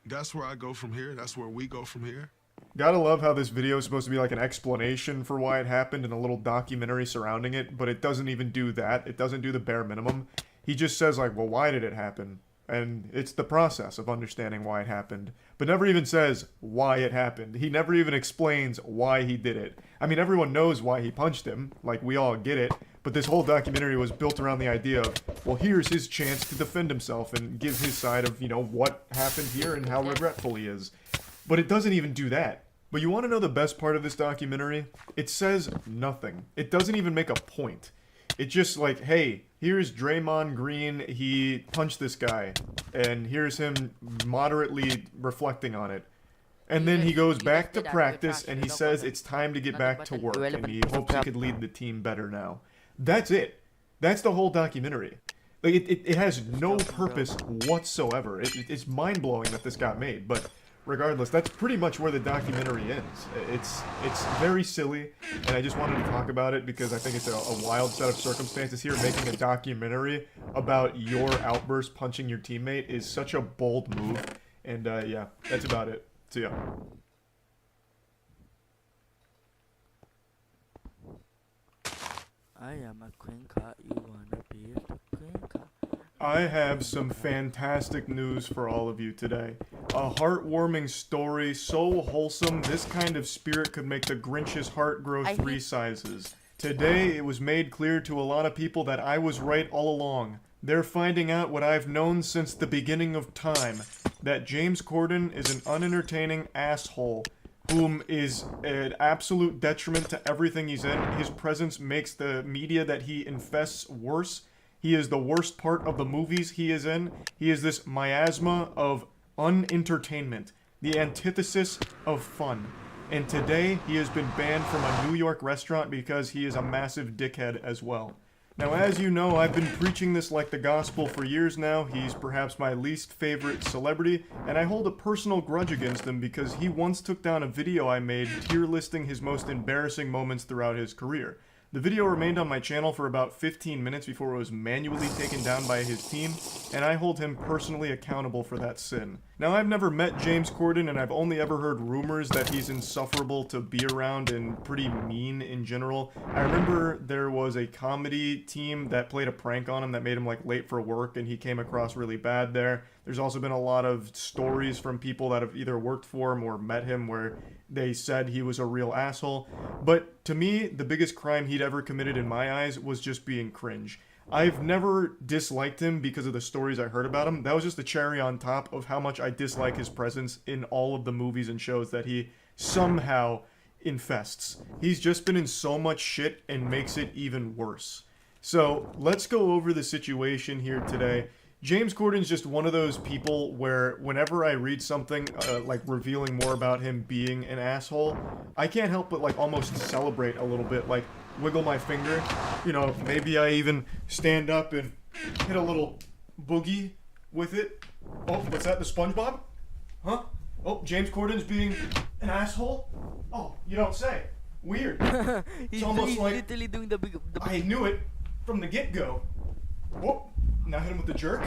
that's where I go from here. That's where we go from here. Gotta love how this video is supposed to be like an explanation for why it happened and a little documentary surrounding it, but it doesn't even do that. It doesn't do the bare minimum. He just says like, well, why did it happen? And it's the process of understanding why it happened, but never even says why it happened. He never even explains why he did it. I mean, everyone knows why he punched him, like we all get it, but this whole documentary was built around the idea of, well, here's his chance to defend himself and give his side of, you know, what happened here and how regretful he is. But it doesn't even do that. But you want to know the best part of this documentary? It says nothing. It doesn't even make a point. It's just like, hey, here's Draymond Green, he punched this guy, and here's him moderately reflecting on it. And then he goes back to practice, and he says it's time to get back to work, and he hopes he could lead the team better now. That's it. That's the whole documentary. Like, it has no purpose whatsoever. It's mind-blowing that this got made, but regardless, that's pretty much where the documentary ends. It's very silly, and I just wanted to talk about it because I think it's a wild set of circumstances here. Making a documentary about your outburst punching your teammate is such a bold move, and yeah, that's about it. See ya. I am a queen cat, you wanna be a queen cat. I have some fantastic news for all of you today. A heartwarming story so wholesome, this kind of spirit could make the Grinch's heart grow 3 sizes. Today, it was made clear to a lot of people that I was right all along. They're finding out what I've known since the beginning of time, that James Corden is an unentertaining asshole whom is an absolute detriment to everything he's in. His presence makes the media that he infests worse. He is the worst part of the movies he is in. He is this miasma of unentertainment, the antithesis of fun. And today, he has been banned from a New York restaurant because he is a massive dickhead as well. Now, as you know, I've been preaching this like the gospel for years now. He's perhaps my least favorite celebrity, and I hold a personal grudge against him because he once took down a video I made tier listing his most embarrassing moments throughout his career. The video remained on my channel for about 15 minutes before it was manually taken down by his team, and I hold him personally accountable for that sin. Now, I've never met James Corden, and I've only ever heard rumors that he's insufferable to be around and pretty mean in general. I remember there was a comedy team that played a prank on him that made him like late for work, and he came across really bad there. There's also been a lot of stories from people that have either worked for him or met him where they said he was a real asshole. But to me, the biggest crime he'd ever committed in my eyes was just being cringe. I've never disliked him because of the stories I heard about him. That was just the cherry on top of how much I dislike his presence in all of the movies and shows that he somehow infests. He's just been in so much shit and makes it even worse. So let's go over the situation here today. James Corden's just one of those people where whenever I read something like revealing more about him being an asshole, I can't help but like almost celebrate a little bit, like wiggle my finger. You know, maybe I even stand up and hit a little boogie with it. Oh, what's that, the SpongeBob? Huh? Oh, James Corden's being an asshole? Oh, you don't say. Weird. It's almost like literally doing the I knew it from the get-go. Whoop. Now hit him with the jerk.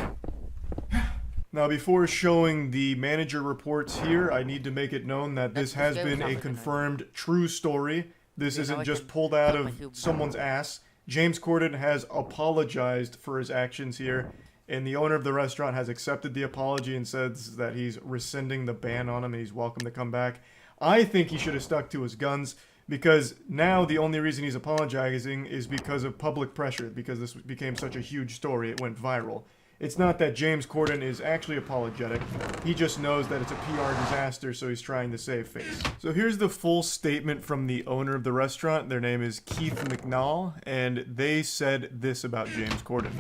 Now, before showing the manager reports here, I need to make it known that this has been a confirmed true story. This isn't just pulled out of someone's ass. James Corden has apologized for his actions here, and the owner of the restaurant has accepted the apology and says that he's rescinding the ban on him and he's welcome to come back. I think he should have stuck to his guns, because now the only reason he's apologizing is because of public pressure, because this became such a huge story, it went viral. It's not that James Corden is actually apologetic, he just knows that it's a PR disaster, so he's trying to save face. So here's the full statement from the owner of the restaurant. Their name is Keith McNall, and they said this about James Corden.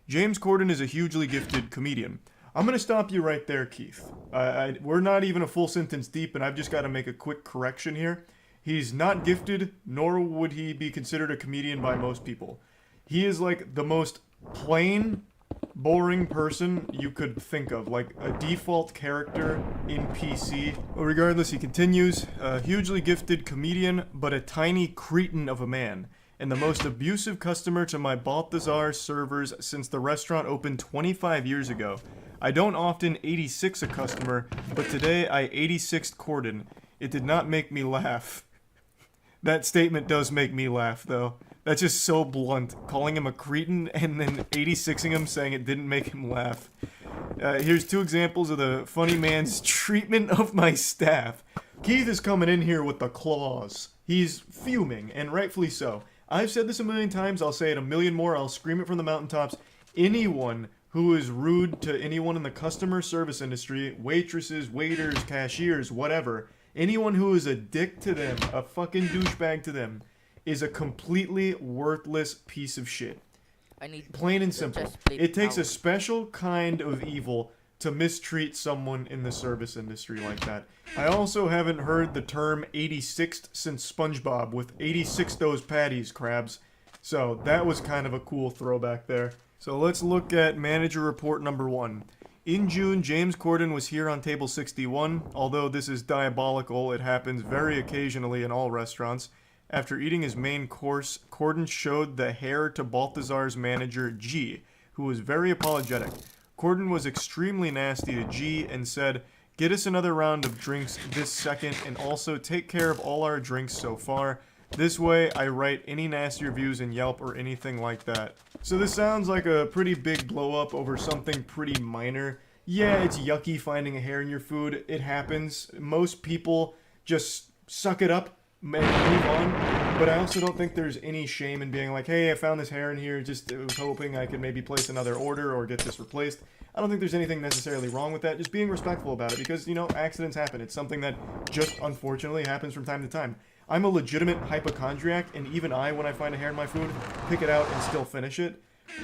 James Corden is a hugely gifted comedian. I'm going to stop you right there, Keith. We're not even a full sentence deep, and I've just got to make a quick correction here. He's not gifted, nor would he be considered a comedian by most people. He is like the most plain, boring person you could think of, like a default character in PC. But regardless, he continues, a hugely gifted comedian, but a tiny cretin of a man, and the most abusive customer to my Balthazar servers since the restaurant opened 25 years ago. I don't often 86 a customer, but today I 86'd Corden. It did not make me laugh. That statement does make me laugh, though. That's just so blunt. Calling him a cretin and then 86ing him, saying it didn't make him laugh. Here's 2 examples of the funny man's treatment of my staff. Keith is coming in here with the claws. He's fuming, and rightfully so. I've said this a million times, I'll say it a million more, I'll scream it from the mountaintops. Anyone who is rude to anyone in the customer service industry, waitresses, waiters, cashiers, whatever, anyone who is a dick to them, a fucking douchebag to them, is a completely worthless piece of shit. Plain and simple. It takes a special kind of evil to mistreat someone in the service industry like that. I also haven't heard the term 86th since SpongeBob with 86 those patties, crabs. So that was kind of a cool throwback there. So let's look at manager report number 1. In June, James Corden was here on table 61. Although this is diabolical, it happens very occasionally in all restaurants. After eating his main course, Corden showed the hair to Balthazar's manager, G, who was very apologetic. Corden was extremely nasty to G and said, "Get us another round of drinks this second and also take care of all our drinks so far. This way, I write any nasty reviews in Yelp or anything like that." So this sounds like a pretty big blow up over something pretty minor. Yeah, it's yucky finding a hair in your food. It happens. Most people just suck it up and move on. But I also don't think there's any shame in being like, hey, I found this hair in here, just was hoping I could maybe place another order or get this replaced. I don't think there's anything necessarily wrong with that. Just being respectful about it because, you know, accidents happen. It's something that just unfortunately happens from time to time. I'm a legitimate hypochondriac, and even I, when I find a hair in my food, pick it out and still finish it.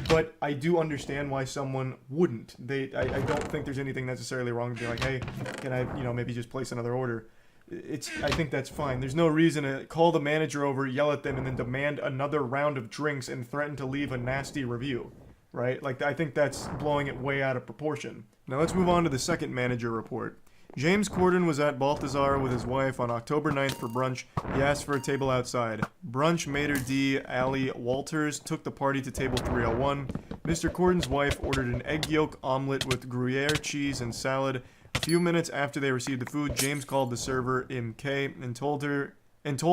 But I do understand why someone wouldn't. I don't think there's anything necessarily wrong to be like, hey, can I, you know, maybe just place another order. I think that's fine. There's no reason to call the manager over, yell at them, and then demand another round of drinks and threaten to leave a nasty review, right? Like, I think that's blowing it way out of proportion. Now let's move on to the second manager report. James Corden was at Balthazar with his wife on October 9th for brunch. He asked for a table outside. Brunch maitre d' Allie Walters took the party to table 301. Mr. Corden's wife ordered an egg yolk omelet with Gruyere cheese and salad. A few minutes after they received the food, James called the server, MK, and told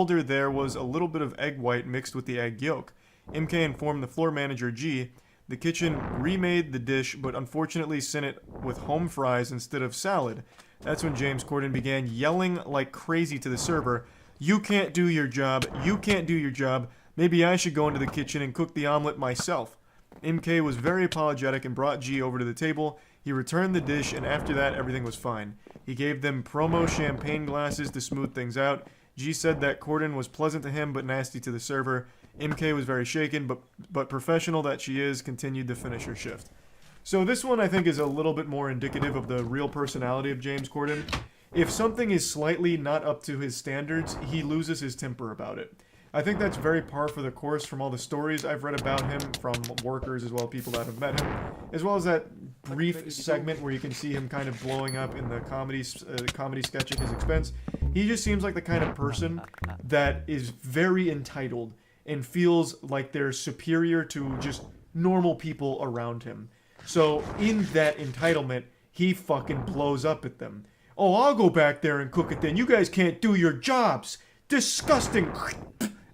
her there was a little bit of egg white mixed with the egg yolk. MK informed the floor manager, G. The kitchen remade the dish, but unfortunately sent it with home fries instead of salad. That's when James Corden began yelling like crazy to the server, "You can't do your job, you can't do your job, maybe I should go into the kitchen and cook the omelet myself." MK was very apologetic and brought G over to the table. He returned the dish, and after that, everything was fine. He gave them promo champagne glasses to smooth things out. G said that Corden was pleasant to him but nasty to the server. MK was very shaken, but professional that she is, continued to finish her shift. So this one I think is a little bit more indicative of the real personality of James Corden. If something is slightly not up to his standards, he loses his temper about it. I think that's very par for the course from all the stories I've read about him, from workers as well as people that have met him, as well as that brief segment where you can see him kind of blowing up in the comedy sketch at his expense. He just seems like the kind of person that is very entitled and feels like they're superior to just normal people around him. So in that entitlement, he fucking blows up at them. "Oh, I'll go back there and cook it then. You guys can't do your jobs. Disgusting.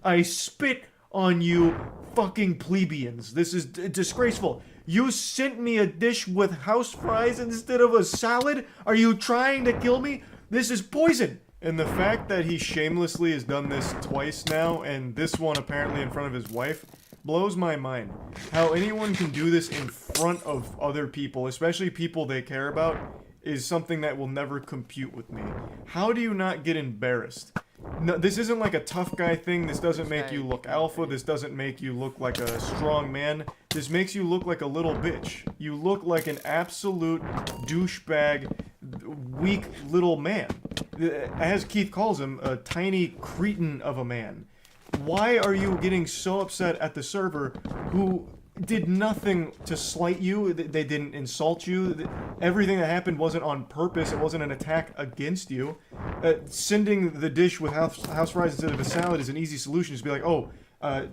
I spit on you fucking plebeians. This is disgraceful. You sent me a dish with house fries instead of a salad? Are you trying to kill me? This is poison." And the fact that he shamelessly has done this twice now, and this one apparently in front of his wife, blows my mind. How anyone can do this in front of other people, especially people they care about, is something that will never compute with me. How do you not get embarrassed? No, this isn't like a tough guy thing. This doesn't make you look alpha. This doesn't make you look like a strong man. This makes you look like a little bitch. You look like an absolute douchebag, weak little man. As Keith calls him, a tiny cretin of a man. Why are you getting so upset at the server who did nothing to slight you? They didn't insult you. Everything that happened wasn't on purpose. It wasn't an attack against you. Sending the dish with house fries instead of a salad is an easy solution. Just be like, "Oh, I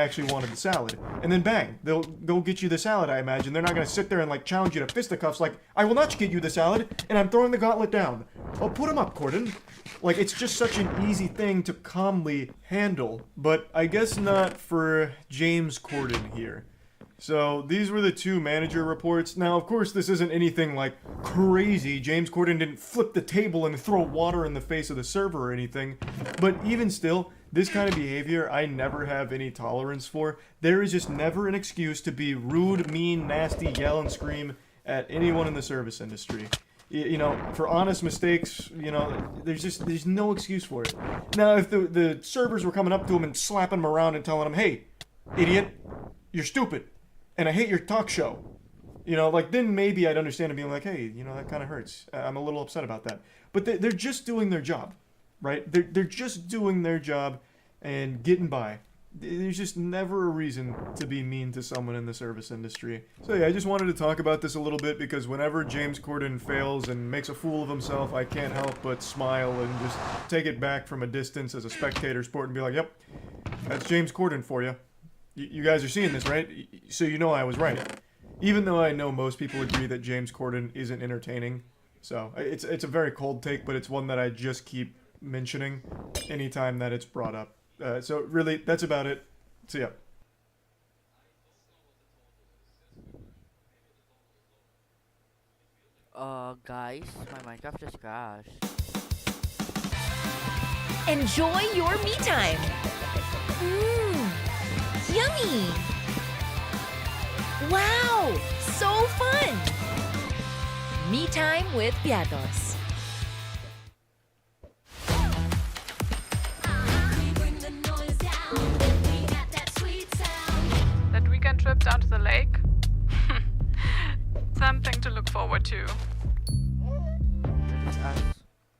actually wanted the salad. And then bang, they'll go get you the salad, I imagine. They're not going to sit there and, like, challenge you to fisticuffs like, I will not get you the salad, and I'm throwing the gauntlet down. Oh, put him up, Corden. Like, it's just such an easy thing to calmly handle. But I guess not for James Corden here. So, these were the 2 manager reports. Now, of course, this isn't anything, like, crazy. James Corden didn't flip the table and throw water in the face of the server or anything. But even still, this kind of behavior I never have any tolerance for. There is just never an excuse to be rude, mean, nasty, yell and scream at anyone in the service industry. For honest mistakes, there's no excuse for it. Now, if the servers were coming up to him and slapping him around and telling him, hey, idiot, you're stupid, and I hate your talk show, then maybe I'd understand and being like, hey, that kind of hurts. I'm a little upset about that. But they're just doing their job, right? They're just doing their job and getting by. There's just never a reason to be mean to someone in the service industry. So yeah, I just wanted to talk about this a little bit because whenever James Corden fails and makes a fool of himself, I can't help but smile and just take it back from a distance as a spectator sport and be like, yep, that's James Corden for you. You guys are seeing this, right? So you know I was right. Even though I know most people agree that James Corden isn't entertaining. So it's a very cold take, but it's one that I just keep mentioning anytime that it's brought up. So really, that's about it. So yeah. Guys, my Minecraft just crashed. Enjoy your me time. Yummy. Wow, so fun. Me time with Piatos. That weekend trip down to the lake? Something to look forward to.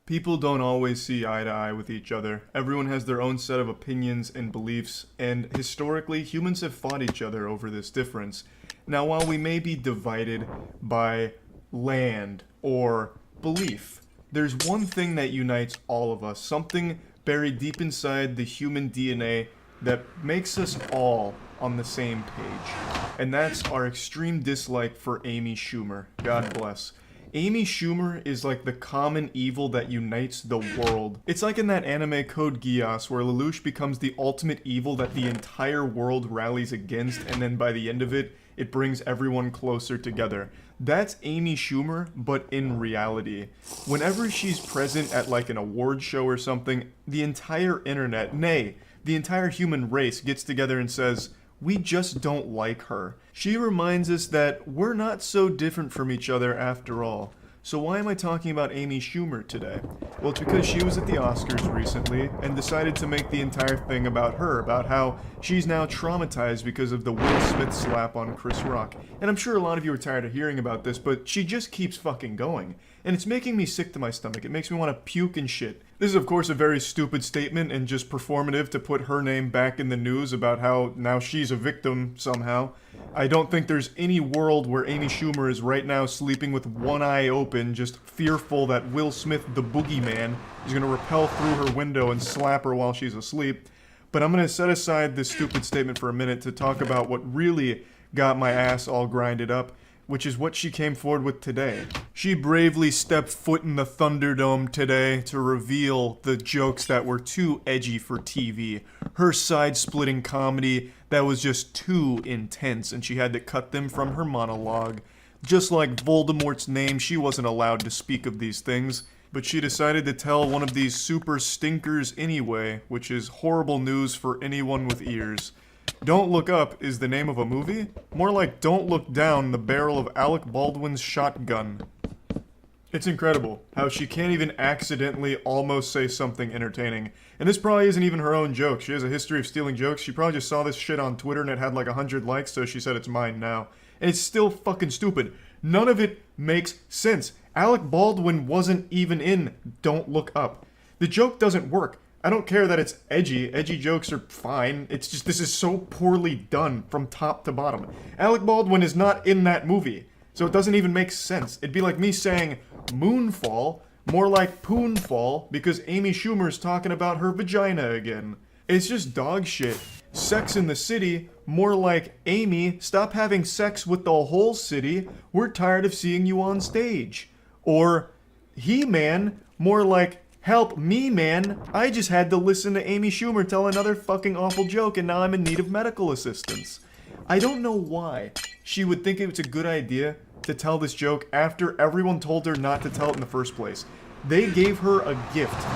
People don't always see eye to eye with each other. Everyone has their own set of opinions and beliefs, and historically, humans have fought each other over this difference. Now, while we may be divided by land or belief, there's one thing that unites all of us, something buried deep inside the human DNA that makes us all on the same page. And that's our extreme dislike for Amy Schumer. God bless. Amy Schumer is like the common evil that unites the world. It's like in that anime Code Geass where Lelouch becomes the ultimate evil that the entire world rallies against, and then by the end of it, it brings everyone closer together. That's Amy Schumer, but in reality. Whenever she's present at like an award show or something, the entire internet, nay, the entire human race gets together and says, we just don't like her. She reminds us that we're not so different from each other after all. So why am I talking about Amy Schumer today? Well, it's because she was at the Oscars recently and decided to make the entire thing about her, about how she's now traumatized because of the Will Smith slap on Chris Rock. And I'm sure a lot of you are tired of hearing about this, but she just keeps fucking going. And it's making me sick to my stomach. It makes me want to puke and shit. This is of course a very stupid statement and just performative to put her name back in the news about how now she's a victim somehow. I don't think there's any world where Amy Schumer is right now sleeping with one eye open, just fearful that Will Smith, the boogeyman, is going to rappel through her window and slap her while she's asleep. But I'm going to set aside this stupid statement for a minute to talk about what really got my ass all grinded up, which is what she came forward with today. She bravely stepped foot in the Thunderdome today to reveal the jokes that were too edgy for TV. Her side-splitting comedy that was just too intense, and she had to cut them from her monologue. Just like Voldemort's name, she wasn't allowed to speak of these things, but she decided to tell one of these super stinkers anyway, which is horrible news for anyone with ears. Don't Look Up is the name of a movie? More like Don't Look Down, the barrel of Alec Baldwin's shotgun. It's incredible how she can't even accidentally almost say something entertaining. And this probably isn't even her own joke. She has a history of stealing jokes. She probably just saw this shit on Twitter and it had like 100 likes, so she said it's mine now. And it's still fucking stupid. None of it makes sense. Alec Baldwin wasn't even in Don't Look Up. The joke doesn't work. I don't care that it's edgy. Edgy jokes are fine. It's just this is so poorly done from top to bottom. Alec Baldwin is not in that movie, so it doesn't even make sense. It'd be like me saying Moonfall, more like Poonfall, because Amy Schumer's talking about her vagina again. It's just dog shit. Sex in the City, more like, Amy, stop having sex with the whole city. We're tired of seeing you on stage. Or He-Man, more like, help me, man. I just had to listen to Amy Schumer tell another fucking awful joke and now I'm in need of medical assistance. I don't know why she would think it was a good idea to tell this joke after everyone told her not to tell it in the first place. They gave her a gift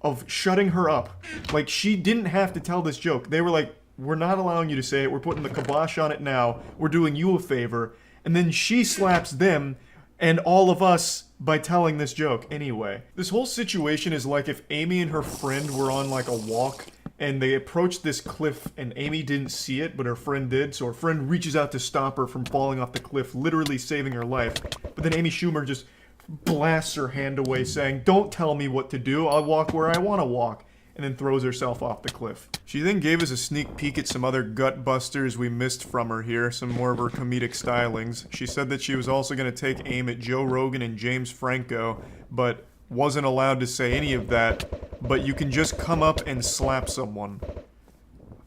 of shutting her up. Like, she didn't have to tell this joke. They were like, we're not allowing you to say it. We're putting the kibosh on it now. We're doing you a favor. And then she slaps them and all of us by telling this joke anyway. This whole situation is like if Amy and her friend were on like a walk and they approached this cliff and Amy didn't see it, but her friend did, so her friend reaches out to stop her from falling off the cliff, literally saving her life. But then Amy Schumer just blasts her hand away saying, don't tell me what to do, I'll walk where I want to walk, and then throws herself off the cliff. She then gave us a sneak peek at some other gut busters we missed from her here, some more of her comedic stylings. She said that she was also going to take aim at Joe Rogan and James Franco, but wasn't allowed to say any of that, but you can just come up and slap someone.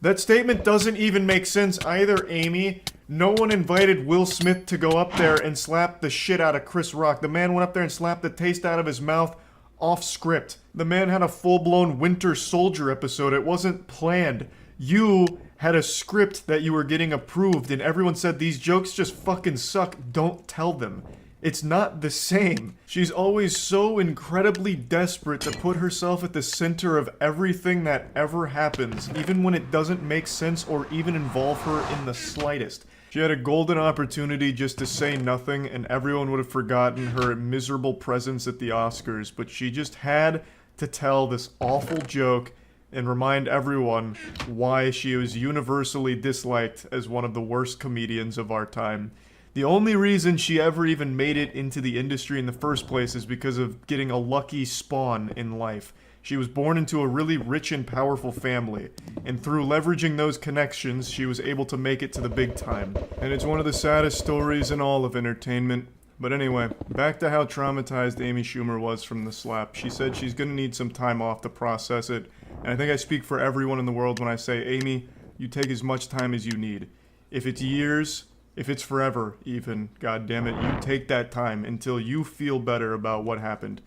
That statement doesn't even make sense either, Amy. No one invited Will Smith to go up there and slap the shit out of Chris Rock. The man went up there and slapped the taste out of his mouth off script. The man had a full-blown Winter Soldier episode. It wasn't planned. You had a script that you were getting approved and everyone said these jokes just fucking suck. Don't tell them. It's not the same. She's always so incredibly desperate to put herself at the center of everything that ever happens, even when it doesn't make sense or even involve her in the slightest. She had a golden opportunity just to say nothing and everyone would have forgotten her miserable presence at the Oscars, but she just had to tell this awful joke and remind everyone why she was universally disliked as one of the worst comedians of our time. The only reason she ever even made it into the industry in the first place is because of getting a lucky spawn in life. She was born into a really rich and powerful family, and through leveraging those connections, she was able to make it to the big time. And it's one of the saddest stories in all of entertainment. But anyway, back to how traumatized Amy Schumer was from the slap. She said she's gonna need some time off to process it, and I think I speak for everyone in the world when I say, Amy, you take as much time as you need. If it's years, if it's forever, even, God damn it, you take that time until you feel better about what happened.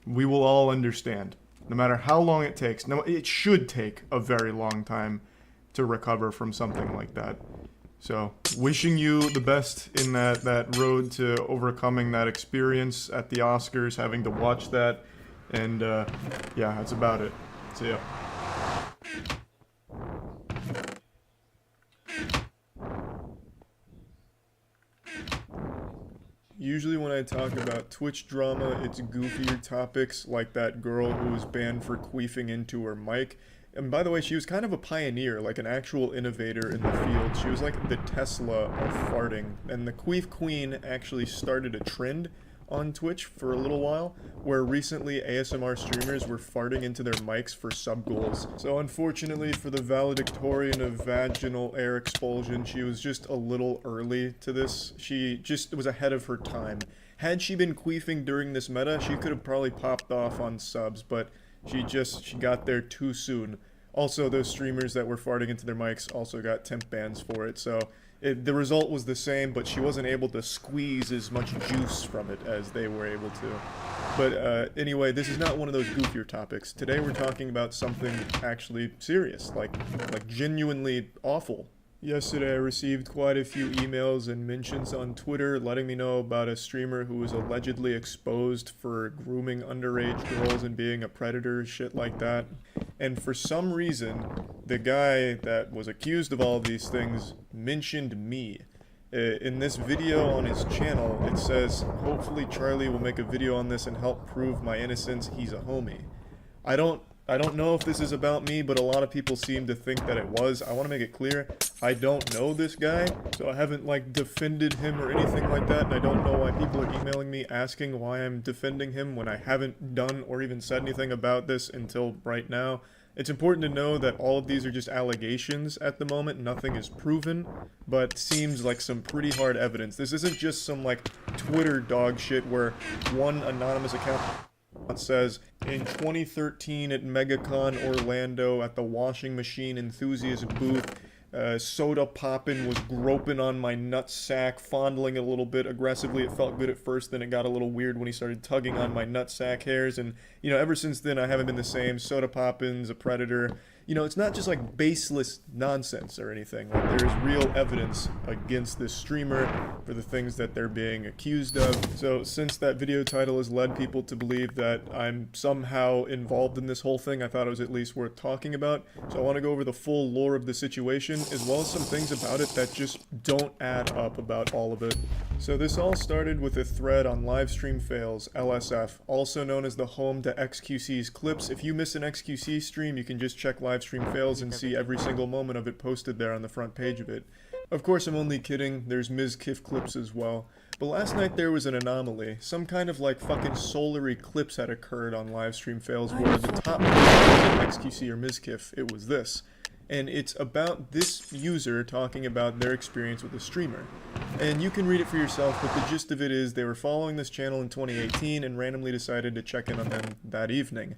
We will all understand. No matter how long it takes. No, it should take a very long time to recover from something like that. So, wishing you the best in that road to overcoming that experience at the Oscars, having to watch that, and yeah, that's about it. See ya. Usually when I talk about Twitch drama, it's goofier topics like that girl who was banned for queefing into her mic. And by the way, she was kind of a pioneer, like an actual innovator in the field. She was like the Tesla of farting. And the Queef Queen actually started a trend on Twitch for a little while, where recently ASMR streamers were farting into their mics for sub goals. So unfortunately for the valedictorian of vaginal air expulsion, she was just a little early to this. She just was ahead of her time. Had she been queefing during this meta, she could have probably popped off on subs, but she got there too soon. Also, those streamers that were farting into their mics also got temp bans for it, so the result was the same, but she wasn't able to squeeze as much juice from it as they were able to. But anyway, this is not one of those goofier topics. Today we're talking about something actually serious, like genuinely awful. Yesterday I received quite a few emails and mentions on Twitter letting me know about a streamer who was allegedly exposed for grooming underage girls and being a predator, shit like that. And for some reason, the guy that was accused of all of these things mentioned me. In this video on his channel, it says, hopefully Charlie will make a video on this and help prove my innocence, he's a homie. I don't know if this is about me, but a lot of people seem to think that it was. I want to make it clear, I don't know this guy, so I haven't, like, defended him or anything like that, and I don't know why people are emailing me asking why I'm defending him when I haven't done or even said anything about this until right now. It's important to know that all of these are just allegations at the moment, nothing is proven, but seems like some pretty hard evidence. This isn't just some, like, Twitter dog shit where one anonymous account says, in 2013 at MegaCon Orlando at the washing machine enthusiast booth, Soda popping, was groping on my nutsack, fondling it a little bit aggressively. It felt good at first, then it got a little weird when he started tugging on my nutsack hairs. And, you know, ever since then, I haven't been the same. Soda poppin's a predator. You know, it's not just like baseless nonsense or anything. Like, there is real evidence against this streamer for the things that they're being accused of. So since that video title has led people to believe that I'm somehow involved in this whole thing, I thought it was at least worth talking about. So I want to go over the full lore of the situation, as well as some things about it that just don't add up about all of it. So this all started with a thread on Livestream Fails, LSF, also known as the home to XQC's clips. If you miss an XQC stream, you can just check Livestream Fails and see every single moment of it posted there on the front page of it. Of course, I'm only kidding, there's Ms. Kiff clips as well. But last night there was an anomaly. Some kind of like fucking solar eclipse had occurred on Livestream Fails where the top wasn't XQC or Ms. Kiff, it was this. And it's about this user talking about their experience with a streamer. And you can read it for yourself, but the gist of it is they were following this channel in 2018 and randomly decided to check in on them that evening.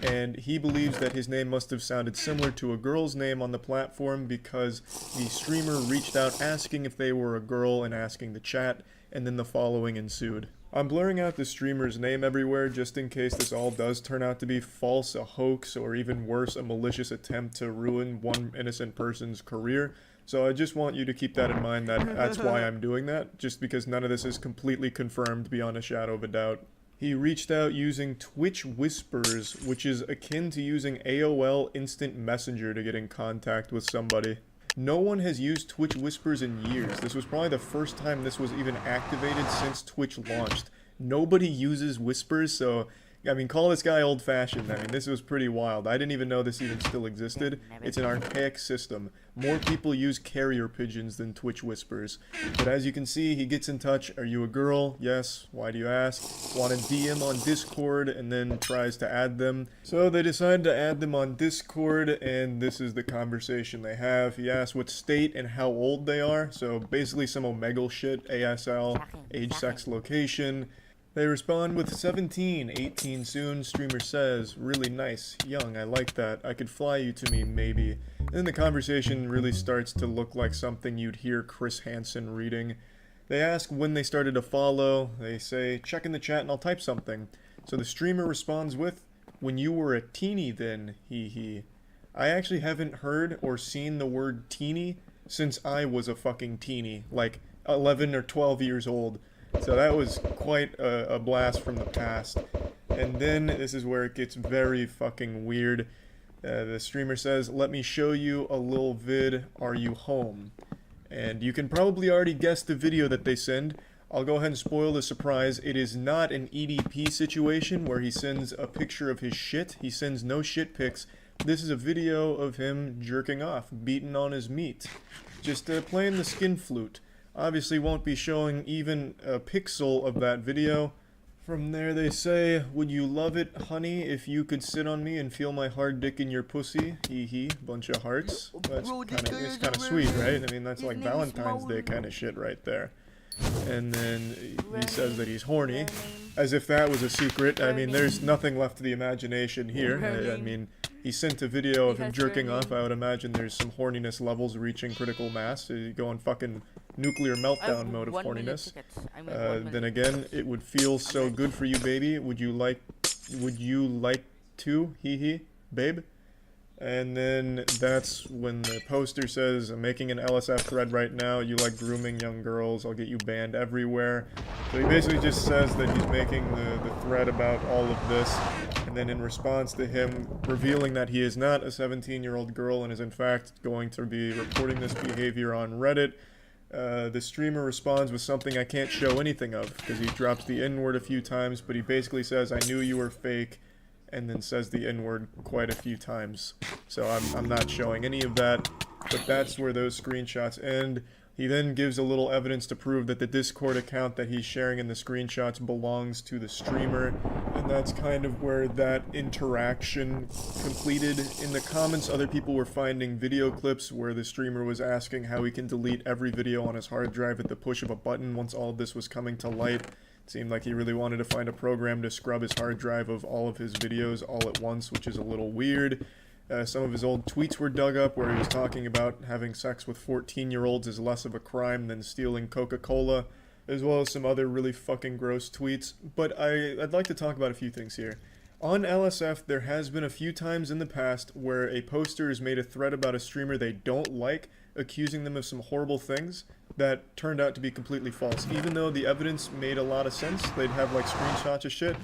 And he believes that his name must have sounded similar to a girl's name on the platform because the streamer reached out asking if they were a girl and asking to chat, and then the following ensued. I'm blurring out the streamer's name everywhere just in case this all does turn out to be false, a hoax, or even worse, a malicious attempt to ruin one innocent person's career. So I just want you to keep that in mind, that that's why I'm doing that, just because none of this is completely confirmed beyond a shadow of a doubt. He reached out using Twitch Whispers, which is akin to using AOL Instant Messenger to get in contact with somebody. No one has used Twitch Whispers in years. This was probably the first time this was even activated since Twitch launched. Nobody uses Whispers, so, I mean, call this guy old-fashioned. I mean, this was pretty wild. I didn't even know this even still existed. It's an archaic system. More people use carrier pigeons than Twitch Whispers. But as you can see, he gets in touch. Are you a girl? Yes. Why do you ask? Want to DM on Discord, and then tries to add them. So they decide to add them on Discord, and this is the conversation they have. He asks what state and how old they are. So basically some Omegle shit. ASL, age, sex, location. They respond with 17, 18 soon. Streamer says, really nice, young, I like that. I could fly you to me, maybe. Then the conversation really starts to look like something you'd hear Chris Hansen reading. They ask when they started to follow. They say, check in the chat and I'll type something. So the streamer responds with, when you were a teeny then, hee hee. I actually haven't heard or seen the word teeny since I was a fucking teeny, like 11 or 12 years old. So that was quite a blast from the past. And then this is where it gets very fucking weird. The streamer says, let me show you a little vid, are you home? And you can probably already guess the video that they send. I'll go ahead and spoil the surprise. It is not an EDP situation where he sends a picture of his shit. He sends no shit pics. This is a video of him jerking off, beating on his meat. Just playing the skin flute. Obviously won't be showing even a pixel of that video. From there they say, would you love it, honey, if you could sit on me and feel my hard dick in your pussy? Hee hee, bunch of hearts. That's kind of sweet, right? I mean, that's like Valentine's Day kind of shit right there. And then he says that he's horny, as if that was a secret. I mean, there's nothing left to the imagination here. I mean, he sent a video of him jerking off. I would imagine there's some horniness levels reaching critical mass. You go on fucking nuclear meltdown mode of horniness. Then again, it would feel so good for you, baby. Would you like to? Hee hee, babe. And then that's when the poster says, I'm making an LSF thread right now, you like grooming young girls, I'll get you banned everywhere. So he basically just says that he's making the thread about all of this, and then in response to him revealing that he is not a 17-year-old girl and is in fact going to be reporting this behavior on Reddit, the streamer responds with something I can't show anything of, because he drops the N-word a few times, but he basically says, I knew you were fake, and then says the N-word quite a few times. So I'm not showing any of that, but that's where those screenshots end. He then gives a little evidence to prove that the Discord account that he's sharing in the screenshots belongs to the streamer, and that's kind of where that interaction completed. In the comments, other people were finding video clips where the streamer was asking how he can delete every video on his hard drive at the push of a button once all of this was coming to light. Seemed like he really wanted to find a program to scrub his hard drive of all of his videos all at once, which is a little weird. Some of his old tweets were dug up where he was talking about having sex with 14-year-olds is less of a crime than stealing Coca-Cola, as well as some other really fucking gross tweets. But I'd like to talk about a few things here. On LSF, there has been a few times in the past where a poster has made a thread about a streamer they don't like, accusing them of some horrible things that turned out to be completely false. Even though the evidence made a lot of sense, they'd have like screenshots of shit.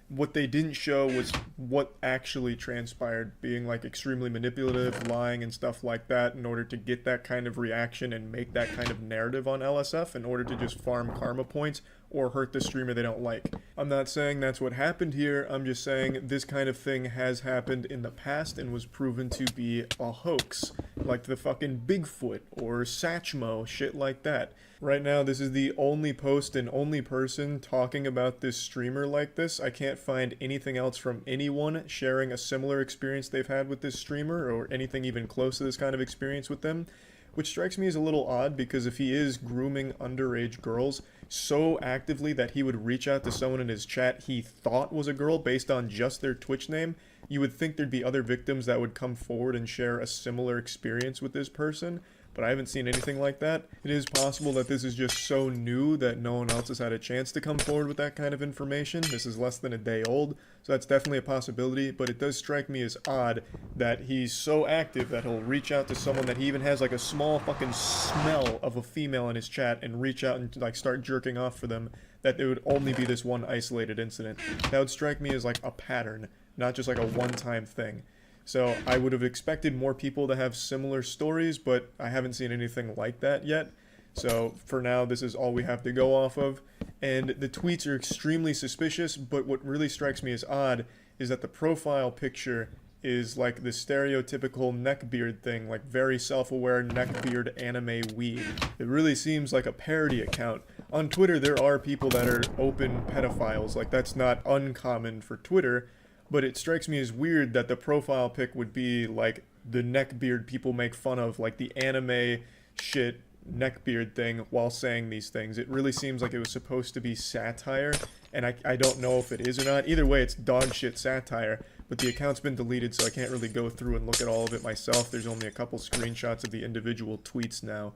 What they didn't show was what actually transpired, being like extremely manipulative, lying and stuff like that in order to get that kind of reaction and make that kind of narrative on LSF in order to just farm karma points or hurt the streamer they don't like. I'm not saying that's what happened here, I'm just saying this kind of thing has happened in the past and was proven to be a hoax. Like the fucking Bigfoot or Satchmo, shit like that. Right now, this is the only post and only person talking about this streamer like this. I can't find anything else from anyone sharing a similar experience they've had with this streamer or anything even close to this kind of experience with them. Which strikes me as a little odd because if he is grooming underage girls so actively that he would reach out to someone in his chat he thought was a girl based on just their Twitch name, you would think there'd be other victims that would come forward and share a similar experience with this person, but I haven't seen anything like that. It is possible that this is just so new that no one else has had a chance to come forward with that kind of information. This is less than a day old, so that's definitely a possibility, but it does strike me as odd that he's so active that he'll reach out to someone that he even has like a small fucking smell of a female in his chat and reach out and like start jerking off for them, that it would only be this one isolated incident. That would strike me as like a pattern, not just like a one-time thing. So I would have expected more people to have similar stories, but I haven't seen anything like that yet. So for now, this is all we have to go off of. And the tweets are extremely suspicious, but what really strikes me as odd is that the profile picture is like the stereotypical neckbeard thing, like very self-aware neckbeard anime weeb. It really seems like a parody account. On Twitter, there are people that are open pedophiles, like that's not uncommon for Twitter, but it strikes me as weird that the profile pic would be like the neckbeard people make fun of, like the anime shit neckbeard thing while saying these things. It really seems like it was supposed to be satire, and I don't know if it is or not. Either way, it's dog shit satire, but the account's been deleted, so I can't really go through and look at all of it myself. There's only a couple screenshots of the individual tweets now.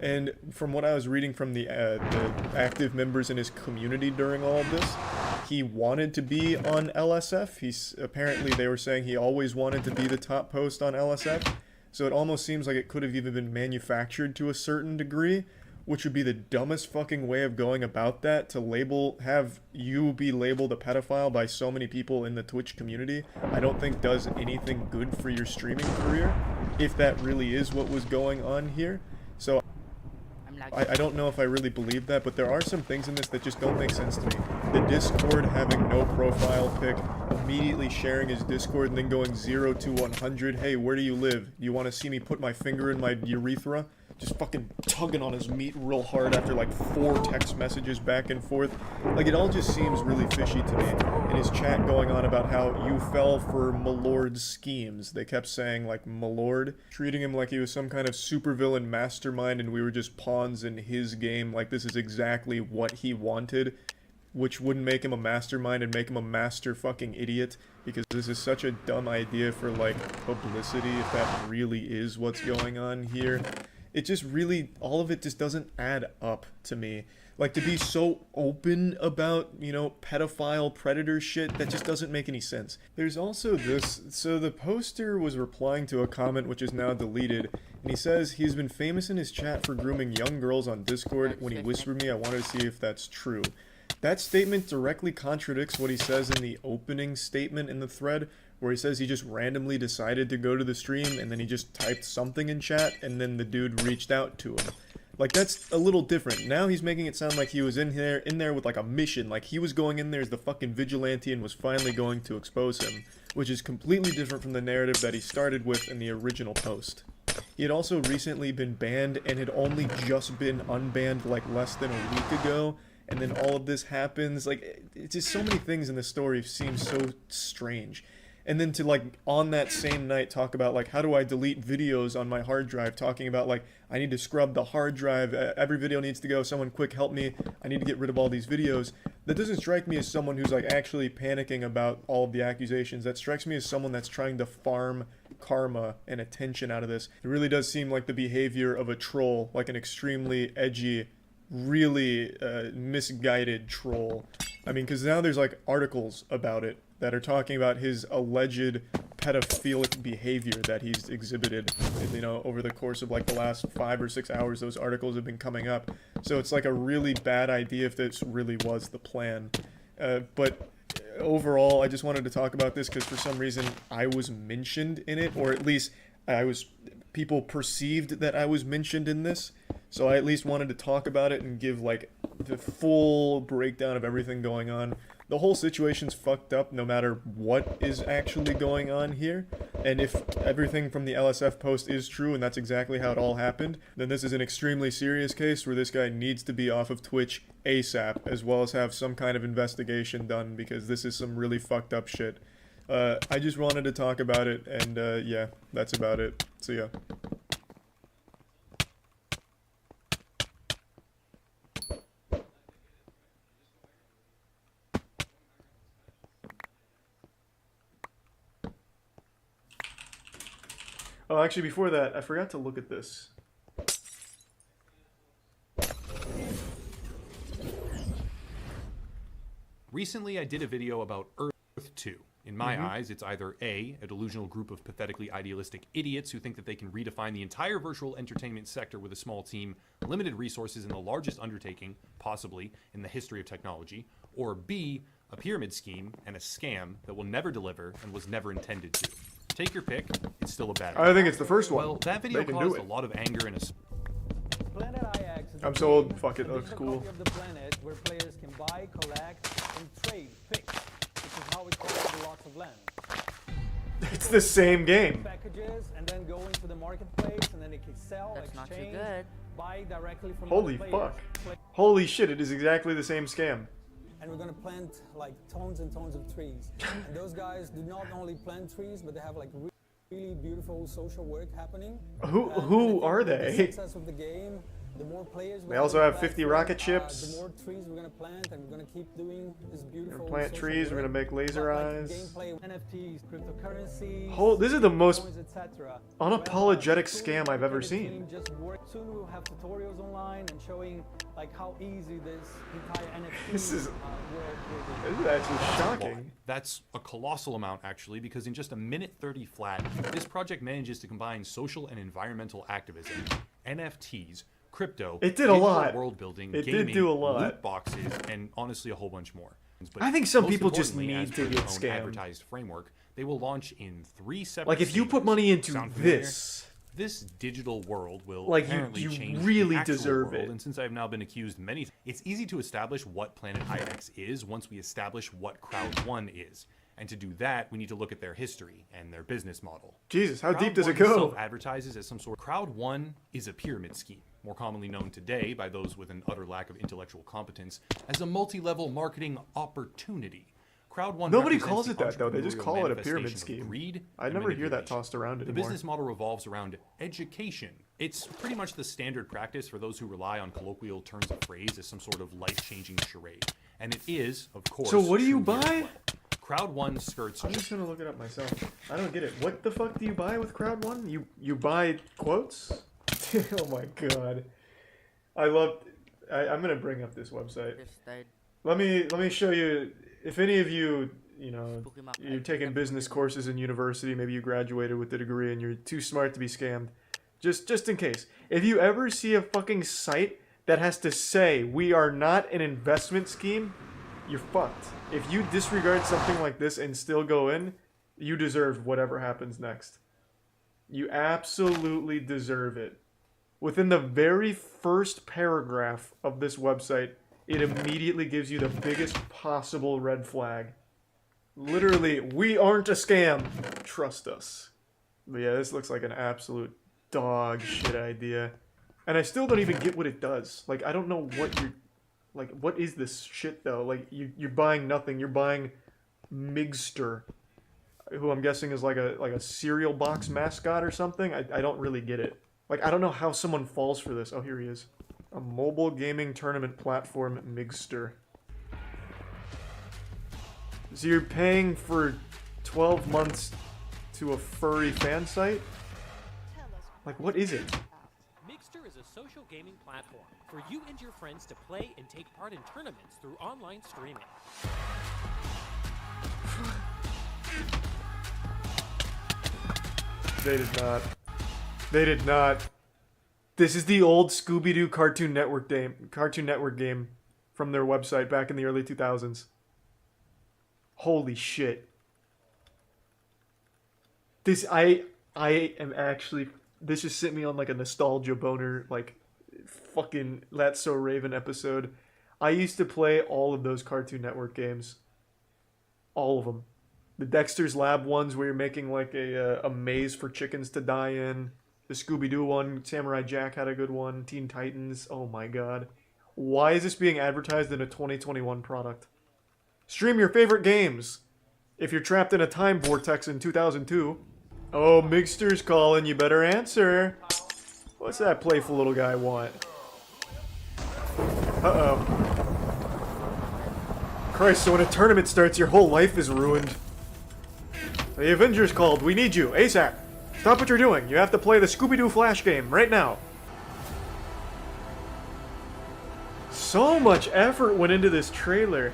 And from what I was reading from the active members in his community during all of this, he wanted to be on LSF. Apparently they were saying he always wanted to be the top post on LSF. So it almost seems like it could have even been manufactured to a certain degree, which would be the dumbest fucking way of going about that, to have you be labeled a pedophile by so many people in the Twitch community. I don't think does anything good for your streaming career, if that really is what was going on here. So I don't know if I really believe that, but there are some things in this that just don't make sense to me. The Discord having no profile pic, immediately sharing his Discord and then going 0 to 100. Hey, where do you live? Do you want to see me put my finger in my urethra? Just fucking tugging on his meat real hard after like 4 text messages back and forth. Like, it all just seems really fishy to me. And his chat going on about how you fell for Malord's schemes. They kept saying like Malord, treating him like he was some kind of supervillain mastermind and we were just pawns in his game, like this is exactly what he wanted, which wouldn't make him a mastermind and make him a master fucking idiot, because this is such a dumb idea for like publicity if that really is what's going on here. It just really, all of it just doesn't add up to me. Like, to be so open about, you know, pedophile predator shit, that just doesn't make any sense. There's also this, so the poster was replying to a comment which is now deleted, and he says he's been famous in his chat for grooming young girls on Discord. When he whispered me, I wanted to see if that's true. That statement directly contradicts what he says in the opening statement in the thread, where he says he just randomly decided to go to the stream and then he just typed something in chat and then the dude reached out to him. Like, that's a little different. Now he's making it sound like he was in there with like a mission, like he was going in there as the fucking vigilante and was finally going to expose him, which is completely different from the narrative that he started with in the original post. He had also recently been banned and had only just been unbanned like less than a week ago, and then all of this happens. Like, it's just so many things in the story seem so strange. And then to, like, on that same night talk about, like, how do I delete videos on my hard drive, talking about, like, I need to scrub the hard drive, every video needs to go, someone quick help me, I need to get rid of all these videos. That doesn't strike me as someone who's, like, actually panicking about all of the accusations. That strikes me as someone that's trying to farm karma and attention out of this. It really does seem like the behavior of a troll, like an extremely edgy, really misguided troll. I mean, because now there's like articles about it that are talking about his alleged pedophilic behavior that he's exhibited, you know, over the course of like the last 5 or 6 hours. Those articles have been coming up. So it's like a really bad idea if this really was the plan. But overall, I just wanted to talk about this because for some reason I was mentioned in it, or at least people perceived that I was mentioned in this. So I at least wanted to talk about it and give like the full breakdown of everything going on. The whole situation's fucked up no matter what is actually going on here. And if everything from the LSF post is true and that's exactly how it all happened, then this is an extremely serious case where this guy needs to be off of Twitch ASAP, as well as have some kind of investigation done, because this is some really fucked up shit. I just wanted to talk about it, and yeah, that's about it. See ya. Oh, actually, before that, I forgot to look at this. Recently, I did a video about Earth 2. In my eyes, it's either A, a delusional group of pathetically idealistic idiots who think that they can redefine the entire virtual entertainment sector with a small team, limited resources, and the largest undertaking, possibly, in the history of technology, or B, a pyramid scheme and a scam that will never deliver and was never intended to. Take your pick, it's still a bad one. I think it's the first one. Well, that video caused a lot of anger and I'm so old. Fuck it, that looks cool. Of the planet where players can buy, collect, and trade picks, which is how we collect lots of land. It's the same game. Packages and then go into the marketplace and then they can sell, That's not too exchange, good. buy directly from Holy other fuck. players. Holy shit, it is exactly the same scam. And we're gonna plant like tons and tons of trees. And those guys do not only plant trees, but they have like really beautiful social work happening. Who are The they? success of the game, the more players They also have 50 rocket ships. the more trees we're gonna plant, and we're gonna keep doing this beautiful. Plant social trees, we're work. gonna make laser But, like, eyes. Gameplay, NFTs, cryptocurrencies. This is the most coins, etc. unapologetic scam I've ever seen. Just work. Soon we'll have tutorials online and showing like how easy this entire NFT This is world will be. This is actually shocking. That's a colossal amount, actually, because in just a minute 30 flat, this project manages to combine social and environmental activism, NFTs, crypto, It did a digital lot. world building, It gaming, did do a lot. loot boxes, and honestly a whole bunch more. But I think some most people just importantly, need as to per get their own scammed. advertised framework, they will launch in 3 separate Like, if you put stages. money into Sound familiar? this, This digital world will like, apparently you change really the actual deserve world, it. And since I've now been accused many, it's easy to establish what Planet IX is once we establish what Crowd 1 is. And to do that, we need to look at their history and their business model. Jesus, how deep does it Crowd 1 go? self-advertises as some sort of Crowd 1 is a pyramid scheme, more commonly known today by those with an utter lack of intellectual competence as a multi-level marketing opportunity. Crowd 1 Nobody represents calls the it that, though. They just entrepreneurial call it a pyramid manifestation of scheme. greed I and never hear that manipulation. tossed around The anymore. business model revolves around education. It's pretty much the standard practice for those who rely on colloquial turns of phrase as some sort of life-changing charade. And it is, of course, So what do you true here as buy? well. Crowd 1 skirts. I'm just gonna look it up myself. I don't get it. What the fuck do you buy with Crowd 1? You buy quotes? Oh my god. I'm gonna bring up this website. Let me show you. If any of you, you're taking business courses in university, maybe you graduated with a degree and you're too smart to be scammed. Just in case. If you ever see a fucking site that has to say, we are not an investment scheme, you're fucked. If you disregard something like this and still go in, you deserve whatever happens next. You absolutely deserve it. Within the very first paragraph of this website, it immediately gives you the biggest possible red flag. Literally, we aren't a scam. Trust us. But yeah, this looks like an absolute dog shit idea. And I still don't even get what it does. Like, I don't know what you're... Like, what is this shit, though? Like, you're buying nothing. You're buying Migster, who I'm guessing is like a cereal box mascot or something. I don't really get it. Like, I don't know how someone falls for this. Oh, here he is. A mobile gaming tournament platform, Migster. So you're paying for 12 months to a furry fan site? Like, what is it? Mixter is a social gaming platform for you and your friends to play and take part in tournaments through online streaming. They did not. They did not. This is the old Scooby-Doo Cartoon Network game from their website back in the early 2000s. Holy shit. I am actually, this just sent me on like a nostalgia boner, like fucking That's So Raven episode. I used to play all of those Cartoon Network games. All of them. The Dexter's Lab ones where you're making like a maze for chickens to die in. The Scooby-Doo one, Samurai Jack had a good one. Teen Titans, oh my god. Why is this being advertised in a 2021 product? Stream your favorite games. If you're trapped in a time vortex in 2002. Oh, Mixter's calling, you better answer. What's that playful little guy want? Uh-oh. Christ, so when a tournament starts, your whole life is ruined. The Avengers called. We need you. ASAP. Stop what you're doing. You have to play the Scooby-Doo Flash game right now. So much effort went into this trailer.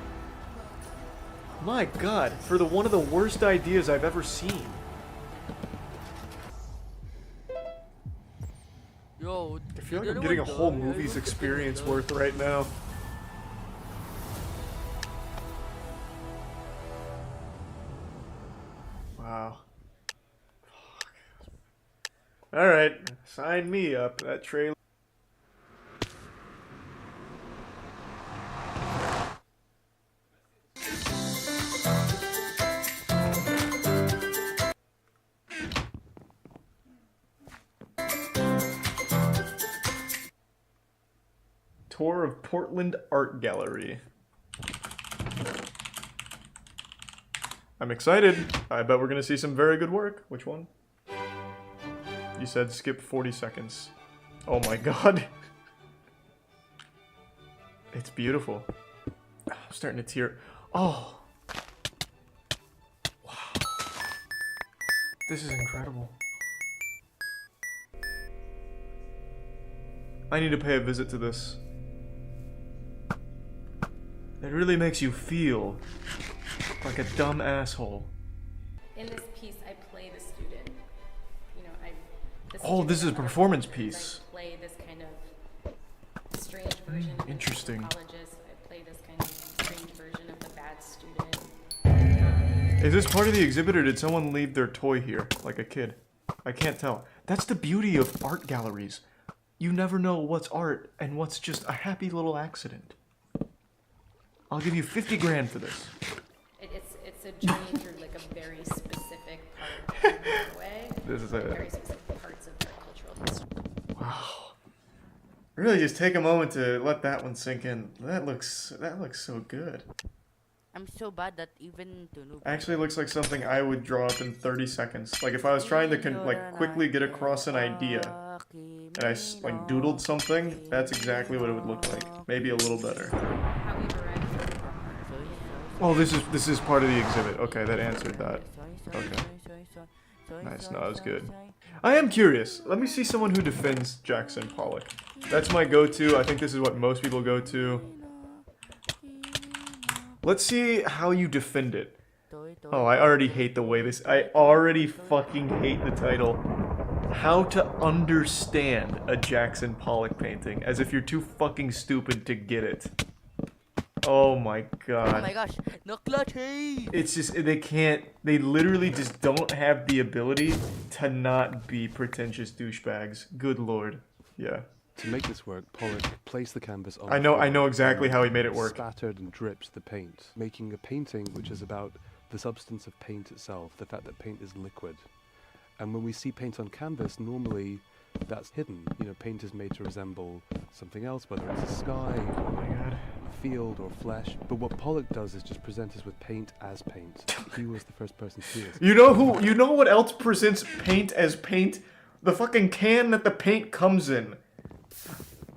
My god, for one of the worst ideas I've ever seen. Yo, I feel like I'm getting a whole movie's experience worth right now. Wow. Alright, sign me up. That trailer. Tour of Portland Art Gallery. I'm excited. I bet we're gonna see some very good work. Which one? You said skip 40 seconds. Oh my god. It's beautiful. I'm starting to tear. Oh. Wow. This is incredible. I need to pay a visit to this. It really makes you feel like a dumb asshole. In this piece, I play the student. You know, Oh, this is a performance piece. I play this kind of strange version of Interesting. the psychologist. I play this kind of strange version of the bad student. Is this part of the exhibit or did someone leave their toy here, like a kid? I can't tell. That's the beauty of art galleries. You never know what's art and what's just a happy little accident. I'll give you 50 grand for this. It's a journey through like a very specific part of the way. This is very specific parts of their cultural history. Wow. Really just take a moment to let that one sink in. That looks so good. I'm so bad that even to noob. Actually looks like something I would draw up in 30 seconds. Like if I was trying to like quickly get across an idea and I like doodled something, that's exactly what it would look like. Maybe a little better. Oh, this is part of the exhibit. Okay, that answered that. Okay. Nice, no, that was good. I am curious. Let me see someone who defends Jackson Pollock. That's my go-to. I think this is what most people go to. Let's see how you defend it. Oh, I already hate the way this... I already fucking hate the title. How to understand a Jackson Pollock painting. As if you're too fucking stupid to get it. Oh my god. Oh my gosh, no clutchy! It's just, they literally just don't have the ability to not be pretentious douchebags. Good lord. Yeah. To make this work, Pollock placed the canvas on I know exactly how he made it work. Spattered and dripped the paint, making a painting which is about the substance of paint itself, the fact that paint is liquid. And when we see paint on canvas, normally that's hidden. You know, paint is made to resemble something else, whether it's a sky, a field, or flesh. But what Pollock does is just present us with paint as paint. He was the first person to do this. You know what else presents paint as paint? The fucking can that the paint comes in.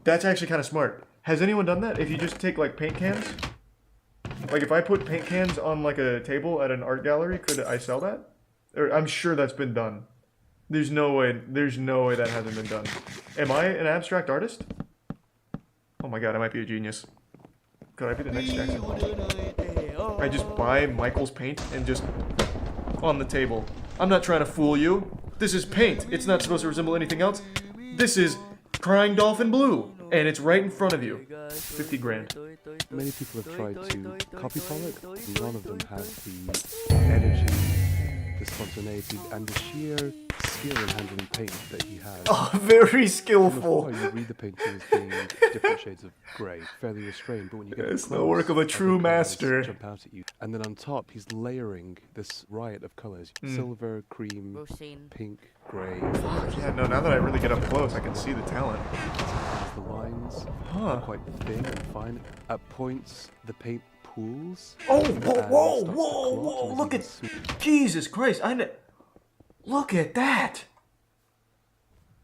That's actually kind of smart. Has anyone done that? If you just take like paint cans? Like if I put paint cans on like a table at an art gallery, could I sell that? I'm sure that's been done. There's no way that hasn't been done. Am I an abstract artist? Oh my god, I might be a genius. Could I be the next Jackson Pollock? I just buy Michael's paint and just on the table. I'm not trying to fool you. This is paint. It's not supposed to resemble anything else. This is Crying Dolphin Blue, and it's right in front of you. 50 grand. Many people have tried to copy Pollock, and none of them have the energy, the spontaneity, and the sheer skill in handling paint that he has. Oh, very skillful. You read the painting as being different shades of grey, fairly restrained, but when you get it's close, the work of a true master. Jump out at you. And then on top, he's layering this riot of colours: silver, cream, pink, grey. Yeah, no. Now that I really get up close, I can see the talent. The lines are quite thin and fine. At points, the paint pools. Oh, whoa! Look at Jesus Christ! Look at that!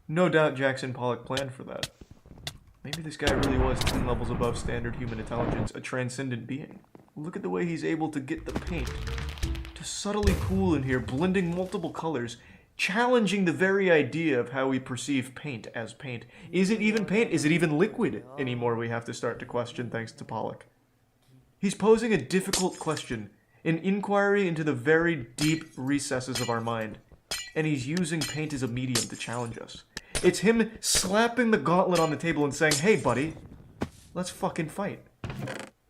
No doubt Jackson Pollock planned for that. Maybe this guy really was 10 levels above standard human intelligence, a transcendent being. Look at the way he's able to get the paint to subtly pool in here, blending multiple colors, challenging the very idea of how we perceive paint as paint. Is it even paint? Is it even liquid anymore? We have to start to question thanks to Pollock. He's posing a difficult question, an inquiry into the very deep recesses of our mind. And he's using paint as a medium to challenge us. It's him slapping the gauntlet on the table and saying, hey buddy, let's fucking fight.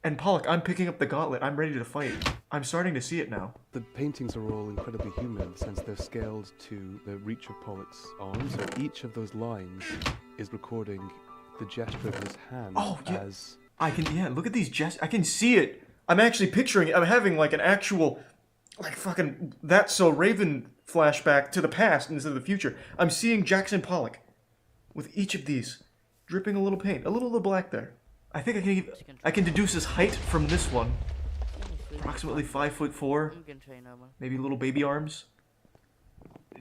And Pollock, I'm picking up the gauntlet, I'm ready to fight. I'm starting to see it now. The paintings are all incredibly human since they're scaled to the reach of Pollock's arm, so each of those lines is recording the gesture of his hand as... I can, look at these gestures, I can see it. I'm actually picturing it, I'm having like an actual, like fucking, That's So Raven flashback to the past instead of the future. I'm seeing Jackson Pollock with each of these dripping a little paint, a little black there. I think I can deduce his height from this one. Approximately 5'4", maybe little baby arms.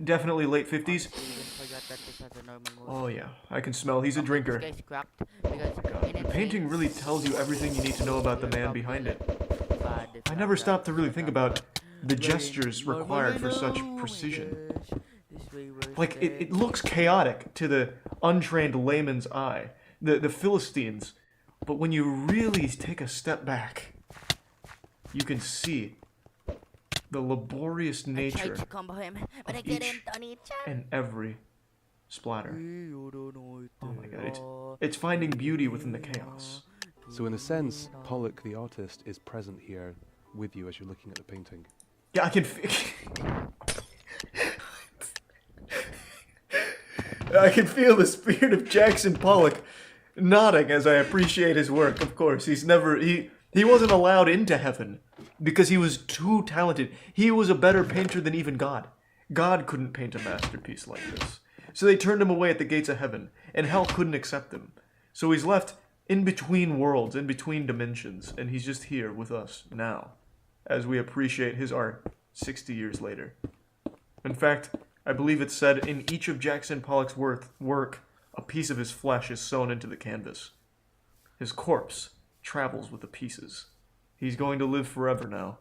Definitely late 50s. Oh yeah, I can smell he's a drinker. Oh my god, the painting really tells you everything you need to know about the man behind it. I never stopped to really think about the gestures required for such precision. Like, it looks chaotic to the untrained layman's eye, the Philistines, but when you really take a step back, you can see the laborious nature of each and every splatter. Oh my god, it's finding beauty within the chaos. So in a sense, Pollock the artist is present here with you as you're looking at the painting. Yeah, I can I can feel the spirit of Jackson Pollock nodding as I appreciate his work. Of course, he wasn't allowed into heaven because he was too talented. He was a better painter than even God. God couldn't paint a masterpiece like this. So they turned him away at the gates of heaven, and hell couldn't accept him. So he's left in between worlds, in between dimensions, and he's just here with us now, as we appreciate his art 60 years later. In fact, I believe it's said in each of Jackson Pollock's work, a piece of his flesh is sewn into the canvas. His corpse travels with the pieces. He's going to live forever now.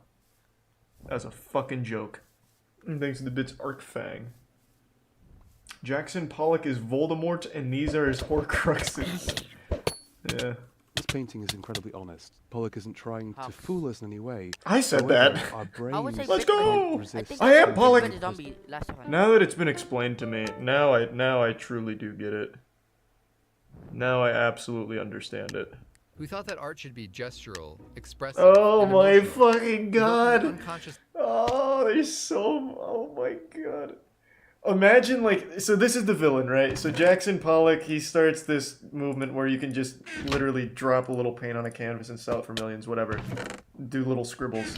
As a fucking joke. And thanks to the bits Arcfang. Jackson Pollock is Voldemort, and these are his Horcruxes. Yeah. This painting is incredibly honest. Pollock isn't trying to fool us in any way. I said However, that. Our brains Let's go! resist I am Pollock! Now Now that it's been explained to me, now I truly do get it. Now I absolutely understand it. We thought that art should be gestural, expressive. Oh and my emotional. fucking god! Unconscious. Oh, there's so... Oh my god. Imagine, like... So this is the villain, right? So Jackson Pollock, he starts this movement where you can just literally drop a little paint on a canvas and sell it for millions, whatever. Do little scribbles.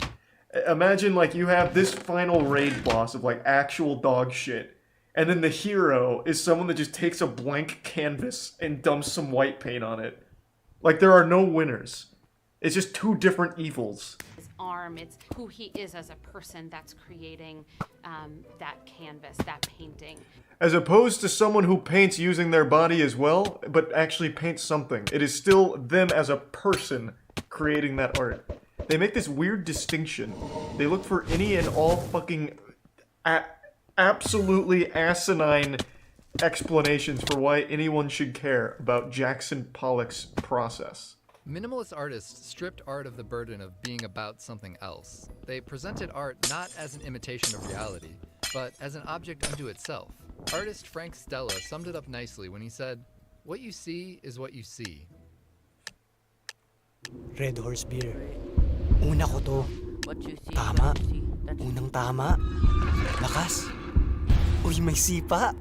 Imagine, like, you have this final raid boss of, like, actual dog shit. And then the hero is someone that just takes a blank canvas and dumps some white paint on it. Like, there are no winners. It's just two different evils. His arm, it's who he is as a person that's creating that canvas, that painting. As opposed to someone who paints using their body as well, but actually paints something. It is still them as a person creating that art. They make this weird distinction. They look for any and all fucking absolutely asinine explanations for why anyone should care about Jackson Pollock's process. Minimalist artists stripped art of the burden of being about something else. They presented art not as an imitation of reality, but as an object unto itself. Artist Frank Stella summed it up nicely when he said, "What you see is what you see." Red Horse Beer. Una ko to. Tama. Unang tama. Lakas. Uy, may sipa.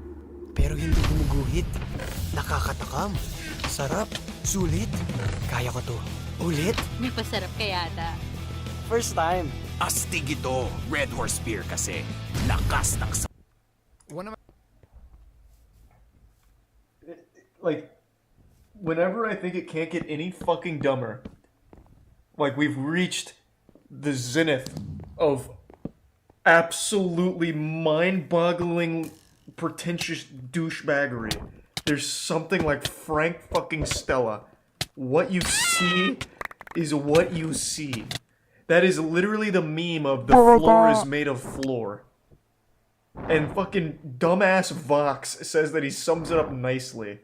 Pero hindi gumuguhit. Nakakatakam. Sarap. Sulit. Kaya ko to. Ulit. Napasarap ka yata. First time. Astig ito. Red Horse Beer kasi. Lakas ng One of Like, whenever I think it can't get any fucking dumber, like we've reached the zenith of absolutely mind-boggling, pretentious douchebaggery. There's something like Frank fucking Stella. What you see is what you see. That is literally the meme of the floor is made of floor. And fucking dumbass Vox says that he sums it up nicely.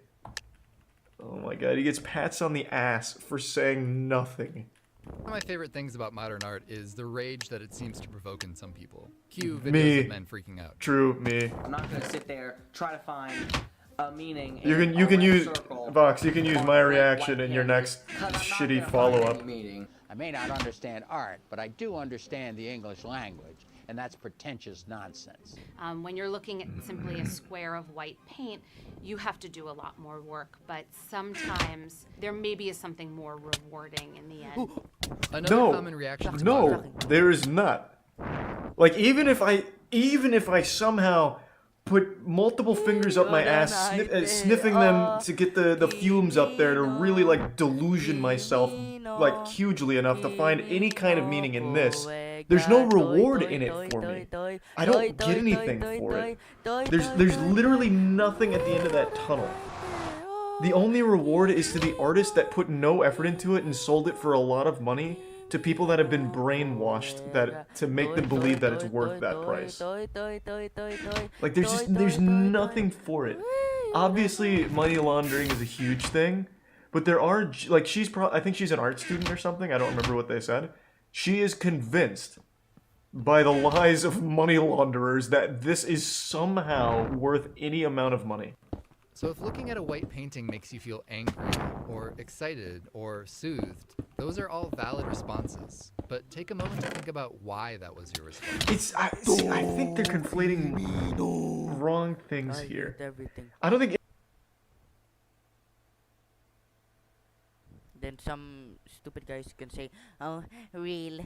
Oh my god, he gets pats on the ass for saying nothing. One of my favorite things about modern art is the rage that it seems to provoke in some people. Cue videos Me. of men freaking out. True, me. I'm not gonna sit there, try to find a meaning. You can use Vox, you can use my reaction in your next shitty follow-up. I may not understand art, but I do understand the English language, and that's pretentious nonsense. When you're looking at simply a square of white paint, you have to do a lot more work, but sometimes there maybe is something more rewarding in the end. Another common reaction to No, there is not. Like even if I somehow put multiple fingers up my ass, sniffing them to get the fumes up there to really like delusion myself like hugely enough to find any kind of meaning in this. There's no reward in it for me. I don't get anything for it. There's literally nothing at the end of that tunnel. The only reward is to the artist that put no effort into it and sold it for a lot of money to people that have been brainwashed to make them believe that it's worth that price. Like there's nothing for it. Obviously, money laundering is a huge thing, but there are like I think she's an art student or something. I don't remember what they said. She is convinced by the lies of money launderers that this is somehow worth any amount of money. So if looking at a white painting makes you feel angry, or excited, or soothed, those are all valid responses. But take a moment to think about why that was your response. I think they're conflating wrong things here. I don't think. Then some stupid guys can say, "Oh, real."